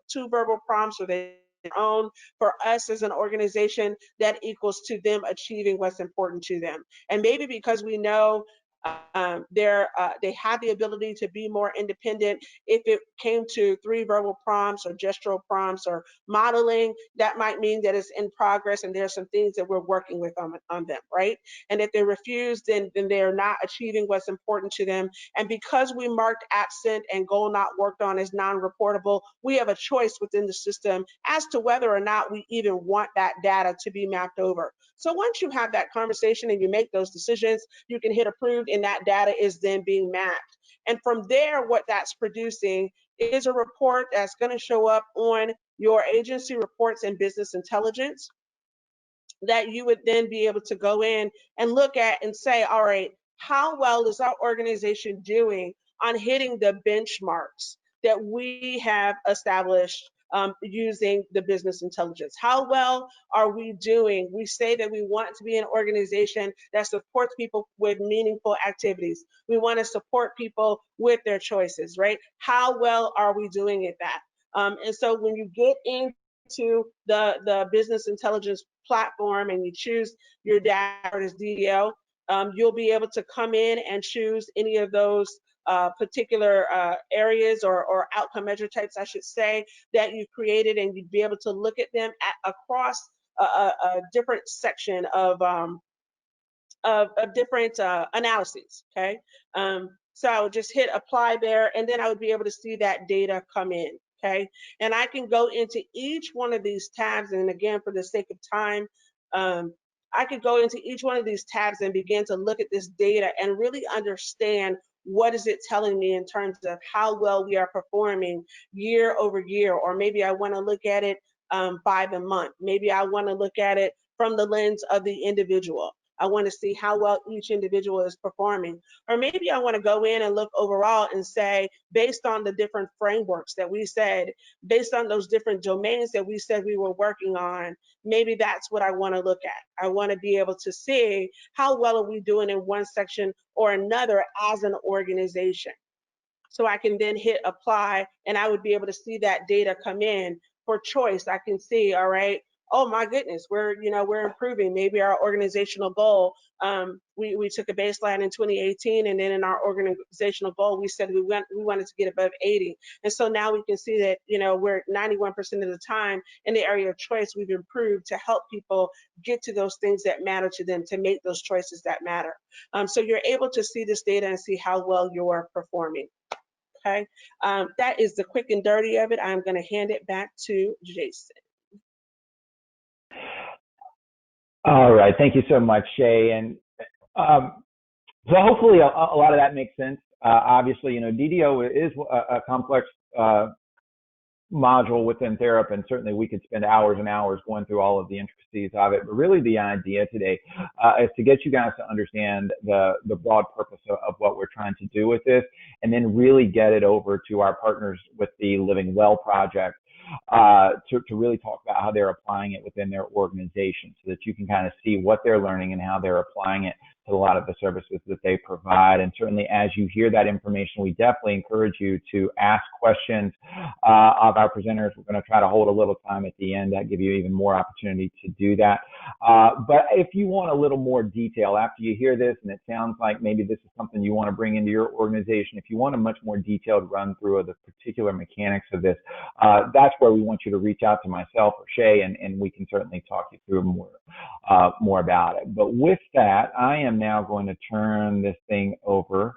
2 verbal prompts or their own, for us as an organization, that equals to them achieving what's important to them. And maybe because we know they have the ability to be more independent. If it came to 3 verbal prompts or gestural prompts or modeling, that might mean that it's in progress and there's some things that we're working with on them, right? And if they refuse, then they're not achieving what's important to them. And because we marked absent and goal not worked on as non-reportable, we have a choice within the system as to whether or not we even want that data to be mapped over. So once you have that conversation and you make those decisions, you can hit approved and that data is then being mapped. And from there, what that's producing is a report that's going to show up on your agency reports and business intelligence that you would then be able to go in and look at and say, all right, how well is our organization doing on hitting the benchmarks that we have established using the business intelligence? How well are we doing? We say that we want to be an organization that supports people with meaningful activities. We want to support people with their choices, right? How well are we doing at that? And so when you get into the business intelligence platform and you choose your dashboard as DDO, you'll be able to come in and choose any of those particular areas or outcome measure types, I should say, that you've created, and you'd be able to look at them across a different section of different analyses, okay? So I would just hit apply there, and then I would be able to see that data come in, okay? And I can go into each one of these tabs, and again, for the sake of time, I could go into each one of these tabs and begin to look at this data and really understand what is it telling me in terms of how well we are performing year over year? Or maybe I want to look at it by the month. Maybe I want to look at it from the lens of the individual. I want to see how well each individual is performing. Or maybe I want to go in and look overall and say, based on the different frameworks that we said, based on those different domains that we said we were working on, maybe that's what I want to look at. I want to be able to see how well are we doing in one section or another as an organization. So I can then hit apply, and I would be able to see that data come in for choice. I can see, all right, oh my goodness, we're improving. Maybe our organizational goal, we took a baseline in 2018, and then in our organizational goal, we said we wanted to get above 80. And so now we can see that, we're 91% of the time in the area of choice, we've improved to help people get to those things that matter to them, to make those choices that matter. So you're able to see this data and see how well you're performing. Okay, that is the quick and dirty of it. I'm going to hand it back to Jason. All right, thank you so much, Shay. And so hopefully a lot of that makes sense. Obviously, DDO is a complex module within Therap, and certainly we could spend hours and hours going through all of the intricacies of it. But really the idea today is to get you guys to understand the broad purpose of what we're trying to do with this, and then really get it over to our partners with the Living Well project to really talk about how they're applying it within their organization, so that you can kind of see what they're learning and how they're applying it to a lot of the services that they provide. And certainly as you hear that information, we definitely encourage you to ask questions of our presenters. We're going to try to hold a little time at the end that give you even more opportunity to do that. But if you want a little more detail after you hear this, and it sounds like maybe this is something you want to bring into your organization, if you want a much more detailed run through of the particular mechanics of this, that's where we want you to reach out to myself or Shay, and we can certainly talk you through more about it. But with that, I am now going to turn this thing over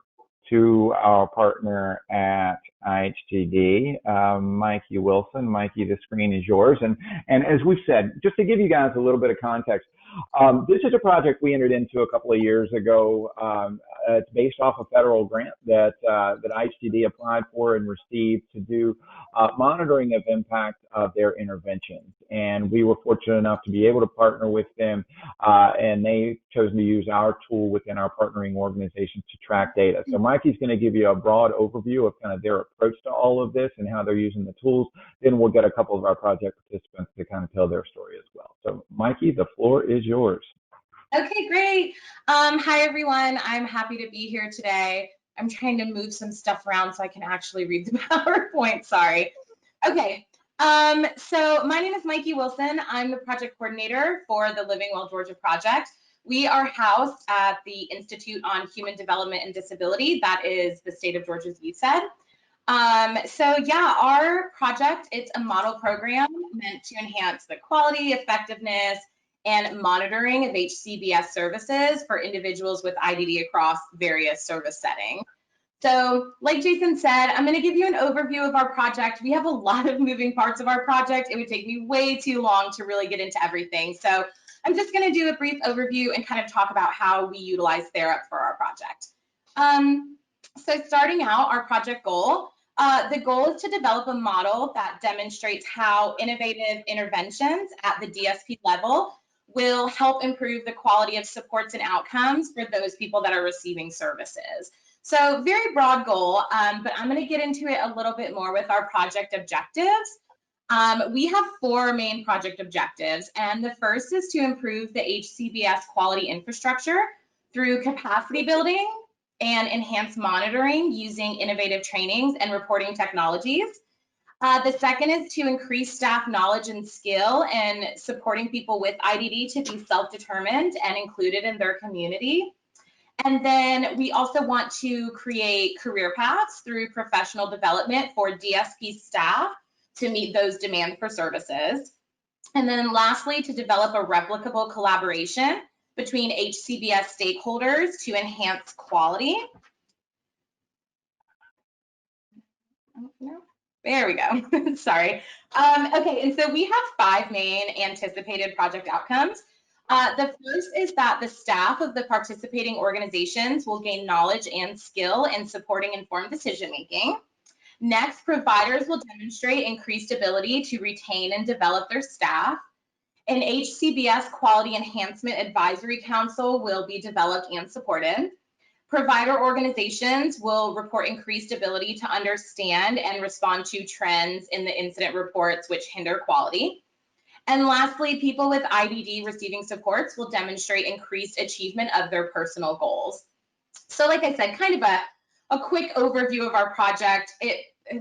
to our partner at IHTD, Mikey Wilson. Mikey, the screen is yours. And as we've said, just to give you guys a little bit of context, this is a project we entered into a couple of years ago. It's based off a federal grant that IHTD applied for and received to do monitoring of impact of their interventions. And we were fortunate enough to be able to partner with them, and they chose to use our tool within our partnering organizations to track data. So Mikey's going to give you a broad overview of kind of their approach to all of this and how they're using the tools. Then we'll get a couple of our project participants to kind of tell their story as well. So Mikey, the floor is yours. Okay, great. Hi, everyone. I'm happy to be here today. I'm trying to move some stuff around so I can actually read the PowerPoint. Sorry. Okay. So my name is Mikey Wilson. I'm the project coordinator for the Living Well Georgia project. We are housed at the Institute on Human Development and Disability. That is the state of Georgia's USED. So yeah, our project, it's a model program meant to enhance the quality, effectiveness, and monitoring of HCBS services for individuals with IDD across various service settings. So like Jason said, I'm going to give you an overview of our project. We have a lot of moving parts of our project. It would take me way too long to really get into everything. So I'm just going to do a brief overview and kind of talk about how we utilize Therap for our project. So starting out, our project goal, the goal is to develop a model that demonstrates how innovative interventions at the DSP level will help improve the quality of supports and outcomes for those people that are receiving services. So very broad goal, but I'm going to get into it a little bit more with our project objectives. We have 4 main project objectives, and the first is to improve the HCBS quality infrastructure through capacity building and enhanced monitoring using innovative trainings and reporting technologies. The second is to increase staff knowledge and skill in supporting people with IDD to be self-determined and included in their community. And then we also want to create career paths through professional development for DSP staff to meet those demands for services. And then lastly, to develop a replicable collaboration between HCBS stakeholders to enhance quality. There we go. Sorry. Okay, and so we have 5 main anticipated project outcomes. The first is that the staff of the participating organizations will gain knowledge and skill in supporting informed decision-making. Next, providers will demonstrate increased ability to retain and develop their staff. An HCBS Quality Enhancement Advisory Council will be developed and supported. Provider organizations will report increased ability to understand and respond to trends in the incident reports which hinder quality. And lastly, people with IDD receiving supports will demonstrate increased achievement of their personal goals. So like I said, kind of a quick overview of our project.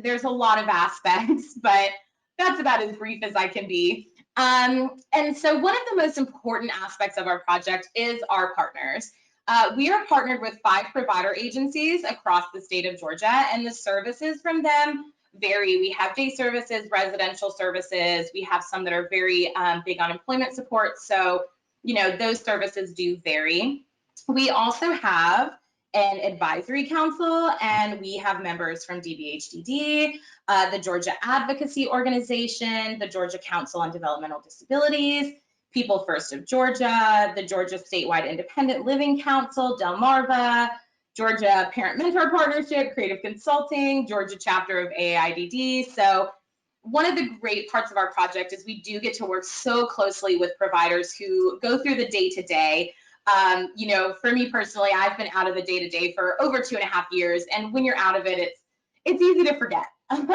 There's a lot of aspects, but that's about as brief as I can be. And so one of the most important aspects of our project is our partners. We are partnered with 5 provider agencies across the state of Georgia, and the services from them vary. We have day services, residential services. We have some that are very big on employment support. So, you know, those services do vary. We also have an advisory council, and we have members from DBHDD, the Georgia Advocacy Organization, the Georgia Council on Developmental Disabilities, People First of Georgia, the Georgia Statewide Independent Living Council, Delmarva, Georgia Parent Mentor Partnership, Creative Consulting, Georgia chapter of AAIDD. So one of the great parts of our project is we do get to work so closely with providers who go through the day-to-day. You know, for me personally, I've been out of the day-to-day for over 2.5 years, and when you're out of it, it's easy to forget. And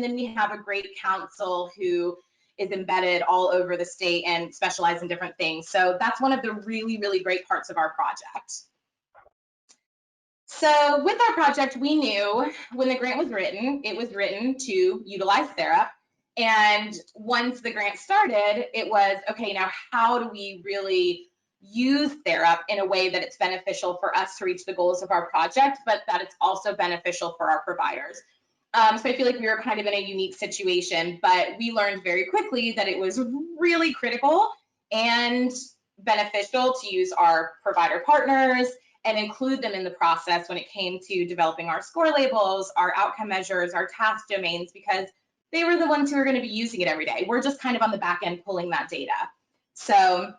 then we have a great council who is embedded all over the state and specialize in different things. So that's one of the really, really great parts of our project. So with our project, we knew when the grant was written, it was written to utilize Therap. And once the grant started, it was, okay, now how do we really use Therap in a way that it's beneficial for us to reach the goals of our project, but that it's also beneficial for our providers. So I feel like we were kind of in a unique situation, but we learned very quickly that it was really critical and beneficial to use our provider partners and include them in the process when it came to developing our score labels, our outcome measures, our task domains, because they were the ones who were going to be using it every day. We're just kind of on the back end pulling that data. So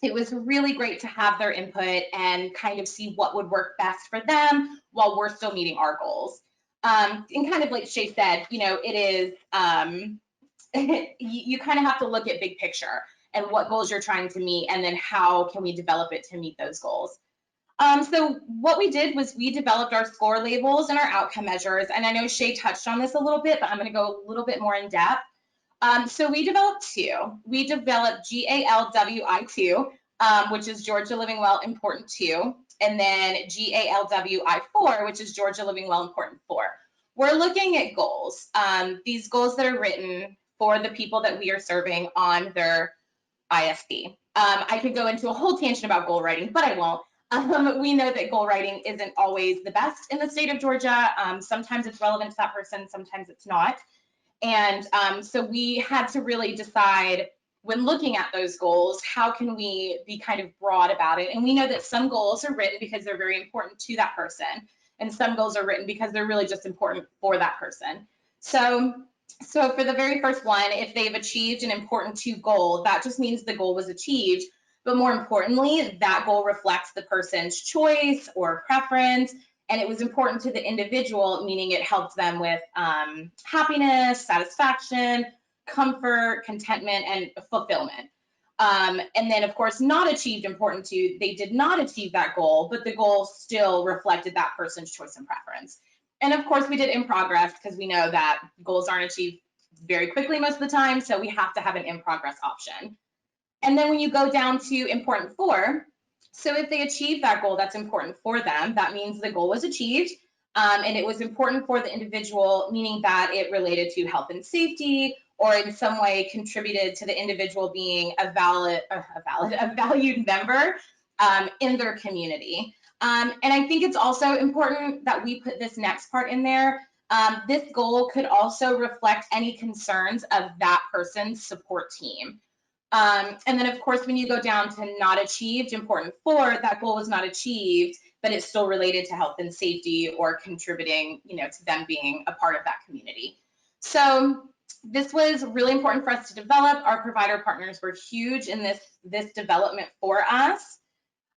it was really great to have their input and kind of see what would work best for them while we're still meeting our goals. And kind of like Shay said, you know, it is, you kind of have to look at big picture and what goals you're trying to meet, and then how can we develop it to meet those goals. So what we did was we developed our score labels and our outcome measures. And I know Shay touched on this a little bit, but I'm going to go a little bit more in depth. So we developed 2. We developed GALWI2, which is Georgia Living Well Important 2, and then GALWI4, which is Georgia Living Well Important 4. We're looking at goals, these goals that are written for the people that we are serving on their ISP. I could go into a whole tangent about goal writing, but I won't. We know that goal writing isn't always the best in the state of Georgia. Sometimes it's relevant to that person, sometimes it's not. And so we had to really decide, when looking at those goals, how can we be kind of broad about it? And we know that some goals are written because they're very important to that person, and some goals are written because they're really just important for that person. So for the very first one, if they've achieved an important 2 goal, that just means the goal was achieved. But more importantly, that goal reflects the person's choice or preference, and it was important to the individual, meaning it helped them with happiness, satisfaction, comfort, contentment, and fulfillment. And then, of course, not achieved important 2, they did not achieve that goal, but the goal still reflected that person's choice and preference. And of course, we did in progress, because we know that goals aren't achieved very quickly most of the time, so we have to have an in progress option. And then when you go down to important 4, so if they achieve that goal that's important for them, that means the goal was achieved, and it was important for the individual, meaning that it related to health and safety, or in some way contributed to the individual being a valued member in their community. And I think it's also important that we put this next part in there. This goal could also reflect any concerns of that person's support team. And then, of course, when you go down to not achieved, important 4, that goal was not achieved, but it's still related to health and safety or contributing, you know, to them being a part of that community. So This was really important for us to develop. Our provider partners were huge in this development for us.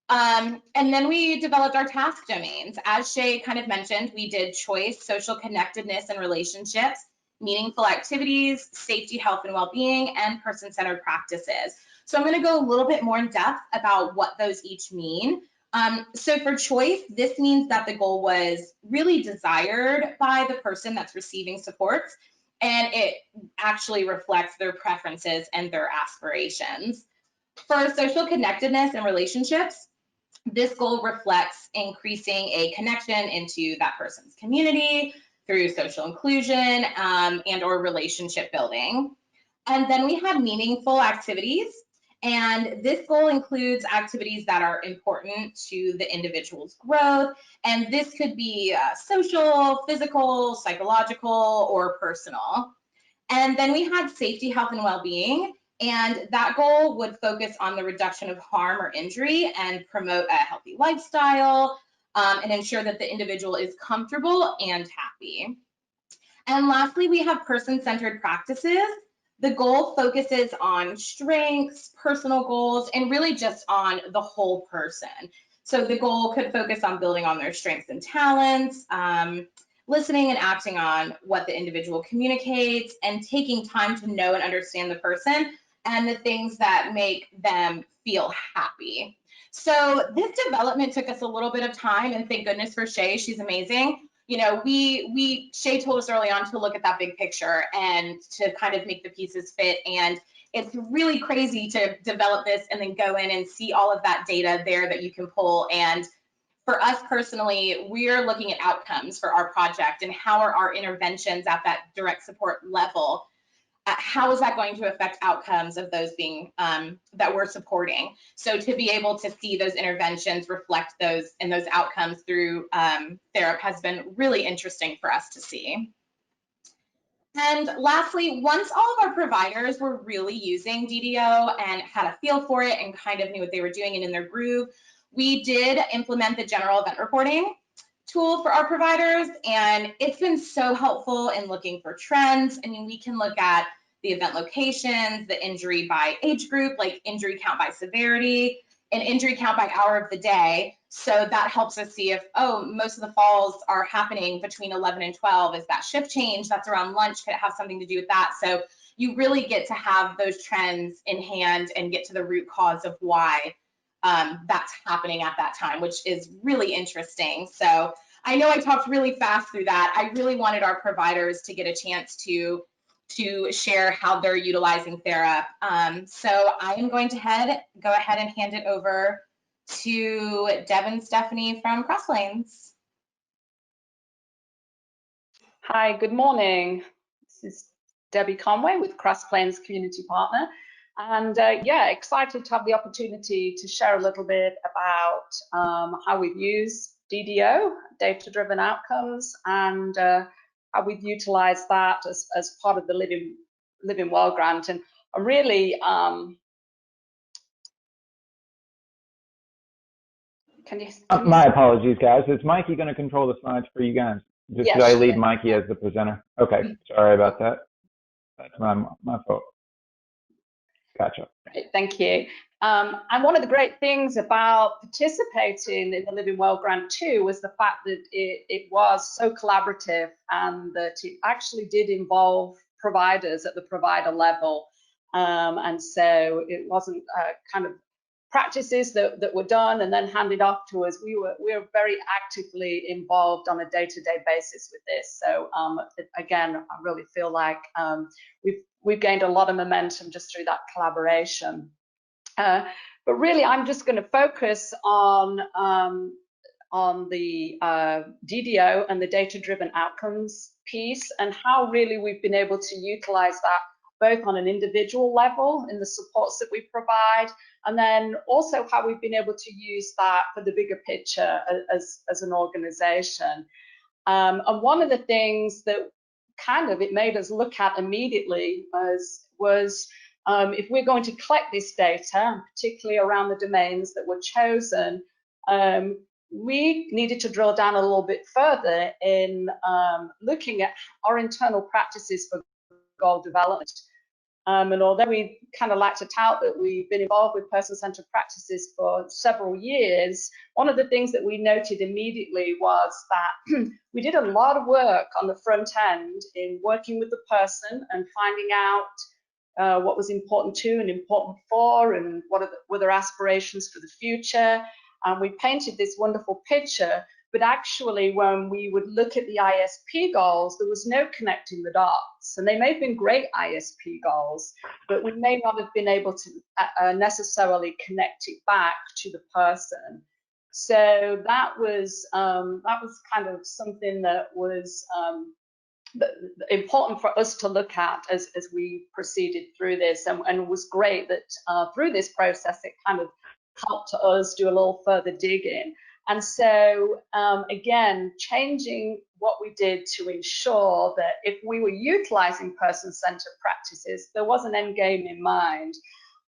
And then we developed our task domains. As Shay kind of mentioned, we did choice, social connectedness and relationships, meaningful activities, safety, health and well-being, and person-centered practices. So I'm going to go a little bit more in depth about what those each mean. So for choice, this means that the goal was really desired by the person that's receiving supports, and it actually reflects their preferences and their aspirations. For social connectedness and relationships, this goal reflects increasing a connection into that person's community through social inclusion and or relationship building. And then we have meaningful activities. And this goal includes activities that are important to the individual's growth. And this could be social, physical, psychological, or personal. And then we had safety, health, and well-being. And that goal would focus on the reduction of harm or injury and promote a healthy lifestyle and ensure that the individual is comfortable and happy. And lastly, we have person-centered practices. The goal focuses on strengths, personal goals, and really just on the whole person. So the goal could focus on building on their strengths and talents, listening and acting on what the individual communicates, and taking time to know and understand the person and the things that make them feel happy. So this development took us a little bit of time, and thank goodness for Shay, she's amazing. You know, Shay told us early on to look at that big picture and to kind of make the pieces fit. And it's really crazy to develop this and then go in and see all of that data there that you can pull. And for us personally, we're looking at outcomes for our project and how are our interventions at that direct support level. How is that going to affect outcomes of those being that we're supporting? So to be able to see those interventions reflect those and those outcomes through Therap has been really interesting for us to see. And lastly, once all of our providers were really using DDO and had a feel for it and kind of knew what they were doing and in their groove, we did implement the general event reporting tool for our providers, and it's been so helpful in looking for trends. I mean, we can look at the event locations, the injury by age group, like injury count by severity, and injury count by hour of the day. So that helps us see if, oh, most of the falls are happening between 11 and 12. Is that shift change? That's around lunch. Could it have something to do with that? So you really get to have those trends in hand and get to the root cause of why that's happening at that time, which is really interesting. So I know I talked really fast through that. I really wanted our providers to get a chance to share how they're utilizing Therap. So I am going to go ahead and hand it over to Deb and Stephanie from Crossplanes. Hi, good morning. This is Debbie Conway with Crossplanes Community Partner. And yeah, excited to have the opportunity to share a little bit about how we've used DDO, data-driven outcomes, and how we've utilized that as part of the Living Well grant. And I'm really, can you my apologies, guys. Is Mikey going to control the slides for you guys? Just yes, did I leave Mikey as the presenter? Okay, sorry about that. That's my fault. Gotcha. Great, thank you. And one of the great things about participating in the Living Well grant too was the fact that it was so collaborative and that it actually did involve providers at the provider level. And so it wasn't kind of practices that were done and then handed off to us. We were very actively involved on a day-to-day basis with this. So again, I really feel like we've gained a lot of momentum just through that collaboration. But really, I'm just going to focus on the DDO and the data-driven outcomes piece and how really we've been able to utilize that both on an individual level in the supports that we provide, and then also how we've been able to use that for the bigger picture as an organization. And one of the things that kind of it made us look at immediately was if we're going to collect this data, particularly around the domains that were chosen, we needed to drill down a little bit further in looking at our internal practices for goal development. And although we kind of like to tout that we've been involved with person-centered practices for several years, one of the things that we noted immediately was that we did a lot of work on the front end in working with the person and finding out what was important to and important for, and what were their aspirations for the future. And we painted this wonderful picture, but actually when we would look at the ISP goals, there was no connecting the dots. And they may have been great ISP goals, but we may not have been able to necessarily connect it back to the person. So that was kind of something that was important for us to look at as we proceeded through this, and it was great that through this process it kind of helped us do a little further digging. And so again, changing what we did to ensure that if we were utilizing person-centered practices, there was an end game in mind.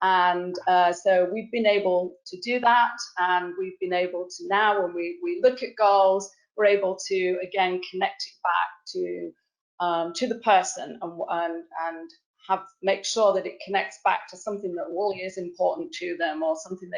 And so we've been able to do that, and we've been able to now, when we look at goals, we're able to again connect it back to the person and make sure that it connects back to something that really is important to them, or something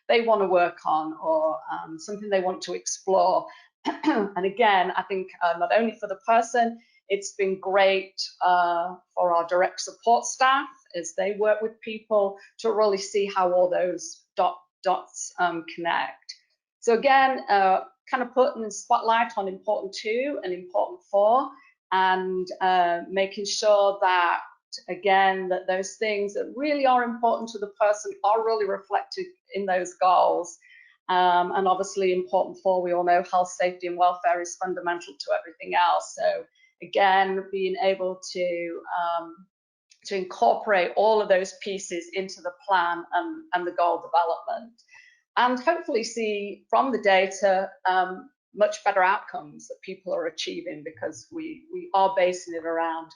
they want to work on, or something they want to explore. And again, I think not only for the person, it's been great for our direct support staff as they work with people to really see how all those dots connect. So again, kind of putting the spotlight on important to and important for, and making sure that, again, that those things that really are important to the person are really reflected in those goals. And obviously important for, we all know health, safety and welfare is fundamental to everything else. So again, being able to incorporate all of those pieces into the plan and the goal development, and hopefully see from the data much better outcomes that people are achieving, because we are basing it around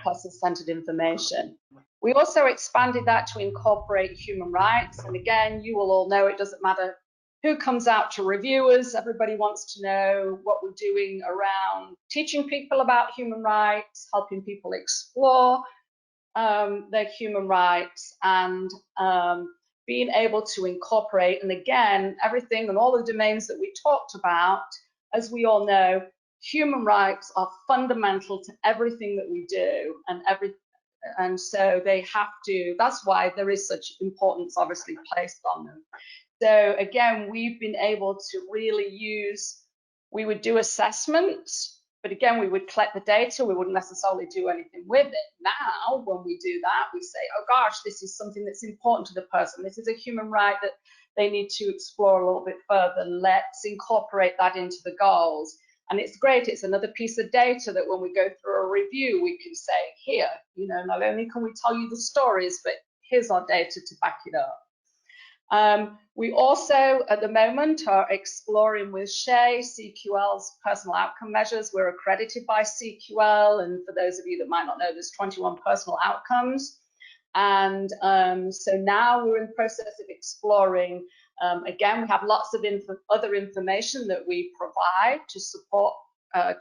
person-centered information. We also expanded that to incorporate human rights. And again, you will all know it doesn't matter who comes out to review us, everybody wants to know what we're doing around teaching people about human rights, helping people explore their human rights, and being able to incorporate, and again, everything and all the domains that we talked about, as we all know, human rights are fundamental to everything that we do, and so they have to, that's why there is such importance obviously placed on them. So again, we've been able to really use, we would do assessments, but again, we would collect the data, we wouldn't necessarily do anything with it. Now, when we do that, we say, oh gosh, this is something that's important to the person. This is a human right that they need to explore a little bit further. Let's incorporate that into the goals. And it's great, it's another piece of data that when we go through a review, we can say, here, you know, not only can we tell you the stories, but here's our data to back it up. We also, at the moment, are exploring with SHE CQL's personal outcome measures. We're accredited by CQL, and for those of you that might not know, there's 21 personal outcomes. And so now we're in the process of exploring, again, we have lots of other information that we provide to support,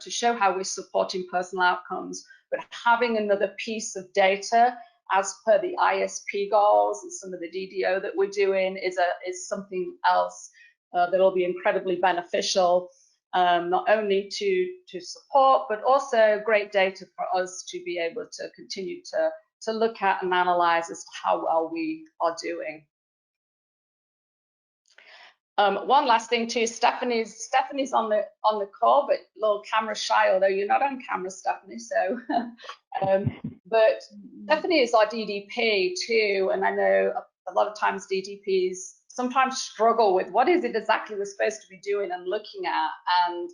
to show how we're supporting personal outcomes, but having another piece of data as per the ISP goals and some of the DDO that we're doing is something else that will be incredibly beneficial, not only to support, but also great data for us to be able to continue to look at and analyze as to how well we are doing. One last thing too, Stephanie's on the call, but a little camera shy, although you're not on camera, Stephanie. So, but Stephanie is our DDP too, and I know a lot of times DDPs sometimes struggle with what is it exactly we're supposed to be doing and looking at. And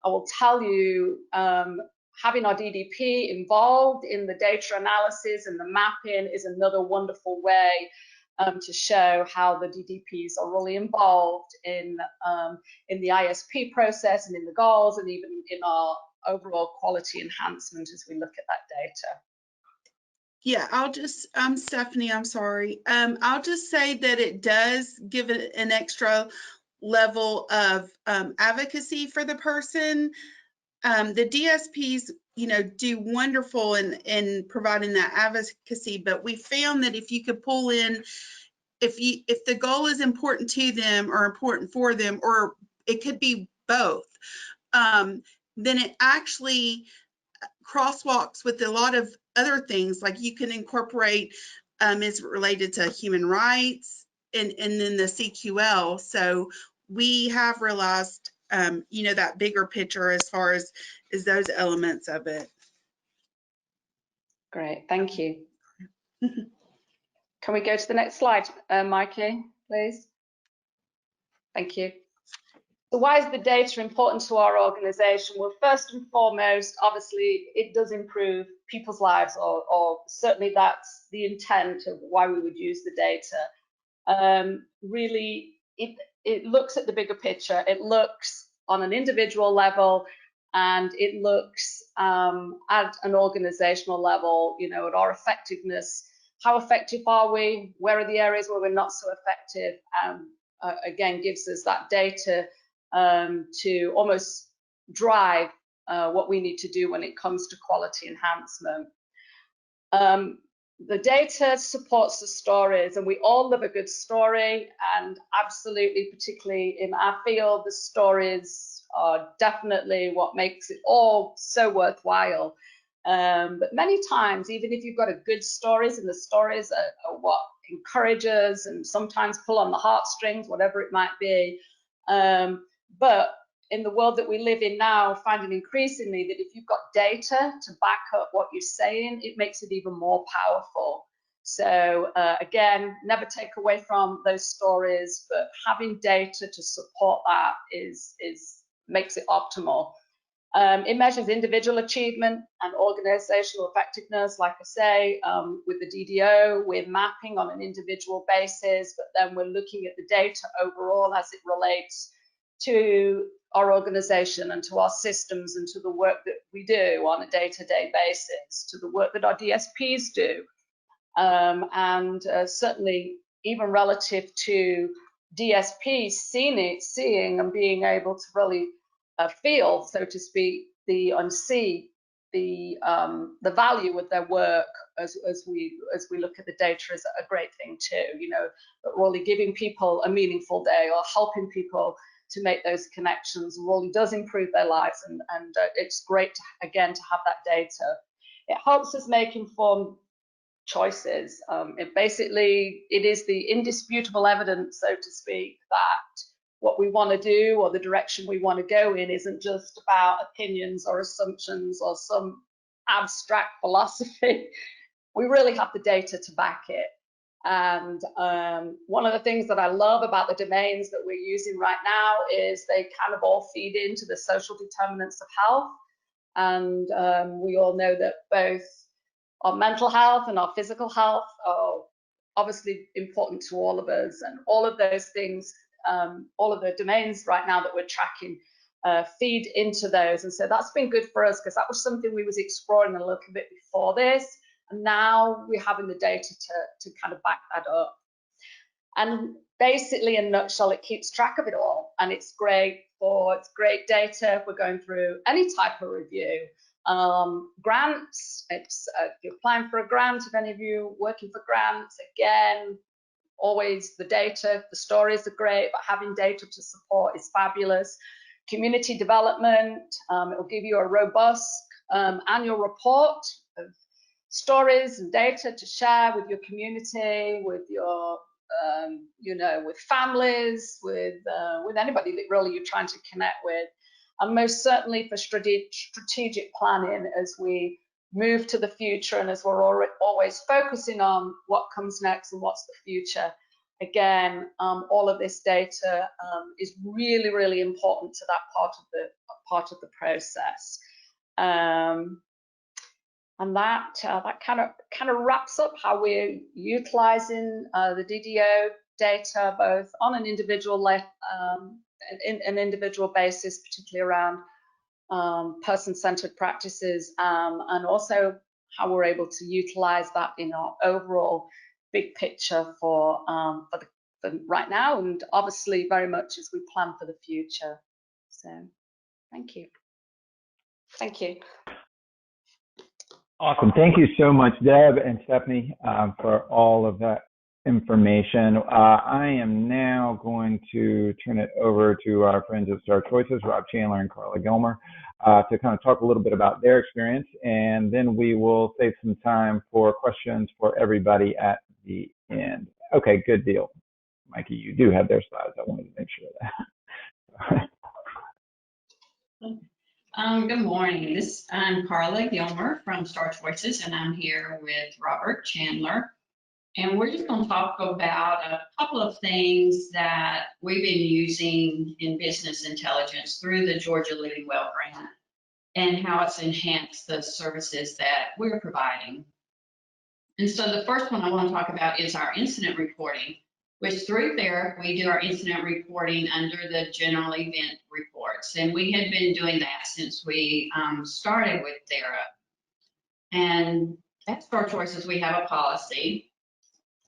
I will tell you, having our DDP involved in the data analysis and the mapping is another wonderful way to show how the DDPs are really involved in the ISP process and in the goals, and even in our overall quality enhancement as we look at that data. Yeah, I'll just, Stephanie, I'm sorry. I'll just say that it does give it an extra level of advocacy for the person. The DSPs do wonderful in providing that advocacy. But we found that if you could pull in, if the goal is important to them or important for them, or it could be both, then it actually crosswalks with a lot of other things. Like you can incorporate is related to human rights and then the CQL. So we have realized, that bigger picture as far as those elements of it. Great, thank you. Can we go to the next slide, Mikey, please? Thank you. So why is the data important to our organization? Well, first and foremost, obviously, it does improve people's lives, or certainly that's the intent of why we would use the data. Really, it looks at the bigger picture. It looks on an individual level, and it looks at an organizational level, at our effectiveness. How effective are we? Where are the areas where we're not so effective? Again, gives us that data to almost drive what we need to do when it comes to quality enhancement. The data supports the stories, and we all love a good story, and absolutely, particularly in our field, the stories are definitely what makes it all so worthwhile. But many times, even if you've got a good stories, and the stories are what encourages and sometimes pull on the heartstrings, whatever it might be. But in the world that we live in now, finding increasingly that if you've got data to back up what you're saying, it makes it even more powerful. So again, never take away from those stories, but having data to support that makes it optimal. It measures individual achievement and organizational effectiveness, like I say, with the DDO, we're mapping on an individual basis, but then we're looking at the data overall as it relates to our organization and to our systems and to the work that we do on a day-to-day basis, to the work that our DSPs do. And certainly even relative to DSPs seeing and being able to really feel, so to speak, and see the value of their work as we look at the data is a great thing too. But really giving people a meaningful day or helping people to make those connections really does improve their lives, and it's great again to have that data. It helps us make informed choices. It is the indisputable evidence, so to speak, that what we want to do or the direction we want to go in isn't just about opinions or assumptions or some abstract philosophy. We really have the data to back it. And one of the things that I love about the domains that we're using right now is they kind of all feed into the social determinants of health. And we all know that both our mental health and our physical health are obviously important to all of us, and all of those things, all of the domains right now that we're tracking feed into those. And so that's been good for us because that was something we was exploring a little bit before this, and now we're having the data to kind of back that up. And basically, in a nutshell, it keeps track of it all, and it's great data if we're going through any type of review. Grants, it's if you're applying for a grant, if any of you are working for grants, again, always the data, the stories are great, but having data to support is fabulous. Community development, it will give you a robust annual report of stories and data to share with your community, with your with families, with anybody that really you're trying to connect with. And most certainly for strategic planning as we move to the future, and as we're always focusing on what comes next and what's the future. Again, all of this data is really, really important to that part of the process. And that kind of wraps up how we're utilizing the DDO data, both on an individual basis, particularly around person-centered practices, and also how we're able to utilize that in our overall big picture for right now, and obviously very much as we plan for the future. So, thank you. Thank you. Awesome. Thank you so much, Deb and Stephanie, for all of that information. I am now going to turn it over to our friends at Star Choices, Rob Chandler and Carla Gilmer, to kind of talk a little bit about their experience, and then we will save some time for questions for everybody at the end. Okay, good deal. Mikey, you do have their slides. I wanted to make sure of that. Good morning. I'm Carla Gilmer from Star Choices, and I'm here with Robert Chandler. And we're just going to talk about a couple of things that we've been using in business intelligence through the Georgia Living Well grant and how it's enhanced the services that we're providing. And so the first one I want to talk about is our incident reporting, which through Therap, we do our incident reporting under the general event reports. And we had been doing that since we started with Therap. And at Star Choices, we have a policy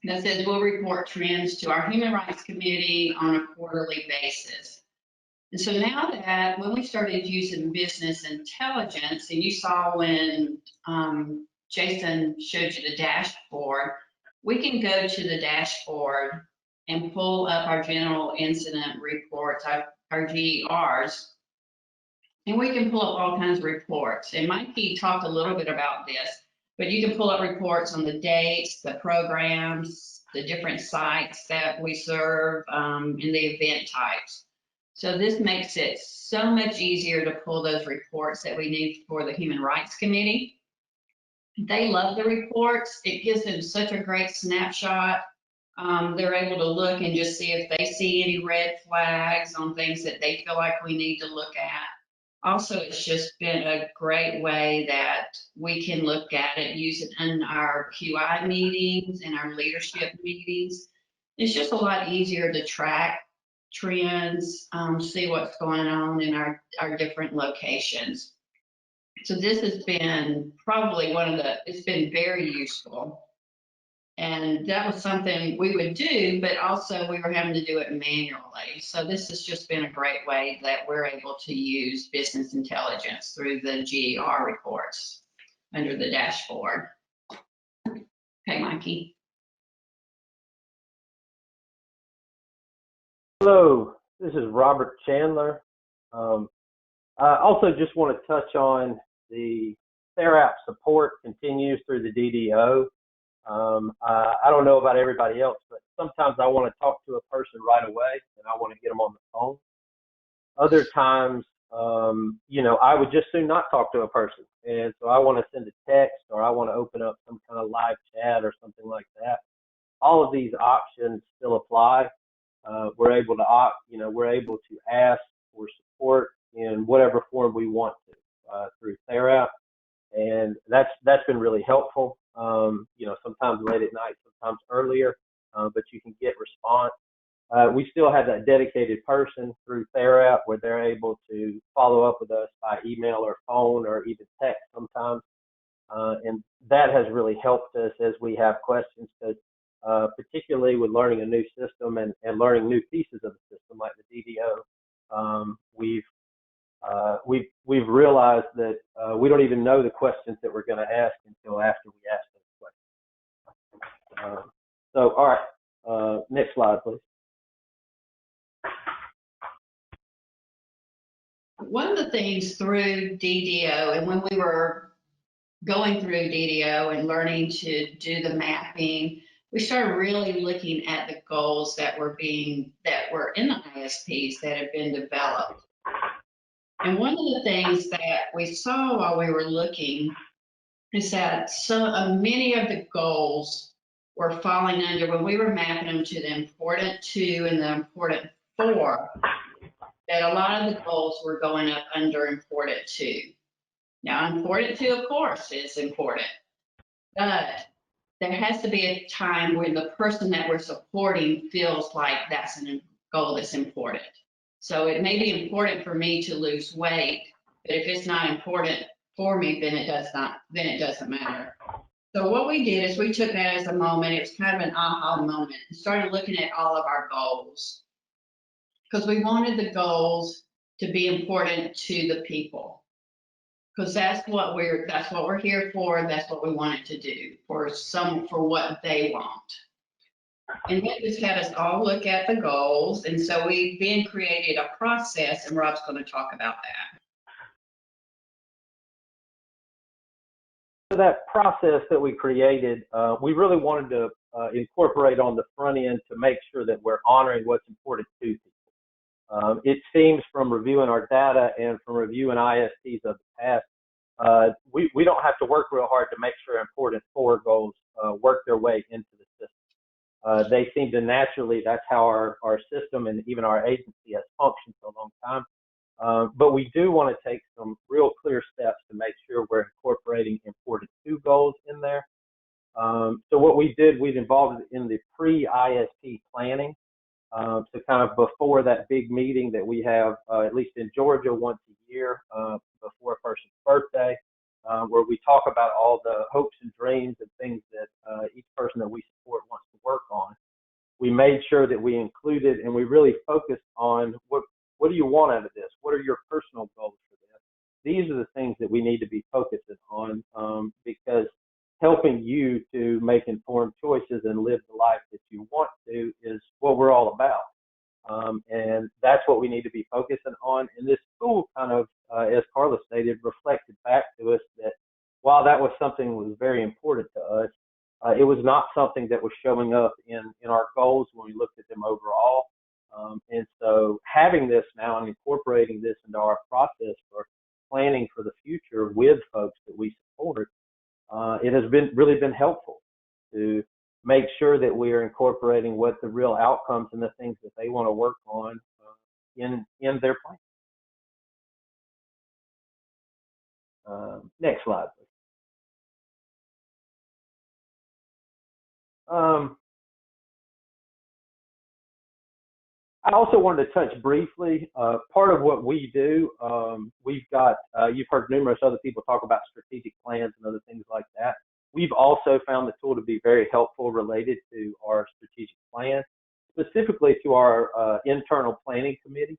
that says we'll report trends to our Human Rights Committee on a quarterly basis. And so now that when we started using business intelligence, and you saw when Jason showed you the dashboard, we can go to the dashboard and pull up our general incident reports, our GERs, and we can pull up all kinds of reports. And Mikey talked a little bit about this, but you can pull up reports on the dates, the programs, the different sites that we serve, and the event types. So this makes it so much easier to pull those reports that we need for the Human Rights Committee. They love the reports. It gives them such a great snapshot. They're able to look and just see if they see any red flags on things that they feel like we need to look at. Also, it's just been a great way that we can look at it, use it in our QI meetings and our leadership meetings. It's just a lot easier to track trends, see what's going on in our different locations. So this has been probably it's been very useful. And that was something we would do, but also we were having to do it manually. So this has just been a great way that we're able to use business intelligence through the GER reports under the dashboard. Okay, Mikey. Hello, this is Robert Chandler. I also just want to touch on the Therap support continues through the DDO. I don't know about everybody else, but sometimes I want to talk to a person right away and I want to get them on the phone. Other times, I would just soon not talk to a person. And so I want to send a text or I want to open up some kind of live chat or something like that. All of these options still apply. We're able to ask for support in whatever form we want to through Therap. And that's been really helpful. Sometimes late at night, sometimes earlier, but you can get response. We still have that dedicated person through Therap where they're able to follow up with us by email or phone or even text sometimes. And that has really helped us as we have questions, because particularly with learning a new system and learning new pieces of the system like the DDO, we've realized that we don't even know the questions that we're going to ask until after we ask those questions. All right, next slide, please. One of the things through DDO, and when we were going through DDO and learning to do the mapping, we started really looking at the goals that were in the ISPs that had been developed. And one of the things that we saw while we were looking is that many of the goals were falling under, when we were mapping them to the important 2 and the important 4, that a lot of the goals were going up under important 2. Now, important 2, of course, is important, but there has to be a time when the person that we're supporting feels like that's a goal that's important. So it may be important for me to lose weight, but if it's not important for me, then it doesn't matter. So what we did is we took that as a moment. It was kind of an aha moment, and started looking at all of our goals, because we wanted the goals to be important to the people. Because that's what we're here for. That's what we wanted to do for what they want. And that just had us all look at the goals. And so we've been created a process, and Rob's going to talk about that. So that process that we created, we really wanted to incorporate on the front end to make sure that we're honoring what's important to people. It seems from reviewing our data and from reviewing ISTs of the past, we don't have to work real hard to make sure important 4 goals work their way into the system. They seem to naturally, that's how our system and even our agency has functioned for a long time. But we do want to take some real clear steps to make sure we're incorporating important 2 goals in there. So what we did, we've involved in the pre-IST planning. So kind of before that big meeting that we have, at least in Georgia, once a year before a person's birthday, where we talk about all the hopes and dreams and things that each person that we support wants to work on. We made sure that we included and we really focused on what do you want out of this? What are your personal goals for this? These are the things that we need to be focusing on because helping you to make informed choices and live the life that you want to is what we're all about. And that's what we need to be focusing on. And this tool kind of, as Carla stated, reflected back to us that while that was something that was very important to us, it was not something that was showing up in our goals when we looked at them overall. And so having this now and incorporating this into our process for planning for the future with folks that we support, it has really been helpful to make sure that we are incorporating what the real outcomes and the things that they want to work on in their plan. Next slide, please. I also wanted to touch briefly, part of what we do, we've got, you've heard numerous other people talk about strategic plans and other things like that. We've also found the tool to be very helpful related to our strategic plan, specifically to our internal planning committee.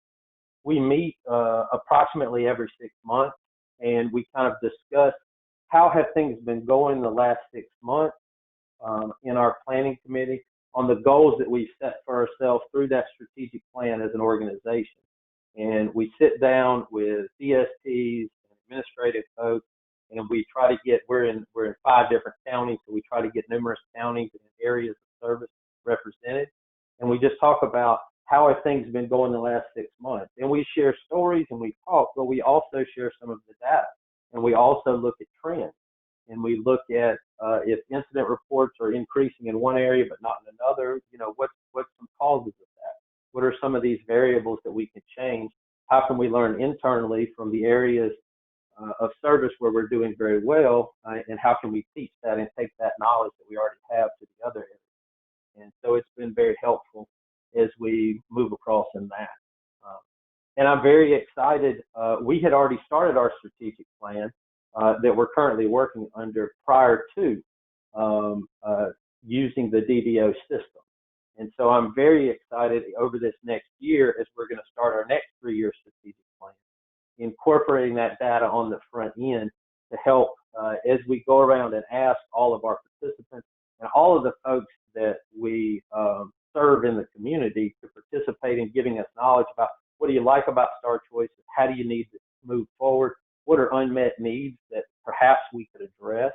We meet approximately every 6 months, and we kind of discuss how have things been going the last 6 months in our planning committee on the goals that we set for ourselves through that strategic plan as an organization. And we sit down with DSTs and administrative folks, and we try to get, we're in 5 different counties, so we try to get numerous counties and areas of service represented. And we just talk about how have things been going the last 6 months. And we share stories and we talk, but we also share some of the data. And we also look at trends. And we look at if incident reports are increasing in one area but not in another, you know, what's some causes of that? What are some of these variables that we can change? How can we learn internally from the areas of service where we're doing very well, and how can we teach that and take that knowledge that we already have to the other areas? And so it's been very helpful as we move across in that. And I'm very excited. We had already started our strategic plan that we're currently working under prior to using the DDO system. And so I'm very excited over this next year as we're going to start our next 3-year strategic plan, incorporating that data on the front end to help as we go around and ask all of our participants and all of the folks that we serve in the community to participate in giving us knowledge about what do you like about Star Choices, how do you need to move forward, what are unmet needs that perhaps we could address.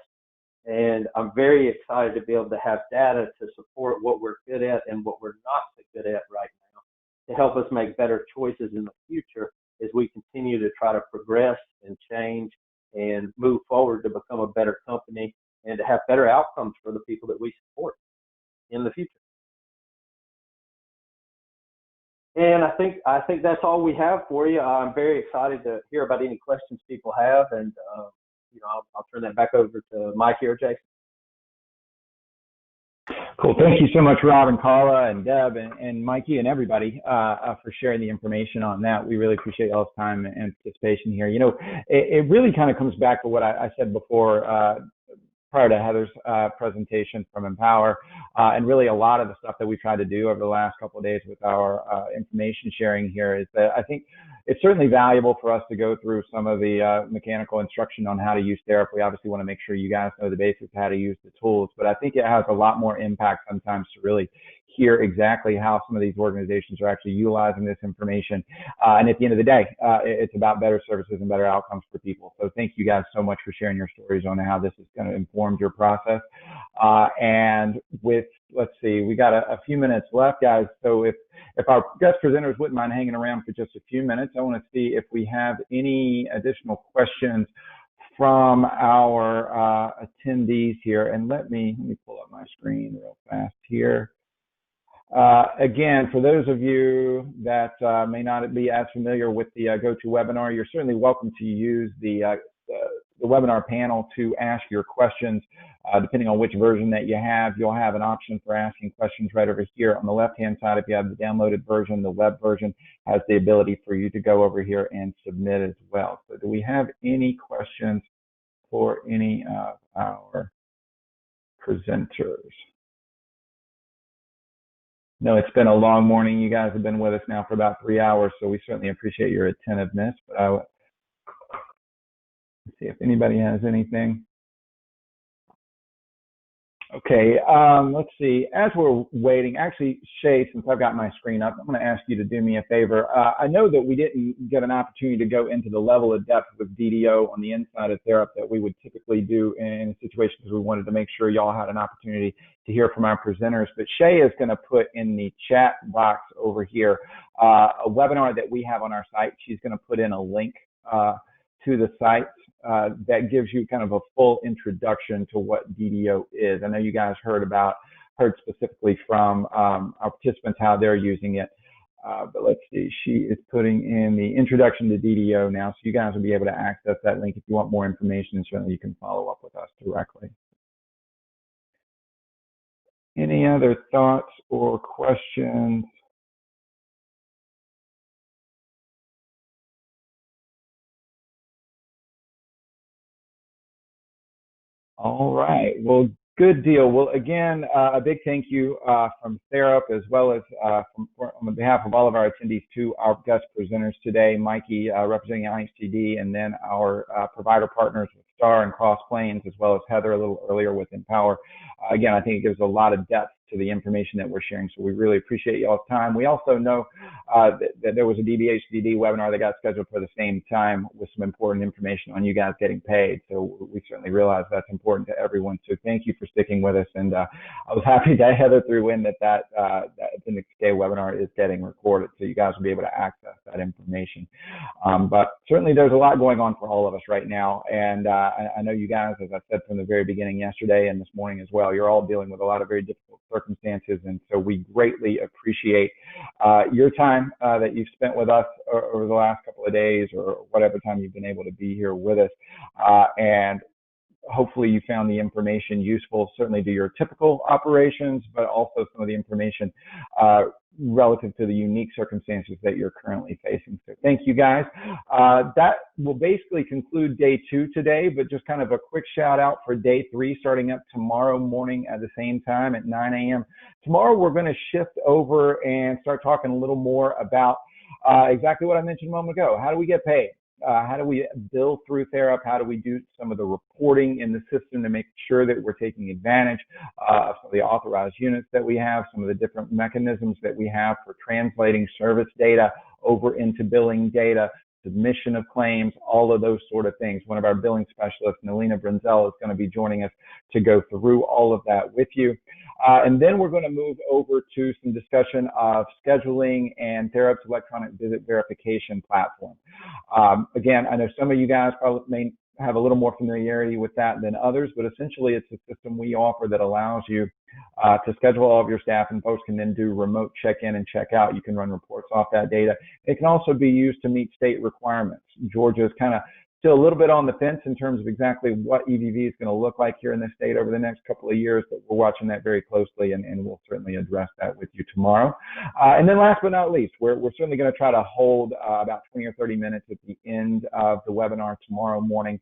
And I'm very excited to be able to have data to support what we're good at and what we're not so good at right now to help us make better choices in the future as we continue to try to progress and change and move forward to become a better company and to have better outcomes for the people that we support in the future. And I think that's all we have for you. I'm very excited to hear about any questions people have, and you know, I'll turn that back over to Mike here, Jason. Cool. Thank you so much, Rob and Carla and Deb and Mikey and everybody for sharing the information on that. We really appreciate y'all's time and participation here. You know, it really kind of comes back to what I said before. prior to Heather's presentation from Empower, and really a lot of the stuff that we tried to do over the last couple of days with our information sharing here is that I think it's certainly valuable for us to go through some of the mechanical instruction on how to use Therap. We obviously want to make sure you guys know the basics of how to use the tools, but I think it has a lot more impact sometimes to really hear exactly how some of these organizations are actually utilizing this information. And at the end of the day, it's about better services and better outcomes for people. So thank you guys so much for sharing your stories on how this is going to inform your process. And with, let's see, we got a few minutes left, guys. So if our guest presenters wouldn't mind hanging around for just a few minutes, I want to see if we have any additional questions from our attendees here. And let me pull up my screen real fast here. Again, for those of you that may not be as familiar with the GoToWebinar, you're certainly welcome to use the webinar panel to ask your questions. Depending on which version that you have, you'll have an option for asking questions right over here. On the left-hand side, if you have the downloaded version, the web version has the ability for you to go over here and submit as well. So do we have any questions for any of our presenters? No, it's been a long morning. You guys have been with us now for about 3 hours, so we certainly appreciate your attentiveness. But let's see if anybody has anything. Okay, let's see. As we're waiting, actually, Shay, since I've got my screen up, I'm going to ask you to do me a favor. I know that we didn't get an opportunity to go into the level of depth with DDO on the inside of Therap that we would typically do in situations because we wanted to make sure y'all had an opportunity to hear from our presenters. But Shay is going to put in the chat box over here a webinar that we have on our site. She's going to put in a link to the site. That gives you kind of a full introduction to what DDO is. I know you guys heard specifically from our participants how they're using it, but let's see, she is putting in the introduction to DDO now, so you guys will be able to access that link if you want more information, and certainly you can follow up with us directly. Any other thoughts or questions? All right. Well, good deal. Well, again, a big thank you from Therap as well as on behalf of all of our attendees to our guest presenters today, Mikey representing IHTD, and then our provider partners with Star and Cross Plains, as well as Heather a little earlier with Empower. Again, I think it gives a lot of depth to the information that we're sharing, so we really appreciate y'all's time. We also know that there was a DBHDD webinar that got scheduled for the same time with some important information on you guys getting paid, so we certainly realize that's important to everyone. So thank you for sticking with us, and I was happy that Heather threw in that Appendix K webinar is getting recorded, so you guys will be able to access that information. But certainly there's a lot going on for all of us right now, and I know you guys, as I said from the very beginning yesterday and this morning as well, you're all dealing with a lot of very difficult circumstances, and so we greatly appreciate your time that you've spent with us over the last couple of days or whatever time you've been able to be here with us, and hopefully you found the information useful, certainly to your typical operations, but also some of the information relative to the unique circumstances that you're currently facing. So thank you guys. That will basically conclude day 2 today, but just kind of a quick shout out for day 3 starting up tomorrow morning at the same time at 9 a.m. Tomorrow we're going to shift over and start talking a little more about exactly what I mentioned a moment ago. How do we get paid? How do we bill through Therap? How do we do some of the reporting in the system to make sure that we're taking advantage of some of the authorized units that we have, some of the different mechanisms that we have for translating service data over into billing data, submission of claims, all of those sort of things. One of our billing specialists, Nelina Brinzel, is going to be joining us to go through all of that with you. And then we're going to move over to some discussion of scheduling and Therap's electronic visit verification platform. Again, I know some of you guys probably may have a little more familiarity with that than others, but essentially it's a system we offer that allows you to schedule all of your staff, and folks can then do remote check-in and check-out. You can run reports off that data. It can also be used to meet state requirements. Georgia is kind of still a little bit on the fence in terms of exactly what EVV is going to look like here in the state over the next couple of years, but we're watching that very closely, and we'll certainly address that with you tomorrow. And then last but not least, we're certainly going to try to hold about 20 or 30 minutes at the end of the webinar tomorrow morning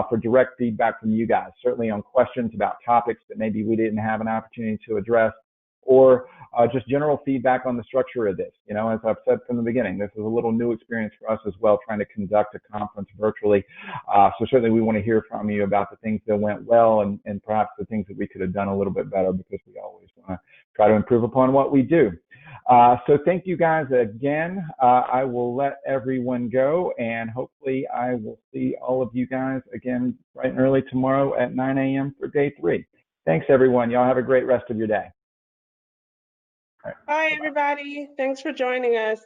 for direct feedback from you guys, certainly on questions about topics that maybe we didn't have an opportunity to address, or just general feedback on the structure of this. You know, as I've said from the beginning, this is a little new experience for us as well, trying to conduct a conference virtually. So certainly we want to hear from you about the things that went well, and perhaps the things that we could have done a little bit better, because we always want to try to improve upon what we do. So thank you guys again. I will let everyone go, and hopefully I will see all of you guys again bright and early tomorrow at 9 a.m. for day 3. Thanks, everyone. Y'all have a great rest of your day. Bye, everybody. Thanks for joining us.